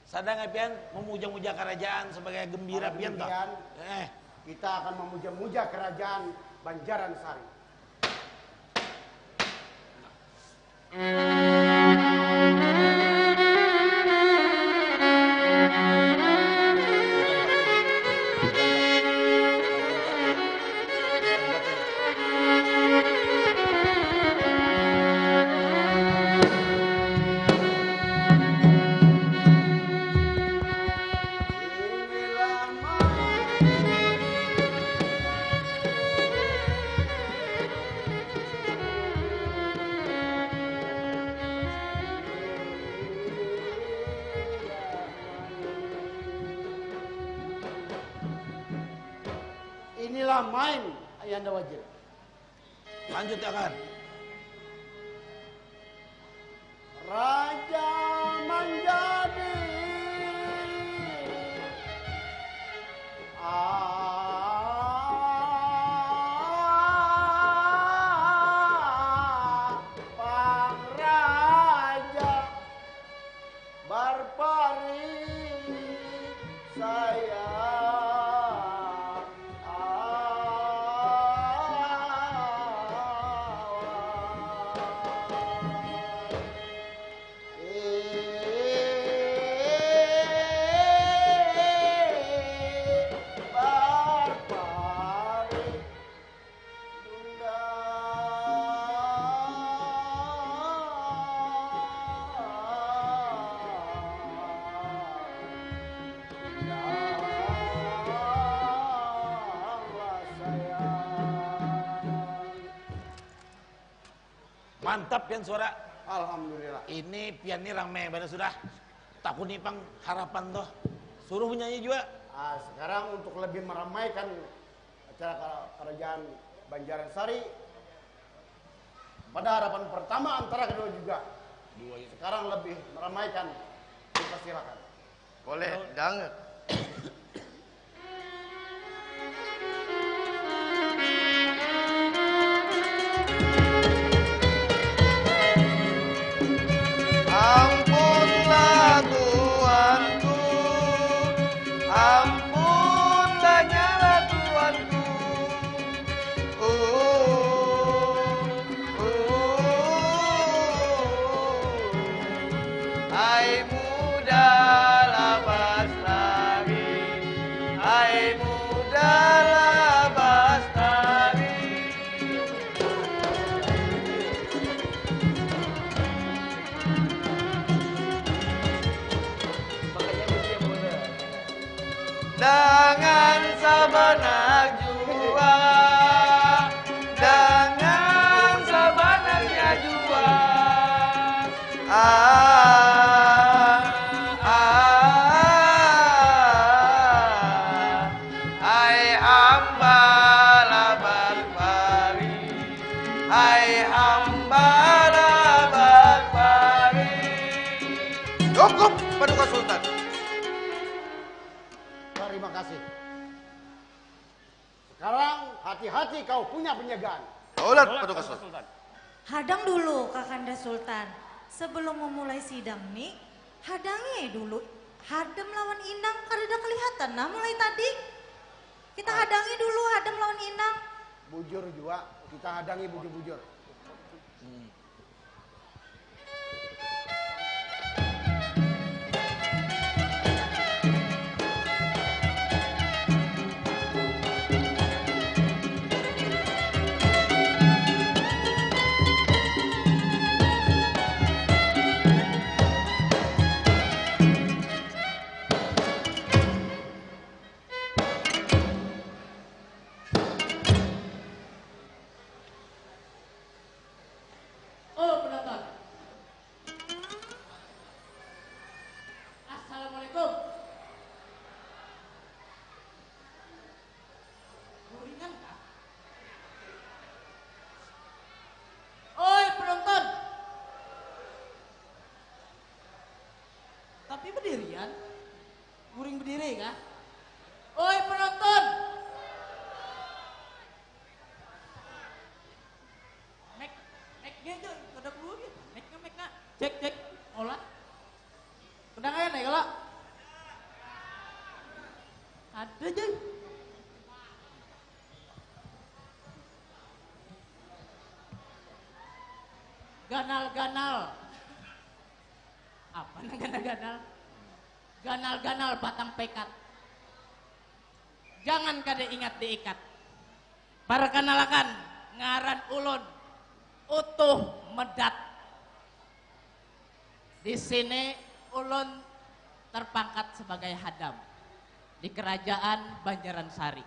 Sadang pian memuja-muja kerajaan sebagai gembira pian toh. Kita akan memuja-muja kerajaan Banjaran Sari. Inilah main Ayanda Wajir. Lanjut ya kan. Raja menjadi Pangraja berparing saya. Mantap pian suara. Alhamdulillah. Ini pian ini rame benar sudah. Takut nih pang harapan toh. Suruh penyanyi juga. Sekarang untuk lebih meramaikan acara kerajaan Banjaran Sari, pada harapan pertama antara kedua juga. Sekarang lebih meramaikan. Dipersilakan. Boleh, jangan. Ampunlah Tuanku, ampunlah nyala Tuanku. Hai muda labas lari, hai muda labas lari. Dengan sabanak jua, dengan sabanaknya jua. Hai hamba labar pari, hai hamba labar pari. Cukup Paduka Sultan. Terima kasih. Sekarang hati-hati kau punya penjagaan. Daulat Paduka Sultan. Hadang dulu Kakanda Sultan. Sebelum memulai sidang nih, hadangi dulu. Hadam lawan Inang kada kelihatan nah mulai tadi. Kita hadangi dulu Hadam lawan Inang. Bujur juga, kita hadangi bujur-bujur. Tapi berdirian. Guring berdiri kah? Oi penonton. Mek gitu, kada perlu gitu. Mek nak. Cek. Olah. Kedang aja nih kalau. Ada aja. Ganal-ganal. Apa nih ganal-ganal? Ganal-ganal batang pekat. Jangan kada ingat diikat. Perkenalkan ngaran ulun utuh medat. Di sini ulun terpangkat sebagai hadam di kerajaan Banjaransari.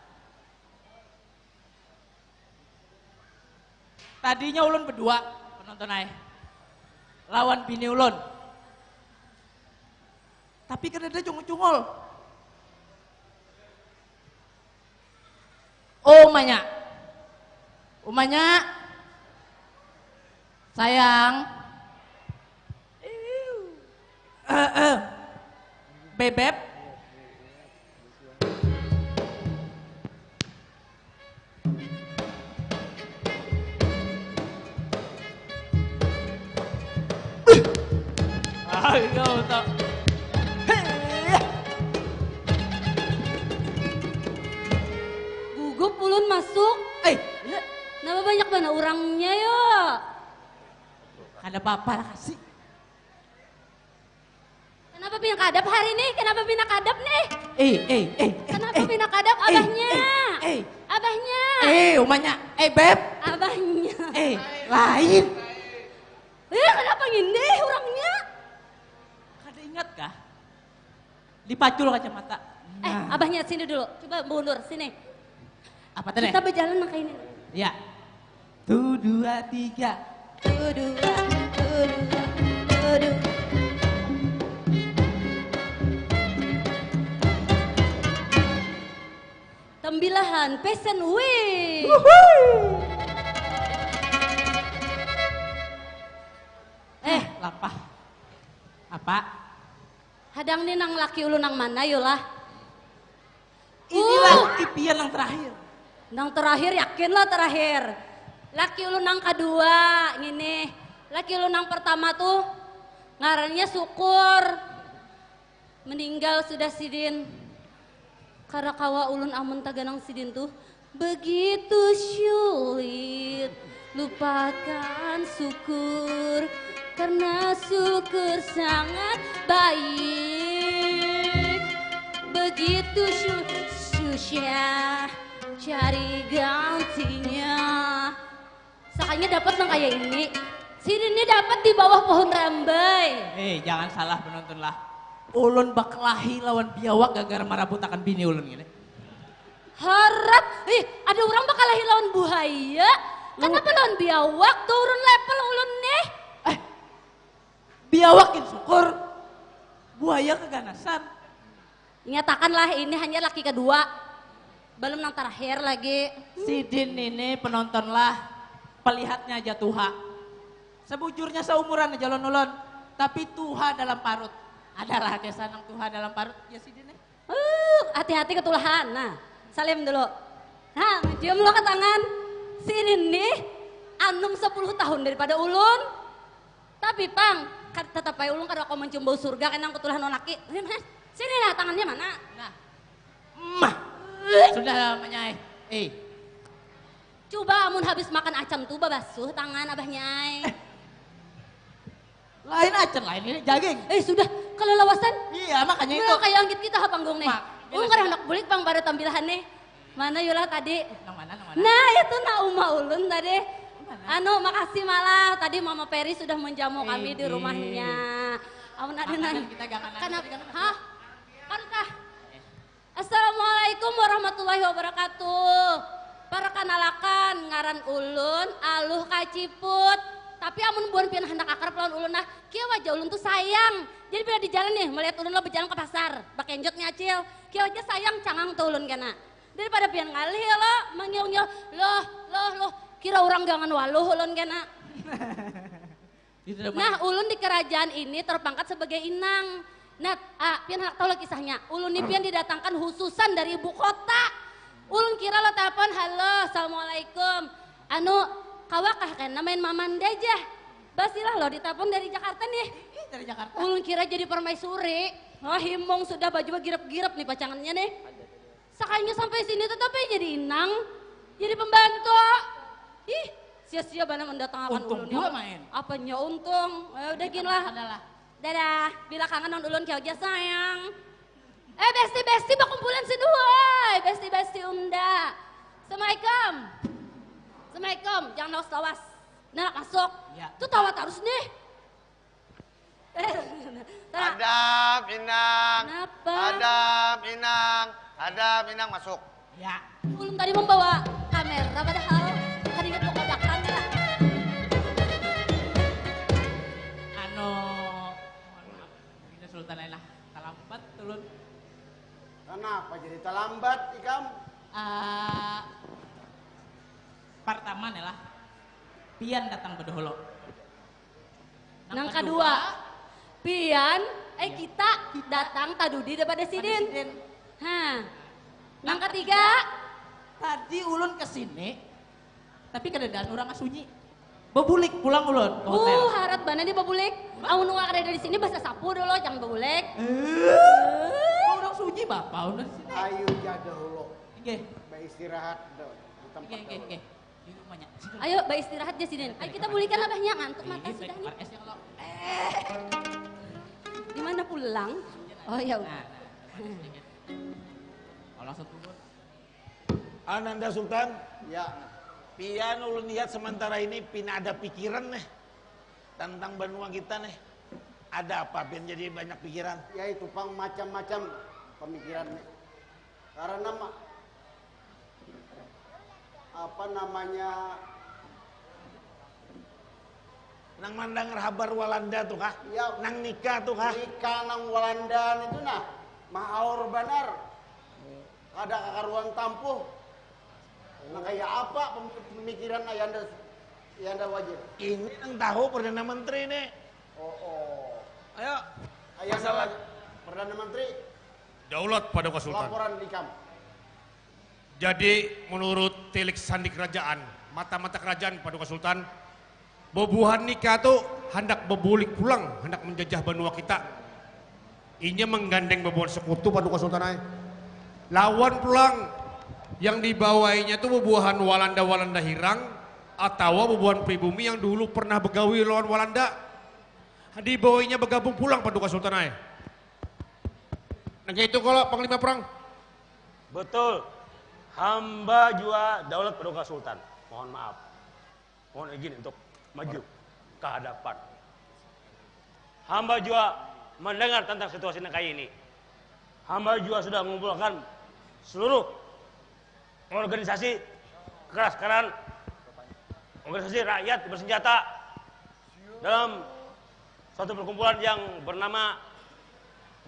Tadinya ulun berdua penonton lawan bini ulun. Tapi kan ada cungol-cungol. Umanya, sayang, bebek, kau tak. Gugup ulun masuk. Nama banyak mana orangnya yo. Ada apa-apa lah kasih. Kenapa pindah kadap hari ini? Kenapa pindah kadap nih? Kenapa pindah kadap abahnya? Abahnya. Umanya. Beb. Abahnya. Lain. Kenapa ngindih orangnya? Kada ingat kah? Dipacul kacamata. Abahnya sini dulu. Coba mundur sini. Apa tadi? Kita berjalan maka ini. Ya. 1, 2, 3. 1, 2, 1, 2, 1. Tembilahan Pesen Week. Lapah. Apa? Hadang ni nang laki ulu nang mana yolah? Inilah ipian yang terakhir. Nang terakhir yakinlah terakhir. Laki ulu nang kedua ngini. Laki ulu nang pertama tuh ngarannya Syukur. Meninggal sudah sidin. Karena kawa ulun amun taganang sidin tuh begitu sulit lupakan syukur. Karena syukur sangat baik. Begitu susah cari gantinya. Sakanya dapat nang kayak ini. Sidinnya dapat di bawah pohon rambai. Jangan salah penonton lah. Ulun bak kelahi lawan biawak gara-gara marabutakan bini ulun gini. Harap, ada orang bakal kelahi lawan buaya. Kenapa lawan biawak turun level ulun nih? Biawakin syukur, buaya keganasan. Nyatakanlah ini hanya laki kedua, belum nang terakhir lagi. Sidin ini penontonlah, pelihatnya aja Tuha. Sebujurnya seumuran aja ulun, tapi Tuha dalam parut. Adalah kesanang Tuha dalam parut, ya Sidin ini. Hati-hati ketulahan. Nah, salim dulu. Nah, cium lo ke tangan. Sidin nih, anum 10 tahun daripada ulun. Tapi pang, tetap aja ulun kada kau mencium bau surga kenang ketulahan laki. Sini lah tangannya mana? Nah, sudah namanya. Coba amun habis makan acam tuh basuh tangan abahnya. Lain acan lain ini jaging. Sudah kalau lawasan. Iya makanya itu. Kayak anggit kita panggung nih. Kada hendak bulik pang pada tampilan nih. Mana yolah tadi? Nang mana? Nah itu uma ulun tadi. Makasih malah tadi Mama Peri sudah menjamu kami di rumahnya. Amun ada nanya. Hah? Kankah? Assalamualaikum warahmatullahi wabarakatuh. Perkenalkan ngaran ulun Aluh Kaciput. Tapi amun buan pian hendak akrab lawan ulun nah, kieu wajah ulun tuh sayang. Jadi bila di jalan nih melihat ulun lo berjalan ke pasar, bakenjot nyacil, kieu aja sayang cangang tuh ulun kana. Daripada pian ngalih lo, mangyong-nyong, loh, kira orang gangan waluh ulun kana. Nah, ulun di kerajaan ini terpangkat sebagai inang. Nat, pian hak tahu lah kisahnya. Ulun ni pian didatangkan khususan dari ibu kota. Ulun kira lo telepon, halo, assalamualaikum. Anu, kawakah kan namain Mamanda aja. Basilah lo ditelepon dari Jakarta nih. Dari Jakarta. Ulun kira jadi permaisuri. Oh, himong sudah baju girap-girap nih pacangannya nih. Sakanya sampai sini tetap jadi inang, jadi pembantu. Ih, sia-sia banget mendatangkan untung ulun. juga main. Apanya untung? Udah gini lah. Dadah, bila kangen non ulun kau aja sayang. Besti-besti bakumpulan sini woy. Besti-besti unda. Assalamualaikum. Assalamualaikum, jangan lawas-lawas. Nak masuk. Ya. Tuh tawa terus nih. Adam, Inang. Kenapa? Adam, Inang. Adam, Inang masuk. Ya. Belum tadi membawa kamera padahal tadi ingat mau kodakan ya. Anu, mohon maaf, ini Sultan Laila terlambat tulun. Kenapa jadi terlambat Ikam? Pertama nih lah, pian datang bedahulu. Nang kedua, pian, kita datang tadudi daripada sidin. Nang ketiga, tadi ulun kesini, tapi keadaan orang sunyi. Bebulik pulang ulun ke hotel. Harap bana dia bebulik. Amun nu ada di sini bahasa sapu dulu, jangan bebulik. Orang sunyi bapak udah sini. Ayo jatuh dulu. Oke. Istirahat di tempat. Oke. Ayo, istirahat di sini. Ayo kita bulikan abahnya ngantuk mata sudah nih. Gimana pulang? Oh ya udah. Langsung turun. Ananda Sultan, ya. Pian ulun lihat sementara ini pina ada pikiran nih tentang benua kita nih. Ada apa pian jadi banyak pikiran? Ya itu pang macam-macam pemikiran nih. Karena apa namanya? Nang mandang habar Walanda tuh kah? Ya. Nang nikah tuh kah? Nikah nang Walanda itu nah, mahaur benar. Ada kakaruan tampuh. Nah kayak apa pemikiran Ayanda Wajir? Ini yang tahu Perdana Menteri nih. Oh. Ayo. Ayanda Perdana Menteri. Daulat pada Sultan. Laporan Ikam. Jadi menurut tilik sandi kerajaan, mata-mata kerajaan pada Sultan, bobuhan nikah tuh hendak bebulik pulang, hendak menjajah benua kita. Inya menggandeng bobuhan sekutu pada Sultan. Lawan pulang yang dibawainya tuh bobuhan Walanda Hirang atau bobuhan pribumi yang dulu pernah begawi lawan Walanda. Dibawainya bergabung pulang pada Sultan. Nah itu kalau Panglima Perang. Betul. Hamba jua Daulat Paduka Sultan. Mohon maaf. Mohon izin untuk maju ke hadapan. Hamba juga mendengar tentang situasi negara ini. Hamba juga sudah mengumpulkan seluruh organisasi keras-kerasan, organisasi rakyat bersenjata dalam suatu perkumpulan yang bernama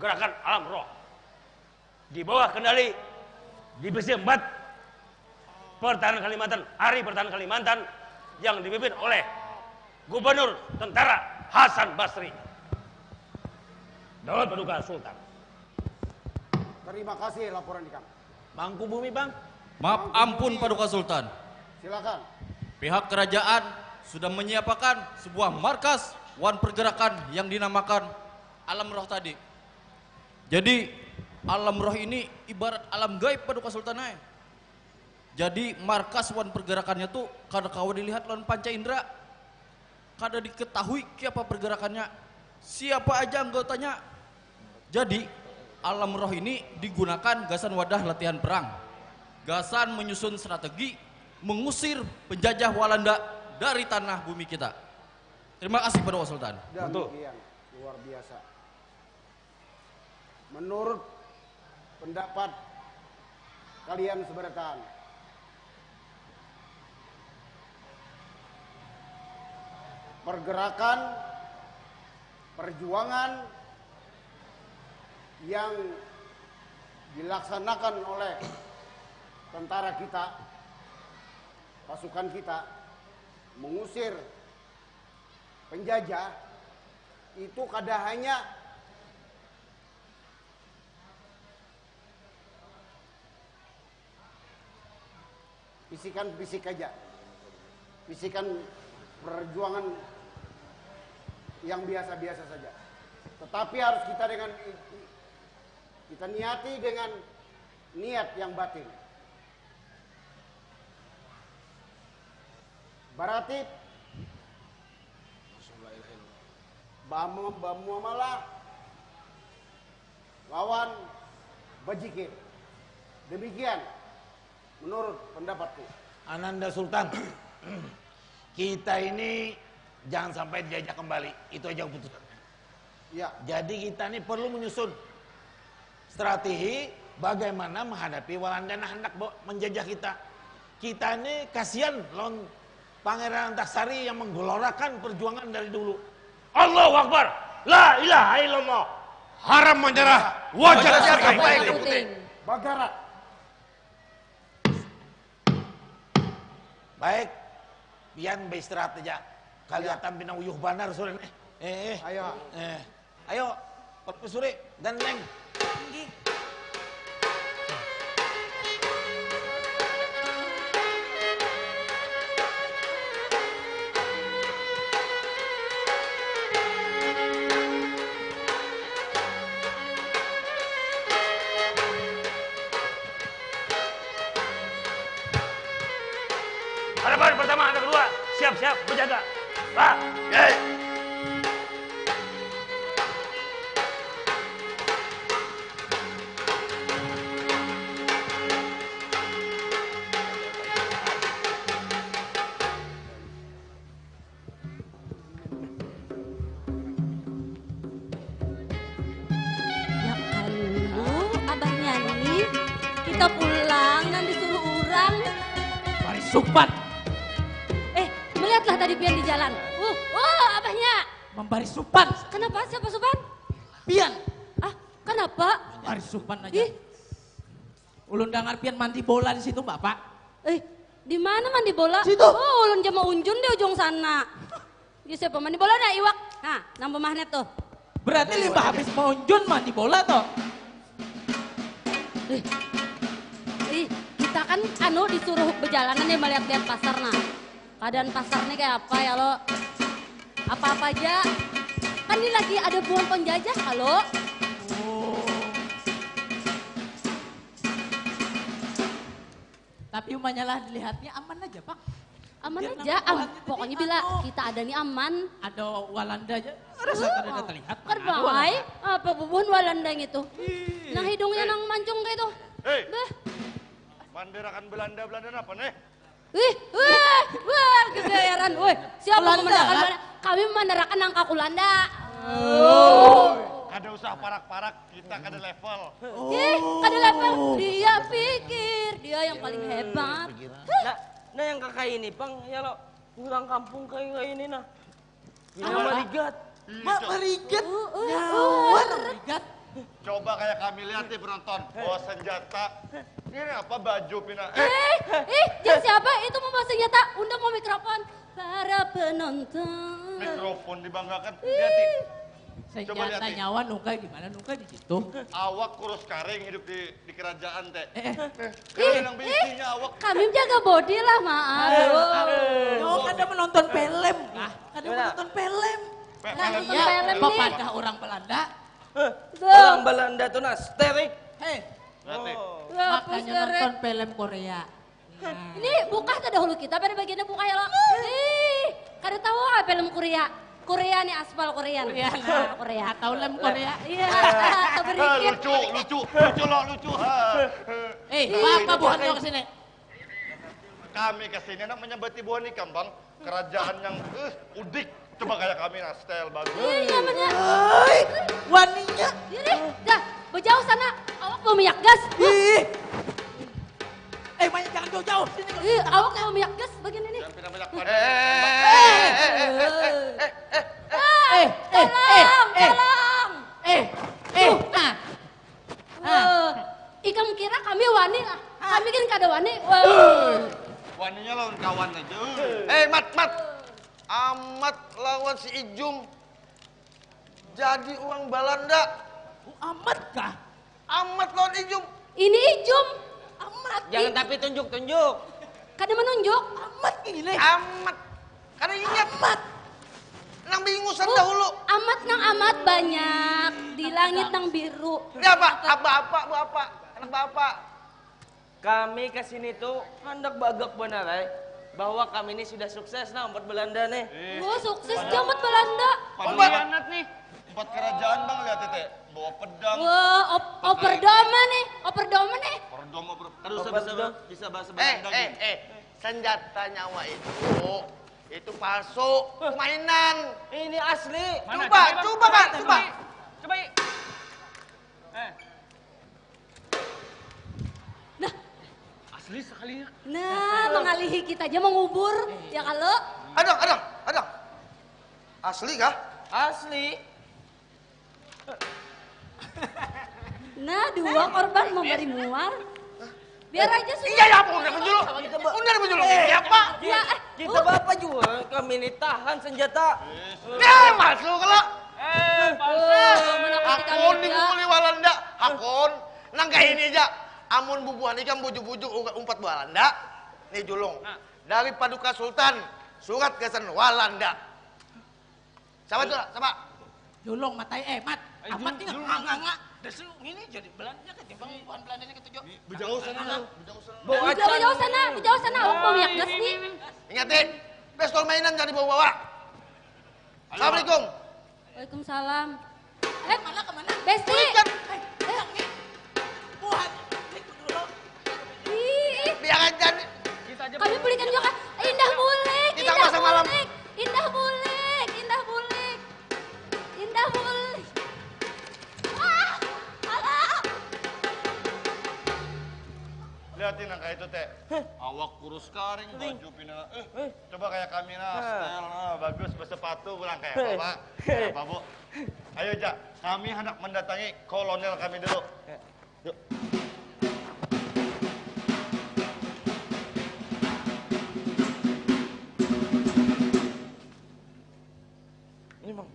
Gerakan Alam Roh. Di bawah kendali Divisi 4 Pertahanan Kalimantan, Hari Pertahanan Kalimantan yang dipimpin oleh Gubernur Tentara Hasan Basri. Daulat Paduka Sultan. Terima kasih laporan Ikam. Mangku Bumi Bang. Maaf ampun Paduka Sultan. Silakan. Pihak kerajaan sudah menyiapkan sebuah markas wan pergerakan yang dinamakan Alam Roh tadi. Jadi Alam Roh ini ibarat alam gaib Paduka Sultan. Jadi markas wan pergerakannya tuh kada kawa dilihat lawan panca indera. Kada diketahui siapa pergerakannya, siapa aja anggotanya. Jadi Alam Roh ini digunakan gasan wadah latihan perang, gasan menyusun strategi mengusir penjajah Walanda dari tanah bumi kita. Terima kasih Paduka Sultan. Demikian, luar biasa. Menurut pendapat kalian seberatan, pergerakan perjuangan yang dilaksanakan oleh tentara kita, pasukan kita mengusir penjajah itu kada hanya bisikan-bisik aja. Bisikan perjuangan yang biasa-biasa saja. Tetapi harus kita niati dengan niat yang batin. Berarti Bamuamalah lawan Bajikir. Demikian menurut pendapatku. Ananda Sultan, kita ini jangan sampai diajak kembali. Itu aja keputusannya. Ya. Jadi kita ini perlu menyusun strategi bagaimana menghadapi Walanda yang hendak menjajah kita. Kita ini kasihan lawan Pangeran Antasari yang menggelorakan perjuangan dari dulu. Allahu Akbar, la ilaha illallah. Haram menyerah, wajib ikutin. Bagara. Baik, pian beristirahat aja. Kelihatan bina uyuh banar sore nih. Ayo. Ayo, Pak Suri dan Neng. Hadapan pertama, ada kedua. Siap-siap berjaga. Pak, Ya kalau abahnya nih, kita pulang dan disuruh orang. Mari supat. Melihatlah tadi Pian di jalan. Abahnya. Membari supan. Kenapa? Siapa Supan? Pian. Kenapa? Mari supan aja. Ulun dengar Pian mandi bola di situ, Bapak. Di mana mandi bola? Situ. Ulun jama unjun di ujung sana. Dia siapa mandi bola dah iwak. Nah, nambah magnet tuh. Berarti limbah habis mau unjun mandi bola toh. Kita kan disuruh berjalanan nih melihat-lihat pasar nah. Keadaan pasarnya kayak apa ya lo? Apa-apa aja. Kan ini lagi ada buang penjajah kalau. Tapi umumnya lah dilihatnya aman aja Pak. Aman aja, pokoknya bila kita ada nih aman. Ada Walanda aja, rasa kada terlihat. Kerbay, apa bubuhan Walanda itu? Nah hidungnya nang mancung kayak itu. Mandirakan Belanda apa nih? Wah, kegayaran. Siapa memandarakan Belanda? Kami memandarakan nang Kakulanda. Kada usah parak-parak, kita kada level. Kada level. Dia pikir dia yang paling hebat. Nah yang kakak ini Pang, ya lo kurang kampung kayak ini nah. Bina Marigat. Marigat. Marigat. Coba kayak kami lihat nih penonton, bawa senjata. Ini apa baju Pina? Jangan siapa itu mau bawa senjata, undang mau mikrofon. Para penonton. Mikrofon dibanggakan. Lihat nih. Coba lihat Senjata nih. nyawa nukai di mana? Nukai di situ. Awak kurus karing hidup di kerajaan teh. Kalian yang bisinya awak. Kami jaga body lah, maaf. Oh, kada menonton film. Kada menonton film. Nonton Iya, film nih. kepada orang Belanda. Orang Belanda tuh nah sterik. Makanya nonton film Korea. Ini buka tuh dahulu kita pada bagiannya buka ya lo. Kada tahu film Korea. Korea nih aspal Korea. Korea. Atau lem Korea. Iya. Lucu lo. Apa buhan lo kesini? Kami kesini nak menyambati buah nikah bang. Kerajaan yang udik. Coba kayak kami nah style bagus. Iya bener. Waninya. Ini dah berjauh sana. Awak mau minyak gas. Banyak jangan jauh-jauh sini. Awak mau minyak gas bagian ini. Tolong. Ikam kira kami wani lah. Kami kan kada wani. Waninya lawan kawan aja. Mat. Amat lawan si Ijum. Jadi orang Belanda. Amat kah? Amat lawan Ijum. Ini Ijum. Amat. Jangan tapi tunjuk-tunjuk. Kada menunjuk. Amat ini. Amat. Kada ingat. Amat. Nang bingusan dahulu. Amat nang amat banyak. Di langit nang biru. Ini apa? Bapak. Anak bapak. Kami kesini tuh hendak bagak benar bahwa kami ini sudah sukses nah umpat Belanda nih. Wah sukses jamat Belanda. Pengkhianat nih. Empat kerajaan bang lihat itu. Bawa pedang. Wah operdoma nih. Perdoma. Aduh bisa bahasa Belanda. Senjata nyawa itu palsu, mainan. Ini asli. Coba Pak. Asli sekali ya. Nah, mengalihi kita aja mengubur, ya kalau. Ada. Asli kah? Asli. Nah, dua korban memberi muar. Biar aja sudah. Iya, udah menjuluk. Iya, Pak. Kita bapak juga kami ini tahan senjata. Masuk kalau. Hakon dibukuli Walanda. Hakon. Nang kayak ini aja. Amun bubuhan ikan bujuk-bujuk umpat Walanda. Nih julung. Dari Paduka Sultan. Surat kesan Walanda. Sama. Julung matai mat. Amat ini nganga. Desu ini jadi Belanda ketimbang bukan Belandanya ketujuh. Bujauh sana. Bujauh sana. Apa minyak gas nih? Ingatin. Pistol mainan jangan dibawa-bawa. Assalamualaikum. Waalaikumsalam. Mana kemana? Besti. Buat. Biar aja. Kami belikan juga. Indah bulik. Kita masa malam. Indah bulik. Lihatin angka itu teh. Awak kurus karing, baju pina. Coba kayak kami style bagus bersepatu pulang kayak Bapak. Kayak Bu. Ayo Jak, kami hendak mendatangi kolonel kami dulu. Yuk. Ini Bang.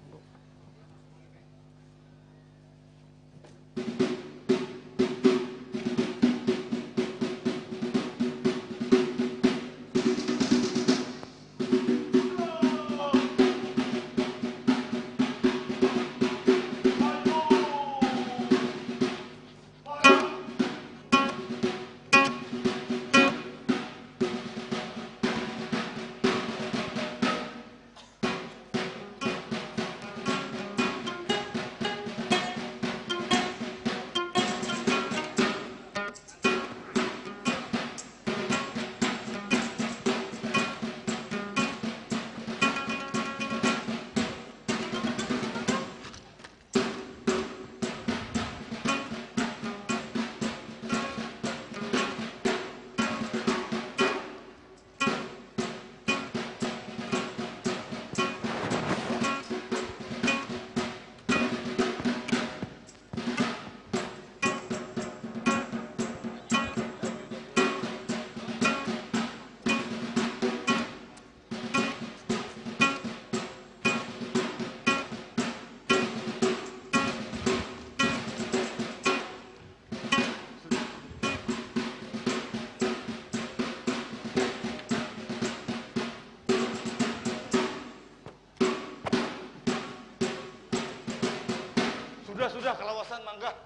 Sudah kelawasan mangga.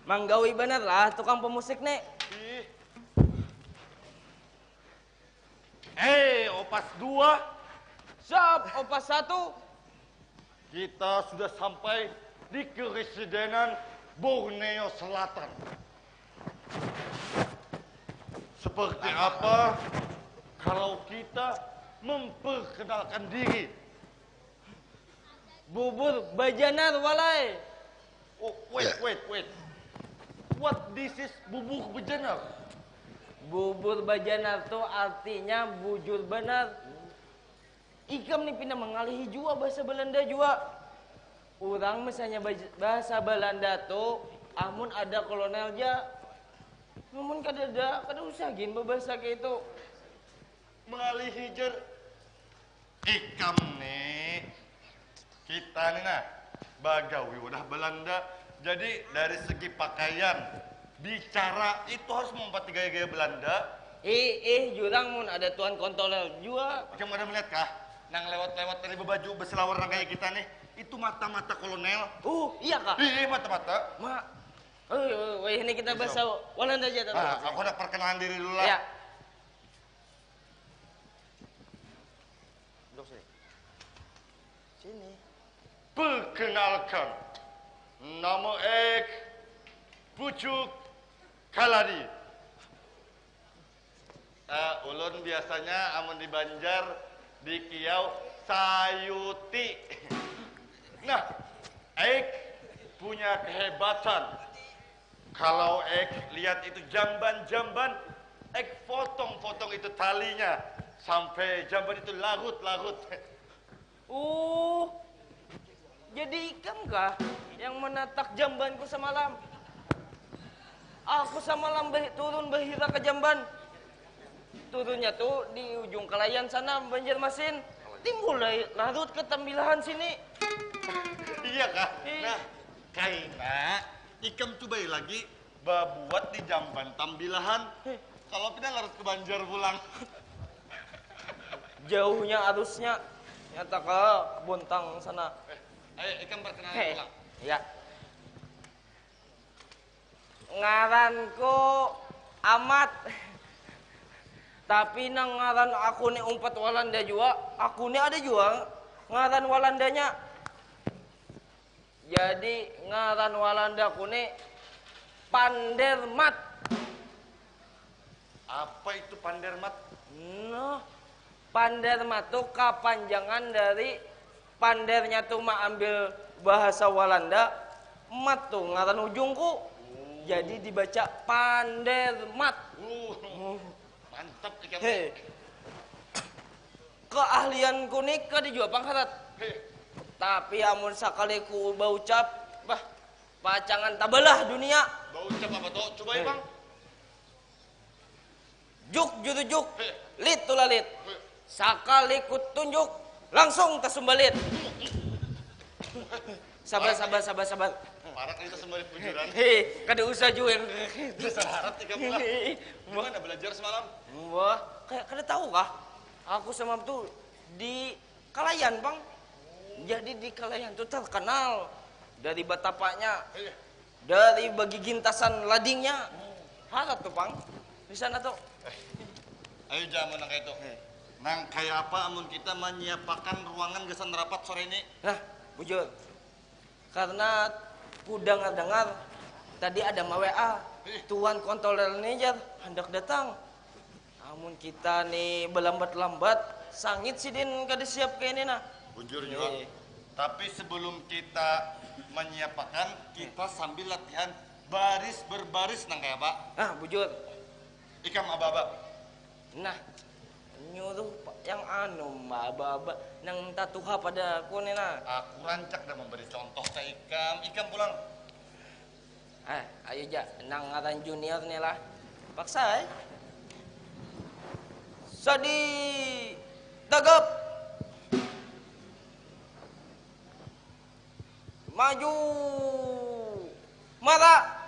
Manggawi bener lah tukang pemusik nek. Opas 2. Siap, Opas 1. Kita sudah sampai di keresidenan Borneo Selatan. Seperti apa kalau kita memperkenalkan diri? Bubur Bajanar walai. Oh, wait. What this is bubur Bajanar? Bubur Bajanar tuh artinya bujur benar. Ikam nih pindah mengalihi jua bahasa Belanda jua. Orang misalnya bahasa Belanda tuh amun ada kolonel ja. Namun kada usahagin berbahasa kayak itu. Mengalihi jer. Ikam nih. Kita nih bagawi udah Belanda. Jadi dari segi pakaian bicara itu harus mempati gaya-gaya Belanda. Jurang mun ada tuan kontrol juga. Kamu ada melihat kah? Nang lewat-lewat dari baju berselawar kayak kita nih, itu mata-mata kolonel. Iya kah? Iya, mata-mata. Ini kita bahasa Walanda aja. Aku udah perkenalan diri dulu lah. Ya. Duduk sini. Perkenalkan, nama ek Pucuk Kaladi. Ulun biasanya amun di Banjar di Kiau Sayuti. Nah, ek punya kehebatan. Kalau ek lihat itu jamban-jamban, ek potong-potong itu talinya sampai jamban itu larut-larut. Jadi ikam kah yang menatak jambanku semalam? Aku semalam turun berhira ke jamban. Turunnya tuh di ujung Kalayan sana, Banjarmasin. Timbul larut ke tambilahan sini. Iya kah? Nah, kaina ikam coba lagi buat di jamban tambilahan. Kalau tidak larut ke Banjar pulang. Jauhnya arusnya. Nyata ke Bontang sana. Ayo ikam perkenalan pulang. Ya. Ngaranku Amat. Tapi nang ngaran aku nih umpat Walanda juga, aku nih ada juga ngaran Walandanya. Jadi ngaran Walanda aku nih Pandermat. Apa itu Pandermat? Nah, Pandermat tuh kepanjangan dari pandernya tuh mah ambil bahasa Walanda, mat tuh ngaran ujungku. Jadi dibaca Pandermat. Mantap ikam. Keahlianku nih di jua pangkarat. Tapi amun sakali ku baucap, pacangan tabelah dunia. Baucap apa tuh? Coba ya bang. Juk juru juk, lit tulalit. Sakali ku tunjuk, langsung tasumbalit. Sabar. Parah kita semua di pujuran. Kada usah jual. Dasar harap tiga pulang. Gimana belajar semalam? Wah, kada tahu kah? Aku semalam tuh di Kalayan bang. Jadi di Kalayan tuh terkenal dari batapaknya, dari bagi gintasan ladingnya. Harap tuh bang, di sana tuh. Ayo jaman nang kayak itu. Nang kayak apa amun kita menyiapkan ruangan gesan rapat sore ini? Nah, bujur. Karena ku dengar tadi ada WA tuan kontroler manajer hendak datang. Namun kita nih berlambat-lambat sangit sih din kada siap kayak ini nah. Bujur juga. Tapi sebelum kita menyiapkan, kita sambil latihan baris berbaris nang kayak apa? Ah, bujur. Ikam aba-aba. Nah, nyuruh yang aba-aba nang tatuha pada aku nih nah. Aku rancak dan memberi contoh ke ikam pulang. Ayo ja, nang ngaran junior nih lah. Paksa Sadi tagap. Maju. Mara.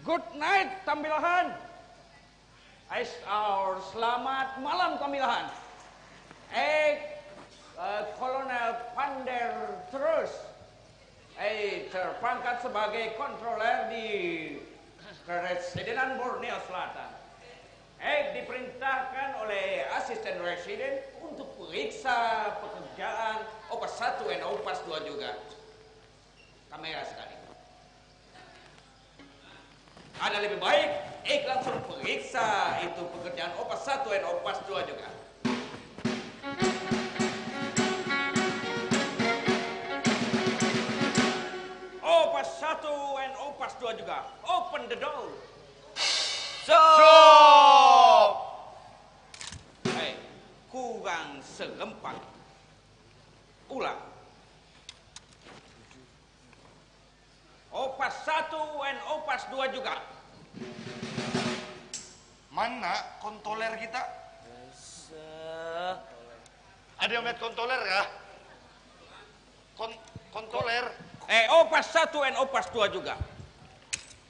Good night, Tambilahan. Selamat malam, Tambilahan. Kolonel Pander terus berpangkat sebagai kontroler di Keresidenan Borneo Selatan. Diperintahkan oleh asisten residen untuk periksa pekerjaan OPAS 1 dan OPAS 2 juga. Kamera sekali. Ada lebih baik langsung periksa itu pekerjaan OPAS 1 dan OPAS 2 juga. OPAS 1 dan OPAS 2 juga. Open the door. Kurang serempak. Ulang. OPAS 1 dan OPAS 2 juga. Mana kontoler kita? Ada yang lihat kontoler ya? Kontoler. OPAS 1 dan OPAS 2 juga.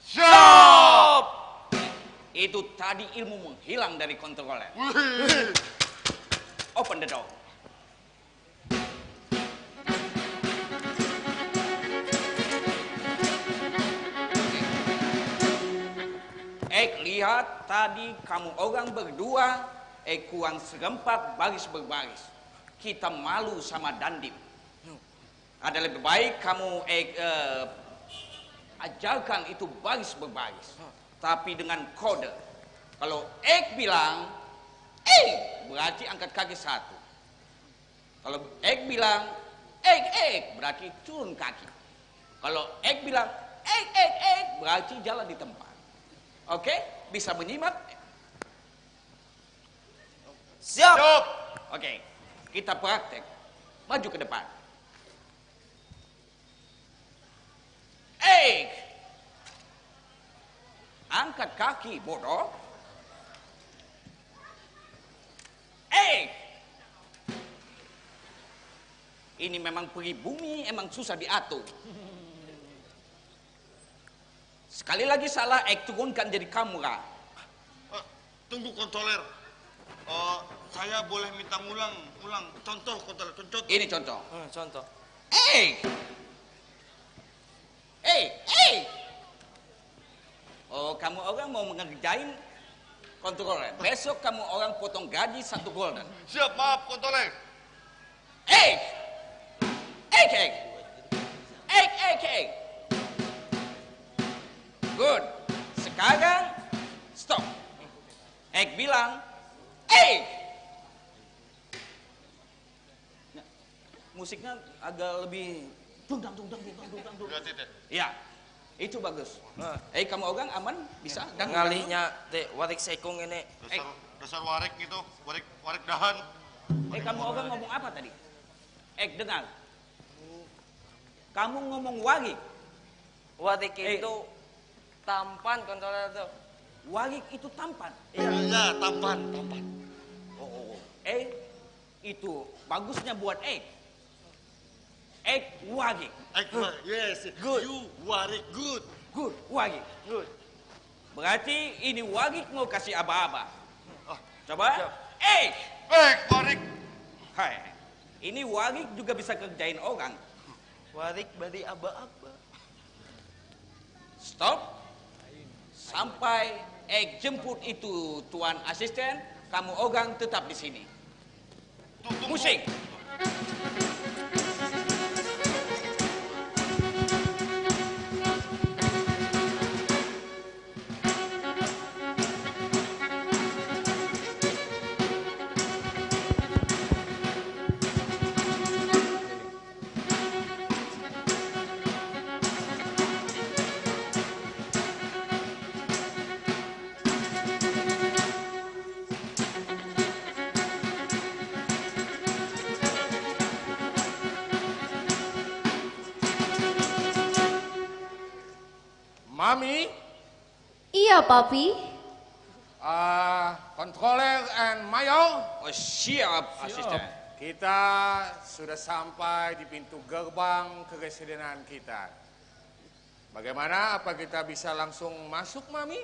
Siap! Itu tadi ilmu menghilang dari kontroler. Open the door. Lihat tadi kamu orang berdua kurang serempak baris berbaris. Kita malu sama Dandim. Ada lebih baik kamu ajarkan itu baris berbaris. Tapi dengan kode. Kalau bilang berarti angkat kaki 1. Kalau bilang berarti turun kaki. Kalau bilang berarti jalan di tempat. Oke, bisa menyimak? Siap. Oke, kita praktek. Maju ke depan. Angkat kaki, bodoh. Ini memang pribumi, emang susah diatur. Sekali lagi salah, turunkan jadi kamera. Tunggu kontroler. Saya boleh minta ulang contoh kontroler. Contoh. Ini contoh. Contoh. Oh, kamu orang mau mengerjain kontroler. Besok kamu orang potong gaji 1 golden. Siap, maaf kontroler. Good. Sekarang stop. Bilang musiknya agak lebih dung. Ya, itu bagus. Kamu orang aman bisa? Ngalihnya warik sekung ini. Dasar warik gitu, warik dahan. Kamu orang ngomong apa tadi? Dengar. Kamu ngomong warik. Warik itu tampan kontroler tuh. Warik itu tampan. Iya, tampan. Itu bagusnya buat warik. Yes, good. You warik good. Good, warik. Good. Berarti ini warik mau kasih aba-aba. Coba. Warik. Hai. Ini warik juga bisa kerjain orang. Warik bari aba-aba. Stop. Sampai jemput itu tuan asisten, kamu orang tetap di sini. Musik. Mami? Iya, Papi. Controller and Mayor? Siap, asisten. Kita sudah sampai di pintu gerbang keresidenan kita. Bagaimana? Apa kita bisa langsung masuk, Mami?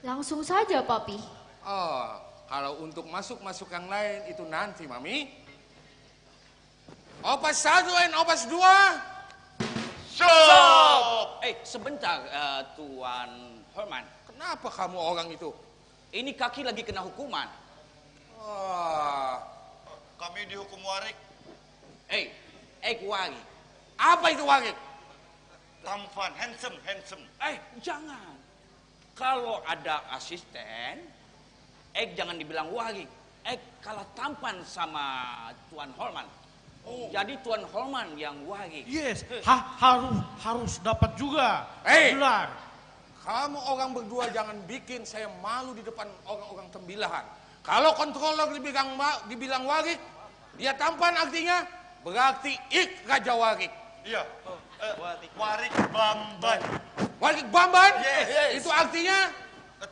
Langsung saja, Papi. Kalau untuk masuk yang lain itu nanti, Mami. OPAS 1 dan OPAS 2. Stop! Sebentar, Tuan Herman. Kenapa kamu orang itu? Ini kaki lagi kena hukuman. Kami dihukum warik. Warik. Apa itu warik? Tampan, handsome. Jangan. Kalau ada asisten, jangan dibilang warik. Kalah tampan sama Tuan Holman. Jadi Tuan Holman yang warik. Yes, harus dapat juga. Gelar. Kamu orang berdua jangan bikin saya malu di depan orang-orang tembilahan. Kalau kontroler dibilang warik, dia tampan artinya berarti Ik Raja Warik. Iya. Warik Bamban. Warik Bamban? Yes. Itu artinya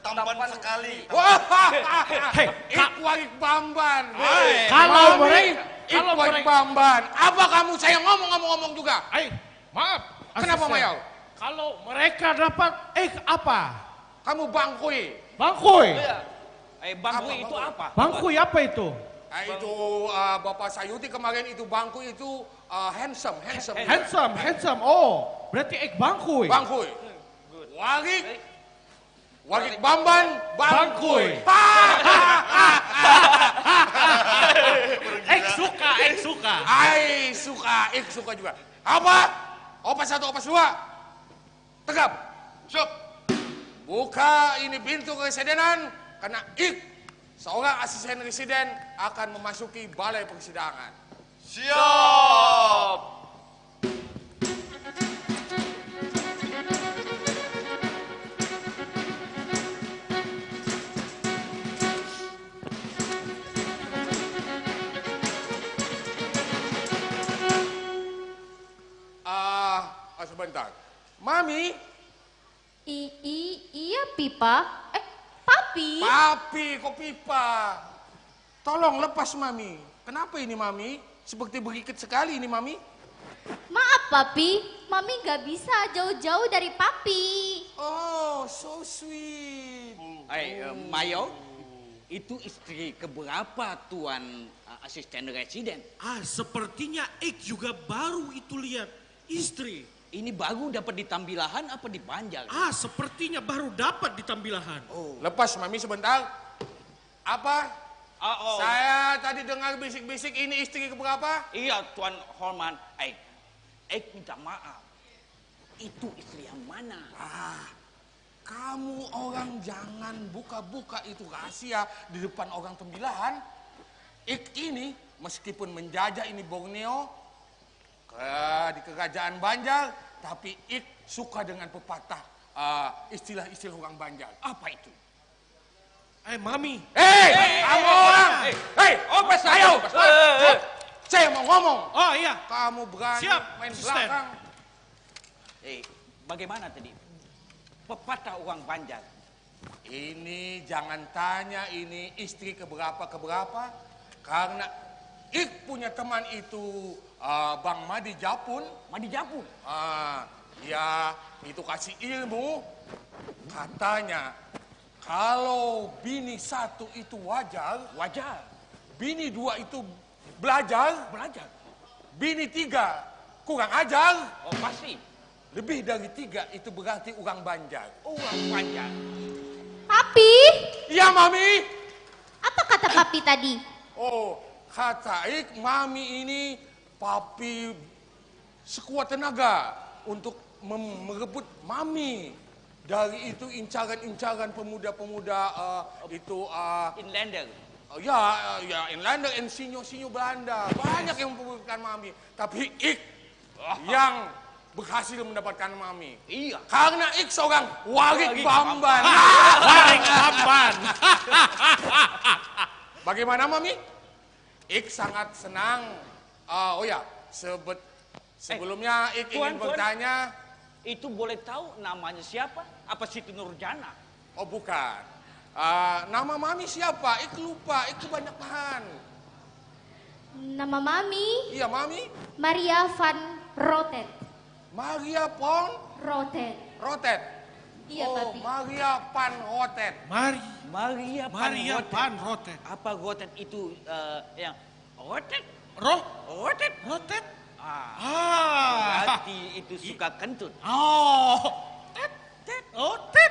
tampan sekali. Ik Warik Bamban. Kalau Ik Warik Bamban. Apa kamu saya ngomong juga? Maaf. Kenapa Mayau? Kalau mereka dapat apa? Kamu bangkui. Bangkui? Bangkui itu apa? Bangkui apa itu? Itu Bapak Sayuti kemarin itu bangku itu handsome. Handsome. Oh, berarti bangkui. Bangkui. Warik Bamban bangkui. Suka juga. Apa? Opas 1, opas 2. Tegap. Siap. Buka ini pintu keresidenan karena seorang asisten residen akan memasuki balai persidangan. Siap. Sebentar. Mami? Iya, Pipa. Papi. Papi, kok Pipa? Tolong lepas Mami. Kenapa ini Mami? Seperti berikut sekali ini Mami. Maaf, Papi. Mami gak bisa jauh-jauh dari Papi. Oh, so sweet. Mayo, itu istri keberapa Tuan asisten residen? Sepertinya juga baru itu lihat istri. Ini baru dapat di Tambilahan apa di Banjar? Sepertinya baru dapat di Tambilahan. Lepas Mami sebentar. Apa? Saya tadi dengar bisik-bisik ini istri keberapa? Iya, Tuan Holman. Minta maaf. Itu istri yang mana? Kamu orang jangan buka-buka itu rahasia di depan orang Tembilahan. Ini meskipun menjajah ini Borneo, di kerajaan Banjar, tapi suka dengan pepatah istilah-istilah orang Banjar. Apa itu? Mami. Kamu orang. Opas ayo. Saya mau ngomong. Oh iya. Kamu berani main belakang. Bagaimana tadi? Pepatah orang Banjar. Ini jangan tanya ini istri keberapa, karena punya teman itu Bang Madi Japun. Ya, itu kasih ilmu. Katanya kalau bini 1 itu wajar. Bini 2 itu belajar. Bini 3 kurang ajar. Pasti. Lebih dari 3 itu berarti orang Banjar. Papi? Iya, Mami. Apa kata Papi tadi? Kata Mami ini Papi sekuat tenaga untuk merebut Mami. Dari itu incaran-incaran pemuda-pemuda Inlander. Inlander and sinyo Belanda. Banyak yang memperebutkan Mami. Tapi yang berhasil mendapatkan Mami. Iya. Karena seorang Warik Bamban. Warik Bamban. Bagaimana Mami? Sangat senang. Sebelumnya ingin bertanya. Itu boleh tahu namanya siapa? Apa Siti Nurjana? Oh bukan. Nama Mami siapa? Lupa. Banyak bahan. Nama Mami? Iya Mami. Maria van Rotet. Maria Van Rotet. Iya Papi. Maria Van Rotet. Maria Van Rotet. Apa Rotet itu yang Rotet? Rotet. Berarti itu itu suka kentut. Oh, tet, rotet.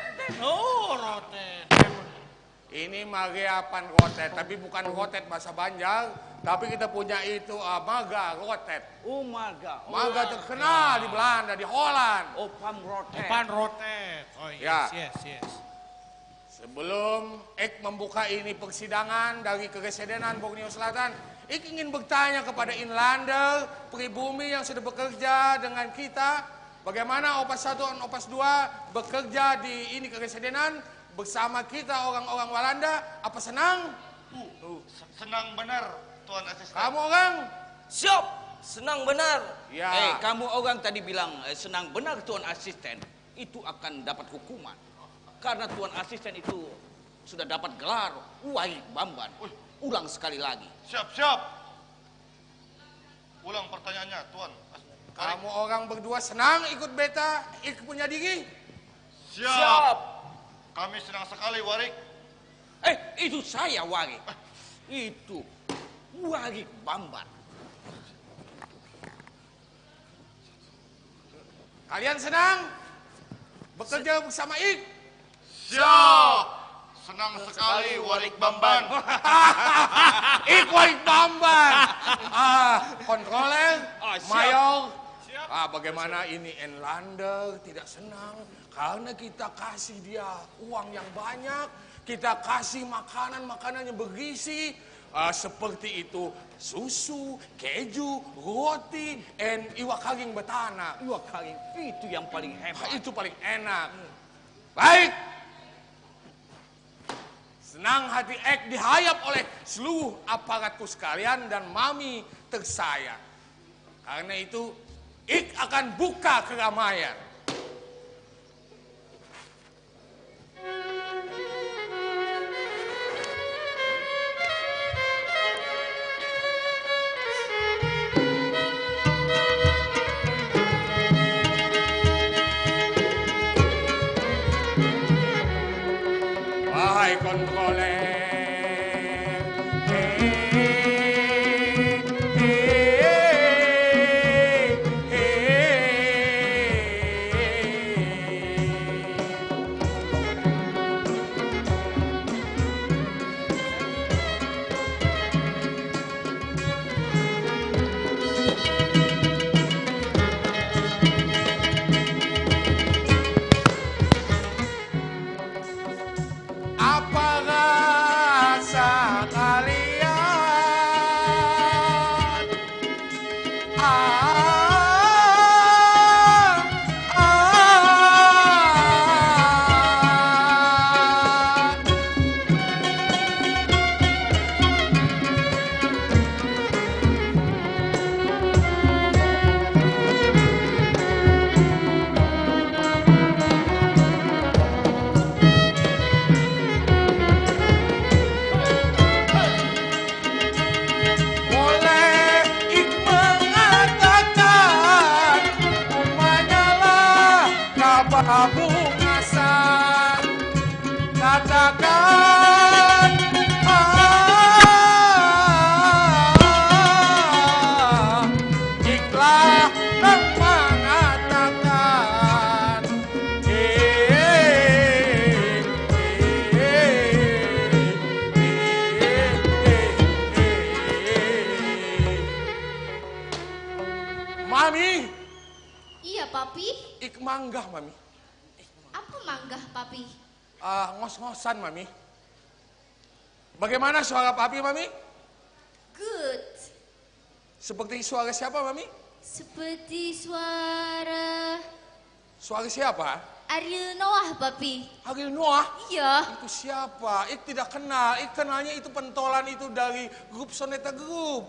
Ini magiapan rotet, tapi bukan rotet bahasa Banjar, tapi kita punya itu maga rotet. Oh, maga. Maga terkenal di Belanda, di Holland. Oh, pan rotet. Pan rotet. Oh, yes, Ya. yes. Sebelum Ek membuka ini persidangan dari Kepresidenan Borneo Selatan, Ek ingin bertanya kepada Inlander, pribumi yang sudah bekerja dengan kita, bagaimana Opas 1 dan Opas 2 bekerja di ini Kepresidenan bersama kita orang-orang Walanda. Apa senang? Senang benar, Tuan Asisten. Kamu orang? Siap, senang benar. Ya. Kamu orang tadi bilang senang benar Tuan Asisten, itu akan dapat hukuman. Karena Tuan Asisten itu sudah dapat gelar Wahid Bamban. Ulang sekali lagi. Siap. Ulang pertanyaannya, Tuan. Kamu orang berdua senang ikut beta, Ik punya diri? Siap. Kami senang sekali, Warik. Itu saya, Warik. Itu Wahid Bamban. Kalian senang bekerja bersama Ik? Siap. Senang sekali, Warik Bamban. Ik Warik Bamban. Kontroler, Mayor. Bagaimana ini Enlander tidak senang karena kita kasih dia uang yang banyak, kita kasih makanan yang bergizi seperti itu susu, keju, roti, and iwak kaging betana. Iwak kaging itu yang paling hebat. Itu paling enak. Baik. Senang hati Ek dihayap oleh seluruh aparatku sekalian dan mami tersayang. Karena itu Ik akan buka keramaian. Wahai kontroler, apa rasa kalian? Boleh Ik mengatakan umanya lah kabar bungasan. Katakan iklah yang mengatakan Mami, Iya, Papi. Ik manggah, Mami. Apa manggah, Papi? Ngos-ngosan, Mami. Bagaimana suara Papi, Mami? Good. Seperti suara siapa, Mami? Seperti suara Suara siapa? Ariel Noah, Papi. Ariel Noah? Iya. Itu siapa? Ik tidak kenal. Ik kenalnya itu pentolan itu dari grup Soneta Group.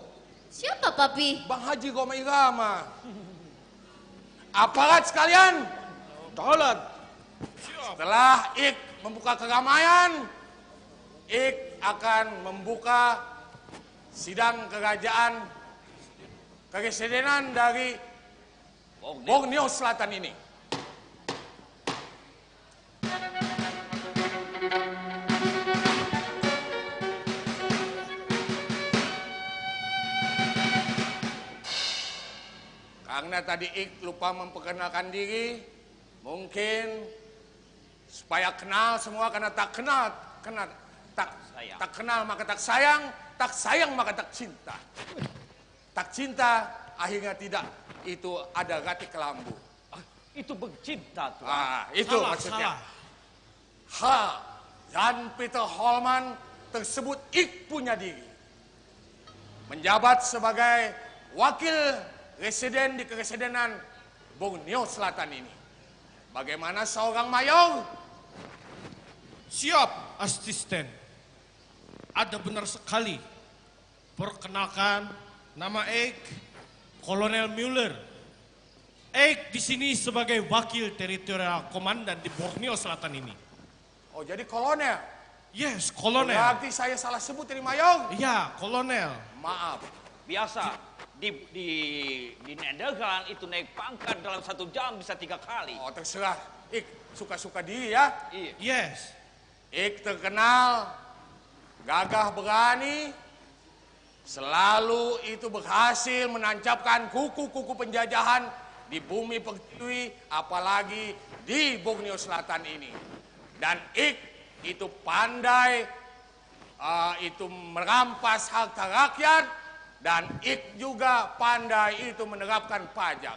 Siapa, Papi? Bang Haji Goma Irama. Aparat sekalian. Tolan. Setelah Ik membuka keramaian, Ik akan membuka sidang kerajaan kepresidenan dari Borneo Selatan ini. Karena tadi Ik lupa memperkenalkan diri, mungkin supaya kenal semua, karena tak kenal tak kenal maka tak sayang maka tak cinta. Tak cinta akhirnya tidak, itu ada rati kelambu. Itu bercinta tuh. Itu maksudnya. Dan Peter Holman tersebut Ik punya diri. Menjabat sebagai wakil residen di keresidenan Borneo Selatan ini. Bagaimana seorang mayor? Siap, asisten. Ada benar sekali. Perkenalkan, nama Eik, Kolonel Mueller. Eik di sini sebagai wakil teritorial komandan di Borneo Selatan ini. Oh, jadi kolonel? Yes, kolonel. Berarti saya salah sebut ini mayor? Iya, kolonel. Maaf. Biasa di Nederland itu naik pangkat dalam 1 jam bisa 3 kali. Oh, terserah. Ik suka-suka diri ya. Iya. Yes. Ik terkenal gagah berani, selalu itu berhasil menancapkan kuku-kuku penjajahan di bumi pertiwi, apalagi di Borneo Selatan ini. Dan Ik itu pandai itu merampas harta rakyat. Dan Ik juga pandai itu menerapkan pajak.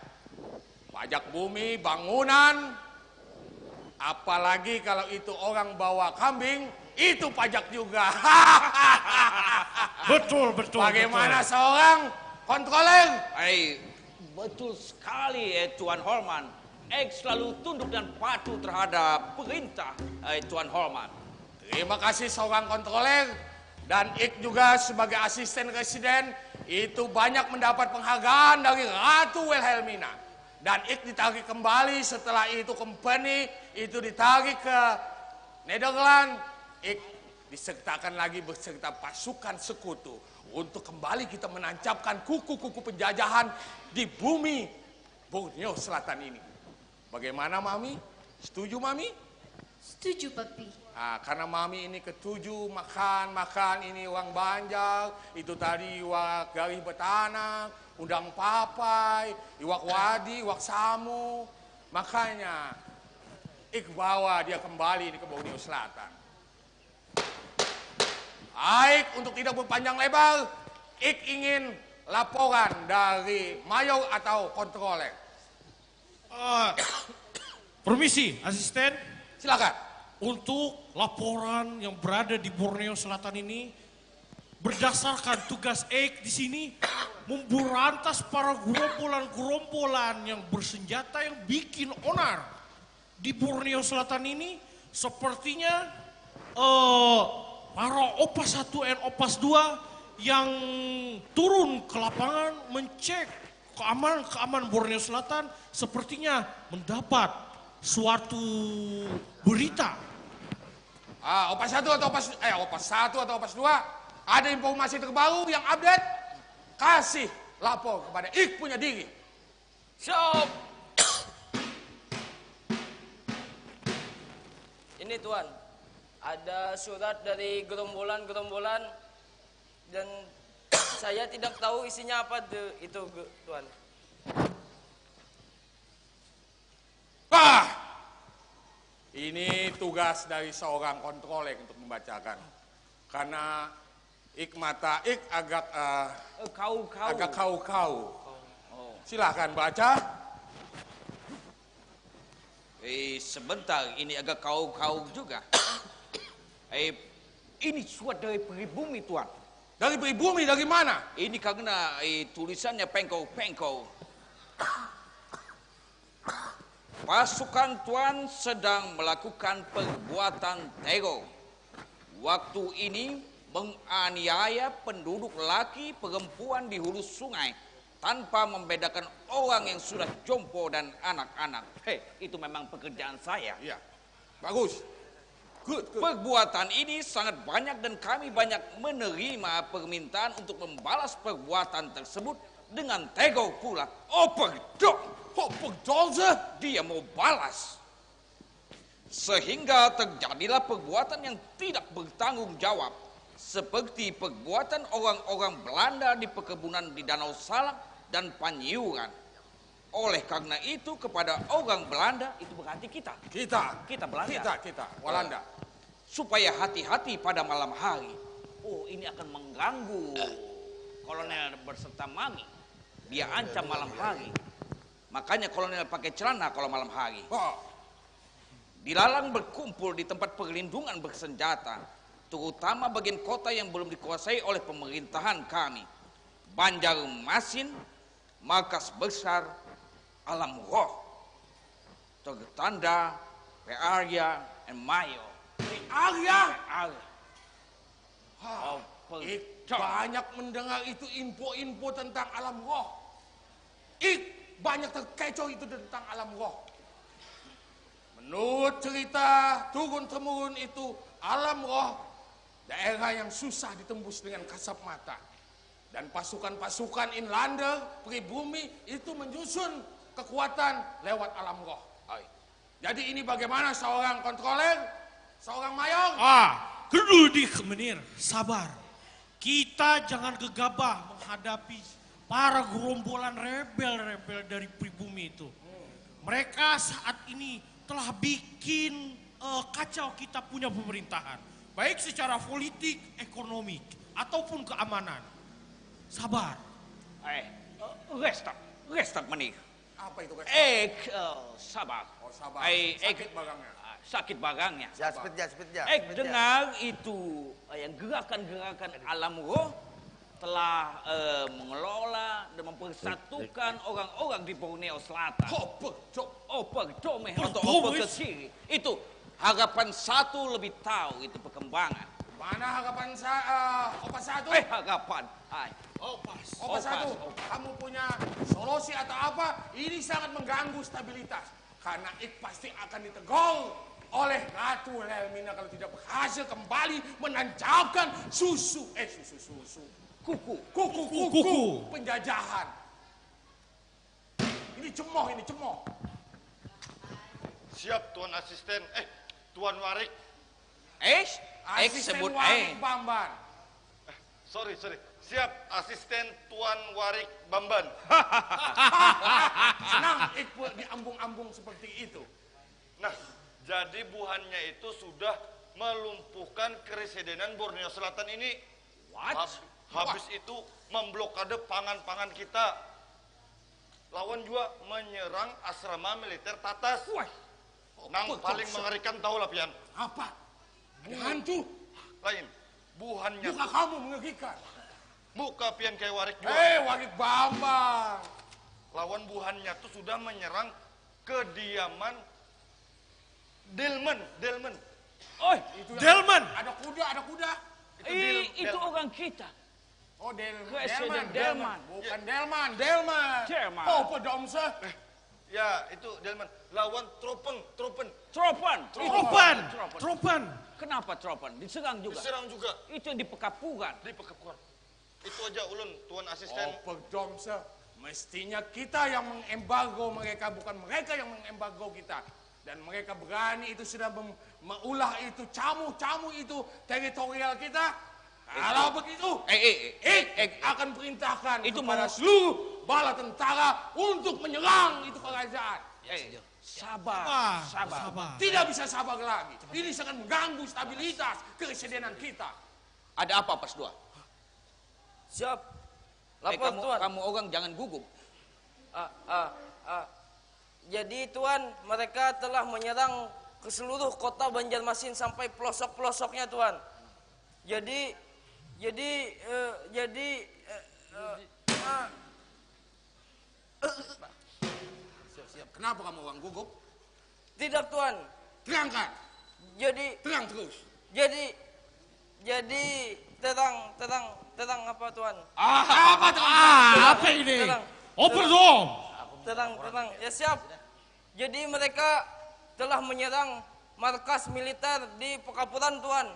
Pajak bumi, bangunan. Apalagi kalau itu orang bawa kambing, itu pajak juga. Betul. Bagaimana seorang kontroler? Betul sekali Tuan Holman. Ik selalu tunduk dan patuh terhadap perintah Tuan Holman. Terima kasih seorang kontroler. Dan Ik juga sebagai asisten residen itu banyak mendapat penghargaan dari Ratu Wilhelmina. Dan Ik ditarik kembali setelah itu company itu ditarik ke Nederland. Ik disertakan lagi beserta pasukan sekutu untuk kembali kita menancapkan kuku-kuku penjajahan di bumi Borneo Selatan ini. Bagaimana Mami? Setuju Mami? Setuju Papi. Karena Mami ini ketujuh makan ini uang banjar, itu tadi iwak garih betanak, udang papai, iwak wadi, iwak samu. Makanya Ik bawa dia kembali ke Borneo Selatan. Baik, untuk tidak berpanjang lebar, Ik ingin laporan dari mayor atau kontroler. Permisi, asisten. Silakan. Untuk laporan yang berada di Borneo Selatan ini, berdasarkan tugas Eik di sini, memberantas para gerombolan-gerombolan yang bersenjata yang bikin onar di Borneo Selatan ini, sepertinya para Opas 1 dan Opas 2 yang turun ke lapangan mencek keamanan Borneo Selatan, sepertinya mendapat suatu berita. Opas 1 atau Opas 2, ada informasi terbaru yang update? Kasih lapor kepada Ik punya diri. Siap. Ini Tuan, ada surat dari gerombolan-gerombolan dan saya tidak tahu isinya apa itu Tuan. Ini tugas dari seorang kontroler untuk membacakan. Karena Ik mata Ik agak kau. Silahkan baca. Sebentar, ini agak kau juga. Ini surat dari pribumi Tuan. Dari pribumi dari mana? Ini karena tulisannya pengkau. Pasukan Tuan sedang melakukan perbuatan teror. Waktu ini menganiaya penduduk laki perempuan di hulu sungai tanpa membedakan orang yang sudah jompo dan anak-anak. Itu memang pekerjaan saya. Iya, bagus. Good. Perbuatan ini sangat banyak dan kami banyak menerima permintaan untuk membalas perbuatan tersebut dengan teror pula. Dia mau balas. Sehingga terjadilah perbuatan yang tidak bertanggung jawab. Seperti perbuatan orang-orang Belanda di perkebunan di Danau Salak dan Panyiuran. Oleh karena itu kepada orang Belanda itu berarti kita. Kita Belanda. Kita, Walanda. Supaya hati-hati pada malam hari. Oh, ini akan mengganggu kolonel berserta Mami. Dia ancam malam hari. Makanya kolonel pakai celana kalau malam hari. Dilarang berkumpul di tempat perlindungan bersenjata, terutama bagian kota yang belum dikuasai oleh pemerintahan kami. Banjarmasin, markas besar Alam Roh, tertanda Pearya and Mayo. Pearya? Pearya. Banyak mendengar itu info-info tentang alam roh. Banyak terkecoh itu tentang alam roh. Menurut cerita turun-temurun itu, alam roh daerah yang susah ditembus dengan kasat mata. Dan pasukan-pasukan inlander, pribumi itu menyusun kekuatan lewat alam roh. Jadi ini bagaimana seorang kontroler, seorang mayong? Geduldik menir, sabar. Kita jangan gegabah menghadapi para gerombolan rebel-rebel dari pribumi itu. Mereka saat ini telah bikin kacau kita punya pemerintahan. Baik secara politik, ekonomi, ataupun keamanan. Sabar. Restak menir. Apa itu guys? Sabar. Sabar. Sakit bagangnya. Sakit bagangnya. Jaspit. Dengar itu yang gerakan-gerakan alam roh telah mengelola dan mempersatukan orang-orang di Borneo Selatan. Oper ke kiri. Itu harapan satu lebih tahu itu perkembangan. Mana harapan Opas satu? Harapan. Opas satu. Kamu punya solusi atau apa? Ini sangat mengganggu stabilitas. Karena pasti akan ditegur oleh Ratu Lelmina kalau tidak berhasil kembali menancapkan susu. Kuku. Penjajahan. Ini cemoh. Siap Tuan Asisten. Tuan Warik. Asisten Warik Bamban. Sorry. Siap Asisten Tuan Warik Bamban. Senang diambung-ambung seperti itu. Nah, jadi buhannya itu sudah melumpuhkan keresidenan Borneo Selatan ini. Habis itu memblokade pangan-pangan kita. Lawan juga menyerang asrama militer Tatas. Nang paling mengerikan tahu lah pian. Apa? Hantu? Lain. Buhannya. Muka kamu mengerikan. Muka pian kayak Warik juga. Warik Bambang. Lawan buhannya tuh sudah menyerang kediaman Delman. Delman. Ada kuda. Itu orang kita. Delman. Bukan Delman. Pedomse. Ya, itu Delman. Lawan Tropen. Kenapa Tropen? Diserang juga. Itu di Pekapuran. Itu aja ulun, Tuan Asisten. Pedomse. Mestinya kita yang mengembargo mereka, bukan mereka yang mengembargo kita. Dan mereka berani itu sudah mengulah itu camu itu teritorial kita. Kalau begitu, akan perintahkan kepada seluruh bala tentara untuk menyerang itu kerajaan. Sabar. Tidak bisa sabar lagi. Ini sangat mengganggu stabilitas keresidenan kita. Ada apa, Pas 2? Siap. Lapor Tuan. Kamu orang jangan gugup. Jadi Tuan, mereka telah menyerang ke seluruh kota Banjarmasin sampai pelosok-pelosoknya Tuan. Kenapa kamu orang gugup? Tidak Tuan. Terangkan. Terang terus. Jadi terang apa Tuan? Apa ini? Oper dong. Tenang. Ya siap. Jadi mereka telah menyerang markas militer di Pekapuran Tuan.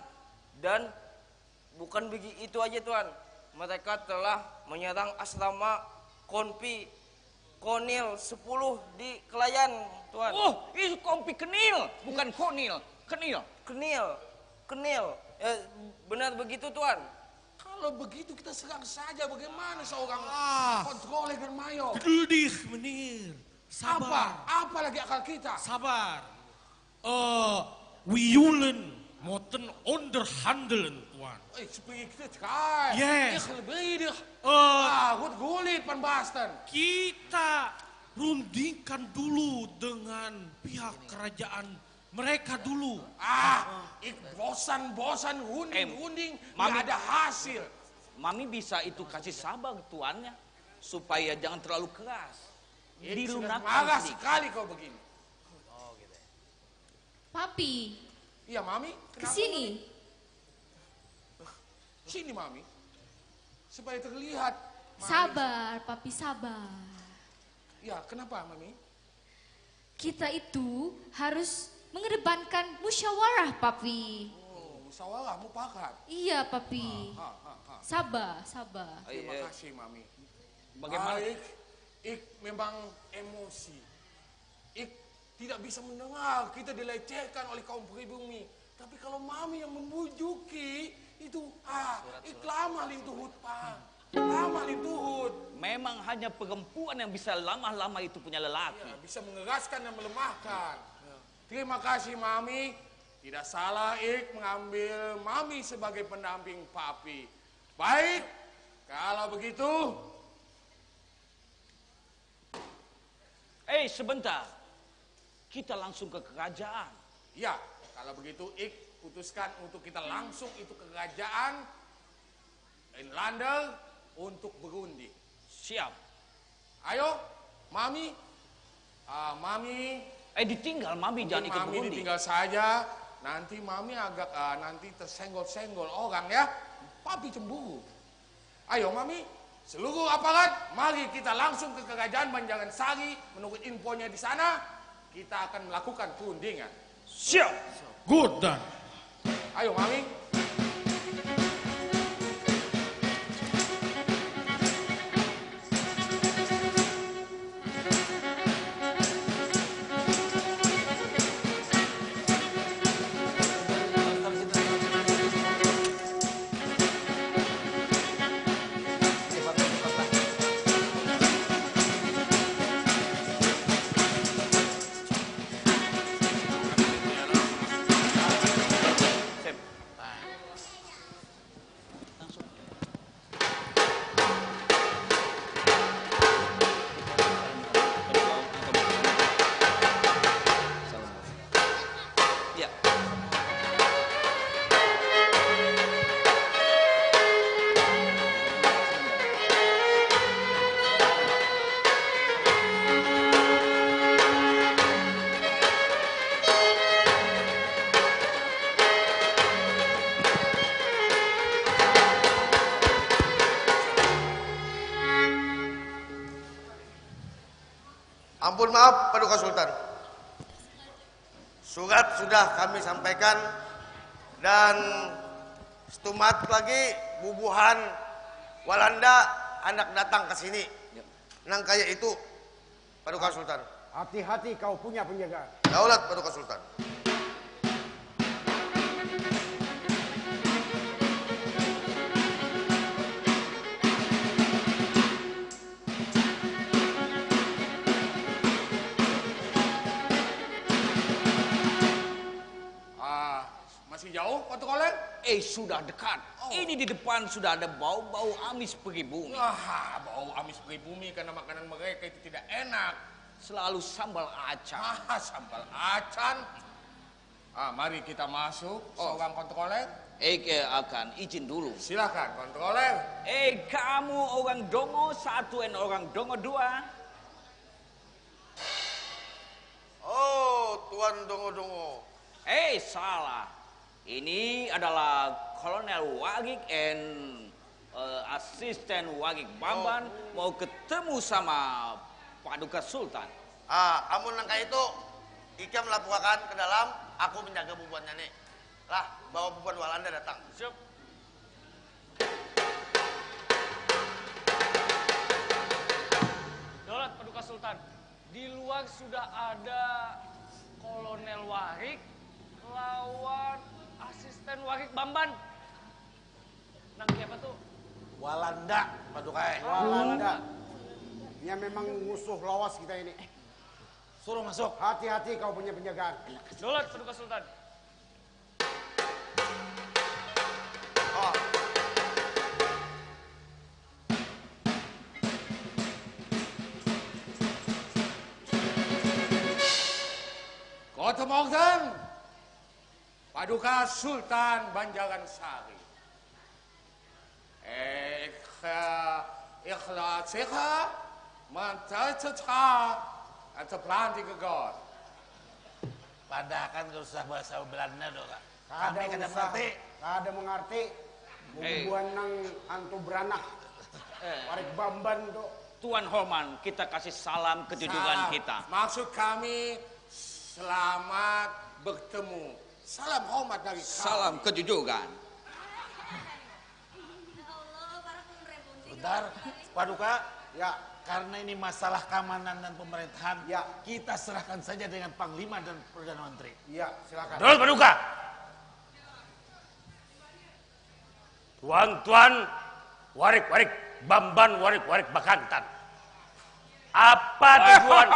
Dan bukan begitu aja Tuan. Mereka telah menyerang asrama Konil 10 di Kelayan Tuan. Oh, itu Kompi Kenil, bukan Konil. Kenil. Benar begitu Tuan. Kalau begitu kita serang saja. Bagaimana seorang kontroler dan mayor? Geduldik menir. Sabar. Apa lagi akal kita? Sabar. Wiyulen moten onderhandelen, Tuan. Spreek dit kai. Yes. Ik beledig. Goed gulit panbasten. Kita rundingkan dulu dengan pihak kerajaan mereka dulu. Ik bosan-bosan hunding-hunding, Mami. nggak ada hasil. Mami bisa itu kasih sabar tuannya supaya jangan terlalu keras. Ik sudah Dilunakkan marah sedikit. sekali kau begini. Papi, Iya, Mami. kesini. Sini, Mami. Supaya terlihat. Mami. Sabar, Papi, sabar. Ya, kenapa, Mami? Kita itu harus mengedepankan musyawarah, Papi. Musyawarah, mufakat. Iya, Papi. Sabar, sabar. Terima kasih, Mami. Bagaimana? Ik memang emosi. Ik tidak bisa mendengar kita dilecehkan oleh kaum pribumi. Tapi kalau Mami yang membujuki, itu ik lama lintuhut, Pak. Lama lintuhut. Memang hanya perempuan yang bisa lama-lama itu punya lelaki. Ya, bisa mengeraskan dan melemahkan. Terima kasih, Mami. Tidak salah ik mengambil Mami sebagai pendamping Papi. Baik, kalau begitu. Sebentar. Kita langsung ke kerajaan. Ya, kalau begitu ik putuskan untuk kita langsung itu ke kerajaan Inlander untuk berunding. Siap. Ayo, Mami. Mami. Ditinggal Mami, jangan ikut Mami berunding. ditinggal saja. Nanti Mami agak nanti tersenggol-senggol orang ya. Papi cemburu. Ayo Mami, seluruh aparat, mari kita langsung ke kerajaan Banjaran Sari. Menurut infonya di sana, kita akan melakukan perundingan. Siap. Good dan. Ayo Mami. Ampun maaf, Paduka Sultan. Surat sudah kami sampaikan dan setumat lagi bubuhan Walanda hendak datang ke sini. Nang kaya itu, Paduka Sultan. Hati-hati kau punya penjaga. Daulat Paduka Sultan. Masih jauh, Pak Koleng? Sudah dekat. Ini di depan sudah ada bau-bau amis pribumi. Bau amis pribumi karena makanan mereka itu tidak enak. Selalu sambal acan. Sambal acan. Mari kita masuk, seorang kontroler. Akan izin dulu. Silakan, kontroler. Kamu orang dongo satu dan orang dongo dua. Oh, Tuan Dongo-Dongo. Salah. Ini adalah Kolonel Wagik and Asisten Wagik Bamban mau ketemu sama Paduka Sultan. Amun nangka itu, Ika melaporkan ke dalam, aku menjaga bubuannya nih. Lah, bawa bubuan Walanda datang. Siap. Daulat Paduka Sultan, di luar sudah ada Kolonel Warik lawan Asisten Warik Bamban. Nang siapa tuh? Walanda, Paduka. Walanda. Dia memang musuh lawas kita ini. Suruh masuk. Hati-hati kau punya penjagaan. Dolat Paduka Sultan. Kotemogen Paduka Sultan Banjaran Sari. Ikhlasikha mencaca atau pelanti kegot. Padahal kan gak usah bahasa Belanda dong, Kak. Kada Kami kada usah, mengerti. kada mengerti. Bubuan nang antu beranah. Warik Bamban tuh. Tuan Homan, kita kasih salam kedudukan Salam. kita. Maksud kami selamat bertemu. Salam hormat dari kami. Salam kedudukan. Bentar, Paduka. Ya, karena ini masalah keamanan dan pemerintahan, ya, kita serahkan saja dengan Panglima dan Perdana Menteri. Iya, silakan. Terus Paduka. Tuan-tuan, warik-warik, Bamban warik-warik Bakantan. Apa tujuan?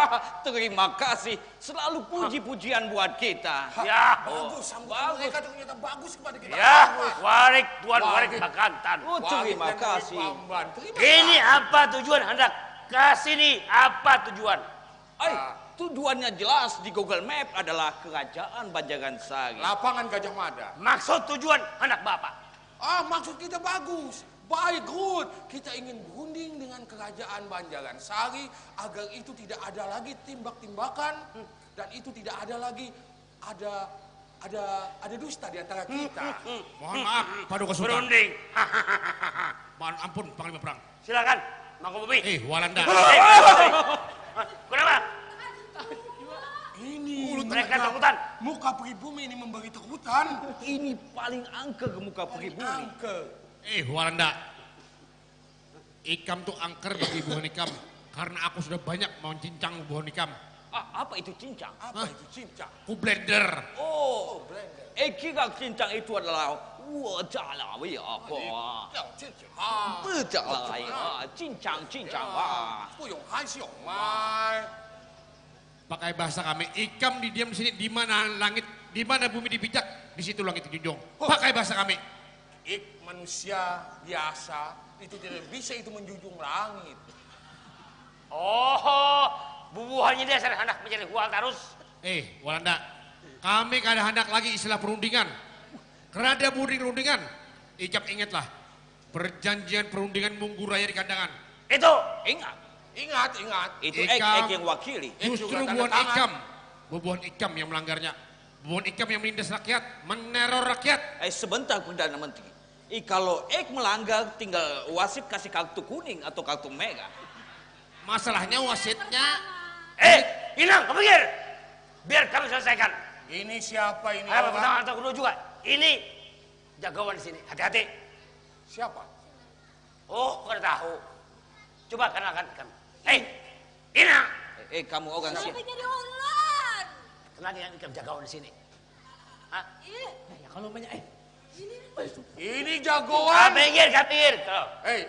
Terima kasih, selalu puji-pujian buat kita. Ya, Bagus, sambutan mereka ternyata bagus kepada kita. ya, warik Tuan warik Bakantan. Oh, terima kasih. Ini apa tujuan hendak kesini? Apa tujuan? Tujuannya jelas di Google Map adalah Kerajaan Banjaran Sari. Lapangan Gajah Mada. Maksud tujuan hendak Bapak? Maksud kita bagus. Baik, good. Kita ingin berunding dengan Kerajaan Banjaran Sari agar itu tidak ada lagi timbak-timbakan dan itu tidak ada lagi ada dusta di antara kita. Mohon maaf, Paduka Sultan. Berunding. Mohon ampun, Panglima Perang. Silakan, Mangku Bobi. Walanda. Kenapa? Ini mereka takutan. Muka pribumi ini memberi takutan. Ini paling angker ke muka pribumi. Walanda. Ikam tuh angker bagi Ibu Hanikam karena aku sudah banyak mencincang Ibu Hanikam. Apa itu cincang? Apa itu cincang? Ku blender. Oh, kira cincang itu adalah wajah ya apa? Betul lah, cincang. Puyong hai siong mai. Pakai bahasa kami, ikam didiam di sini, di mana langit, di mana bumi dipijak, di situ langit dijunjung. Pakai bahasa kami. Manusia biasa itu tidak bisa itu menjunjung langit. Oh, bubuhannya dia sedang hendak mencari uang terus. Walanda, kami kada hendak lagi istilah perundingan. Kerada perundingan, Icap ingatlah perjanjian perundingan Munggu Raya di Kandangan. Itu ingat. Itu Ek yang wakili. Justru bubuhan Ikam yang melanggarnya. Bubuhan Ikam yang menindas rakyat, meneror rakyat. Sebentar Perdana Menteri. Kalau Ek melanggar tinggal wasit kasih kartu kuning atau kartu merah. Masalahnya wasitnya. Inang, kamu pikir? Biar kami selesaikan. Ini siapa ini? Apa pertama atau kedua juga? Ini jagoan di sini. Hati-hati. Siapa? Oh, kau tahu. Coba kenalkan kami. Inang. Kamu orang siapa? Sampai jadi ular. Kenalkan kami jagoan di sini. Hah? Ya kalau banyak Ini jagoan. Kapir.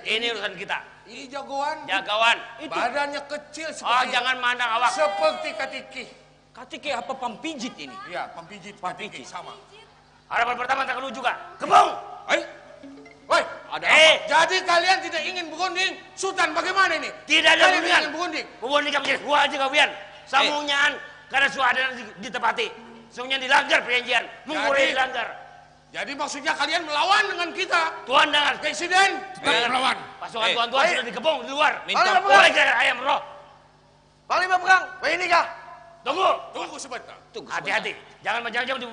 Ini urusan kita. Ini jagoan. Jagoan. Badannya kecil seperti. Oh, jangan mandang awak. Seperti Katiki. Katiki apa pampijit ini? Iya, pampijit. Katiki sama. Harapan pertama tak kedua juga. Kebong. Woi, ada apa? Jadi kalian tidak ingin berunding? Sultan bagaimana ini? Tidak ada kalian berundingan. ingin berunding. Berunding kamu jadi gua aja kalian. Samunyan karena sudah ada ditepati. Samunyan dilanggar perjanjian. Mengurai dilanggar. Jadi maksudnya kalian melawan dengan kita? Tuan dengan Presiden tetap melawan. Pasukan tuan-tuan sudah dikepung di luar. Minta boleh kira ayam roh. Panglima Perang, ini kah? Tunggu sebentar. Hati-hati. Jangan macam-macam di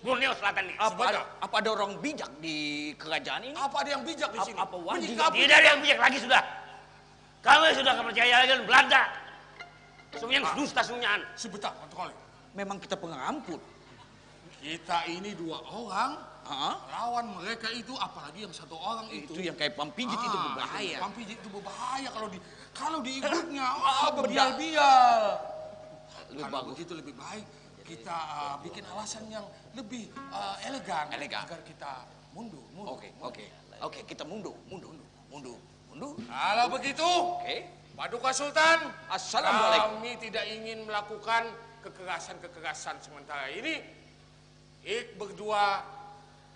Borneo Selatan ini. Apa ada orang bijak di kerajaan ini? Apa ada yang bijak di sini? Apa wajib? Tidak ada yang bijak lagi sudah. Kami sudah percaya dengan Belanda. Semuanya dusta semuanya. Sebentar, kali. Memang kita pengampun. Kita ini dua orang lawan mereka itu, apalagi yang satu orang itu. Itu yang kayak pampijit itu berbahaya. Pampijit itu berbahaya kalau diikutnya. Berbial-bial. Kalau begitu lebih baik kita bikin alasan yang lebih elegan agar kita mundur. Oke, kita mundur. Kalau begitu, Paduka Sultan, Assalamualaikum. kami tidak ingin melakukan kekerasan-kekerasan sementara ini. Berdua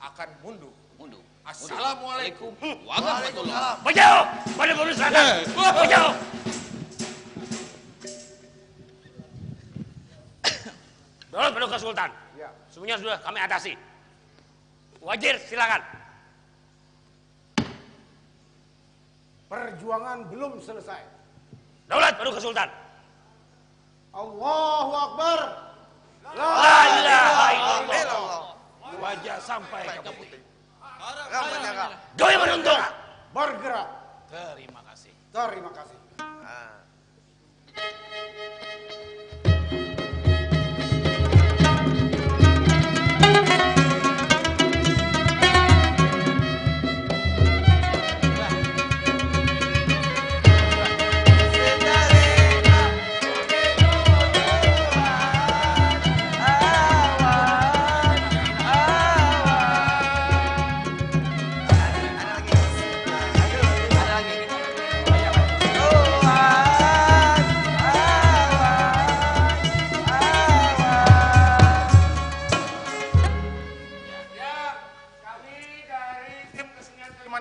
akan mundur. Assalamualaikum warahmatullahi wabarakatuh. Menjauh pada perusahaan. Menjauh. Dorong Paduka Sultan. Ya. Semuanya sudah kami atasi. Wazir silakan. Perjuangan belum selesai. Daulat Paduka Sultan. Allahu Akbar. La ilaha illallah. Wajah sampai ke putih. Goy menuntung. Bergerak. Terima kasih. Terima kasih.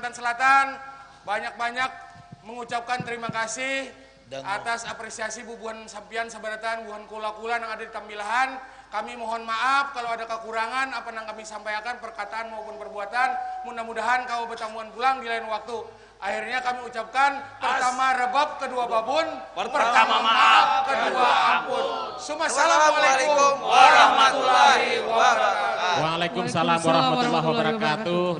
Selatan banyak-banyak mengucapkan terima kasih atas apresiasi bubuhan sampian sabaratan buhan kula-kula yang ada di tampilahan. Kami mohon maaf kalau ada kekurangan apa yang kami sampaikan perkataan maupun perbuatan. Mudah-mudahan kau bertamuan pulang di lain waktu. Akhirnya kami ucapkan pertama rebab, kedua babun, pertama maaf, kedua ampun. Assalamualaikum warahmatullahi wabarakatuh. Waalaikumsalam warahmatullahi wabarakatuh.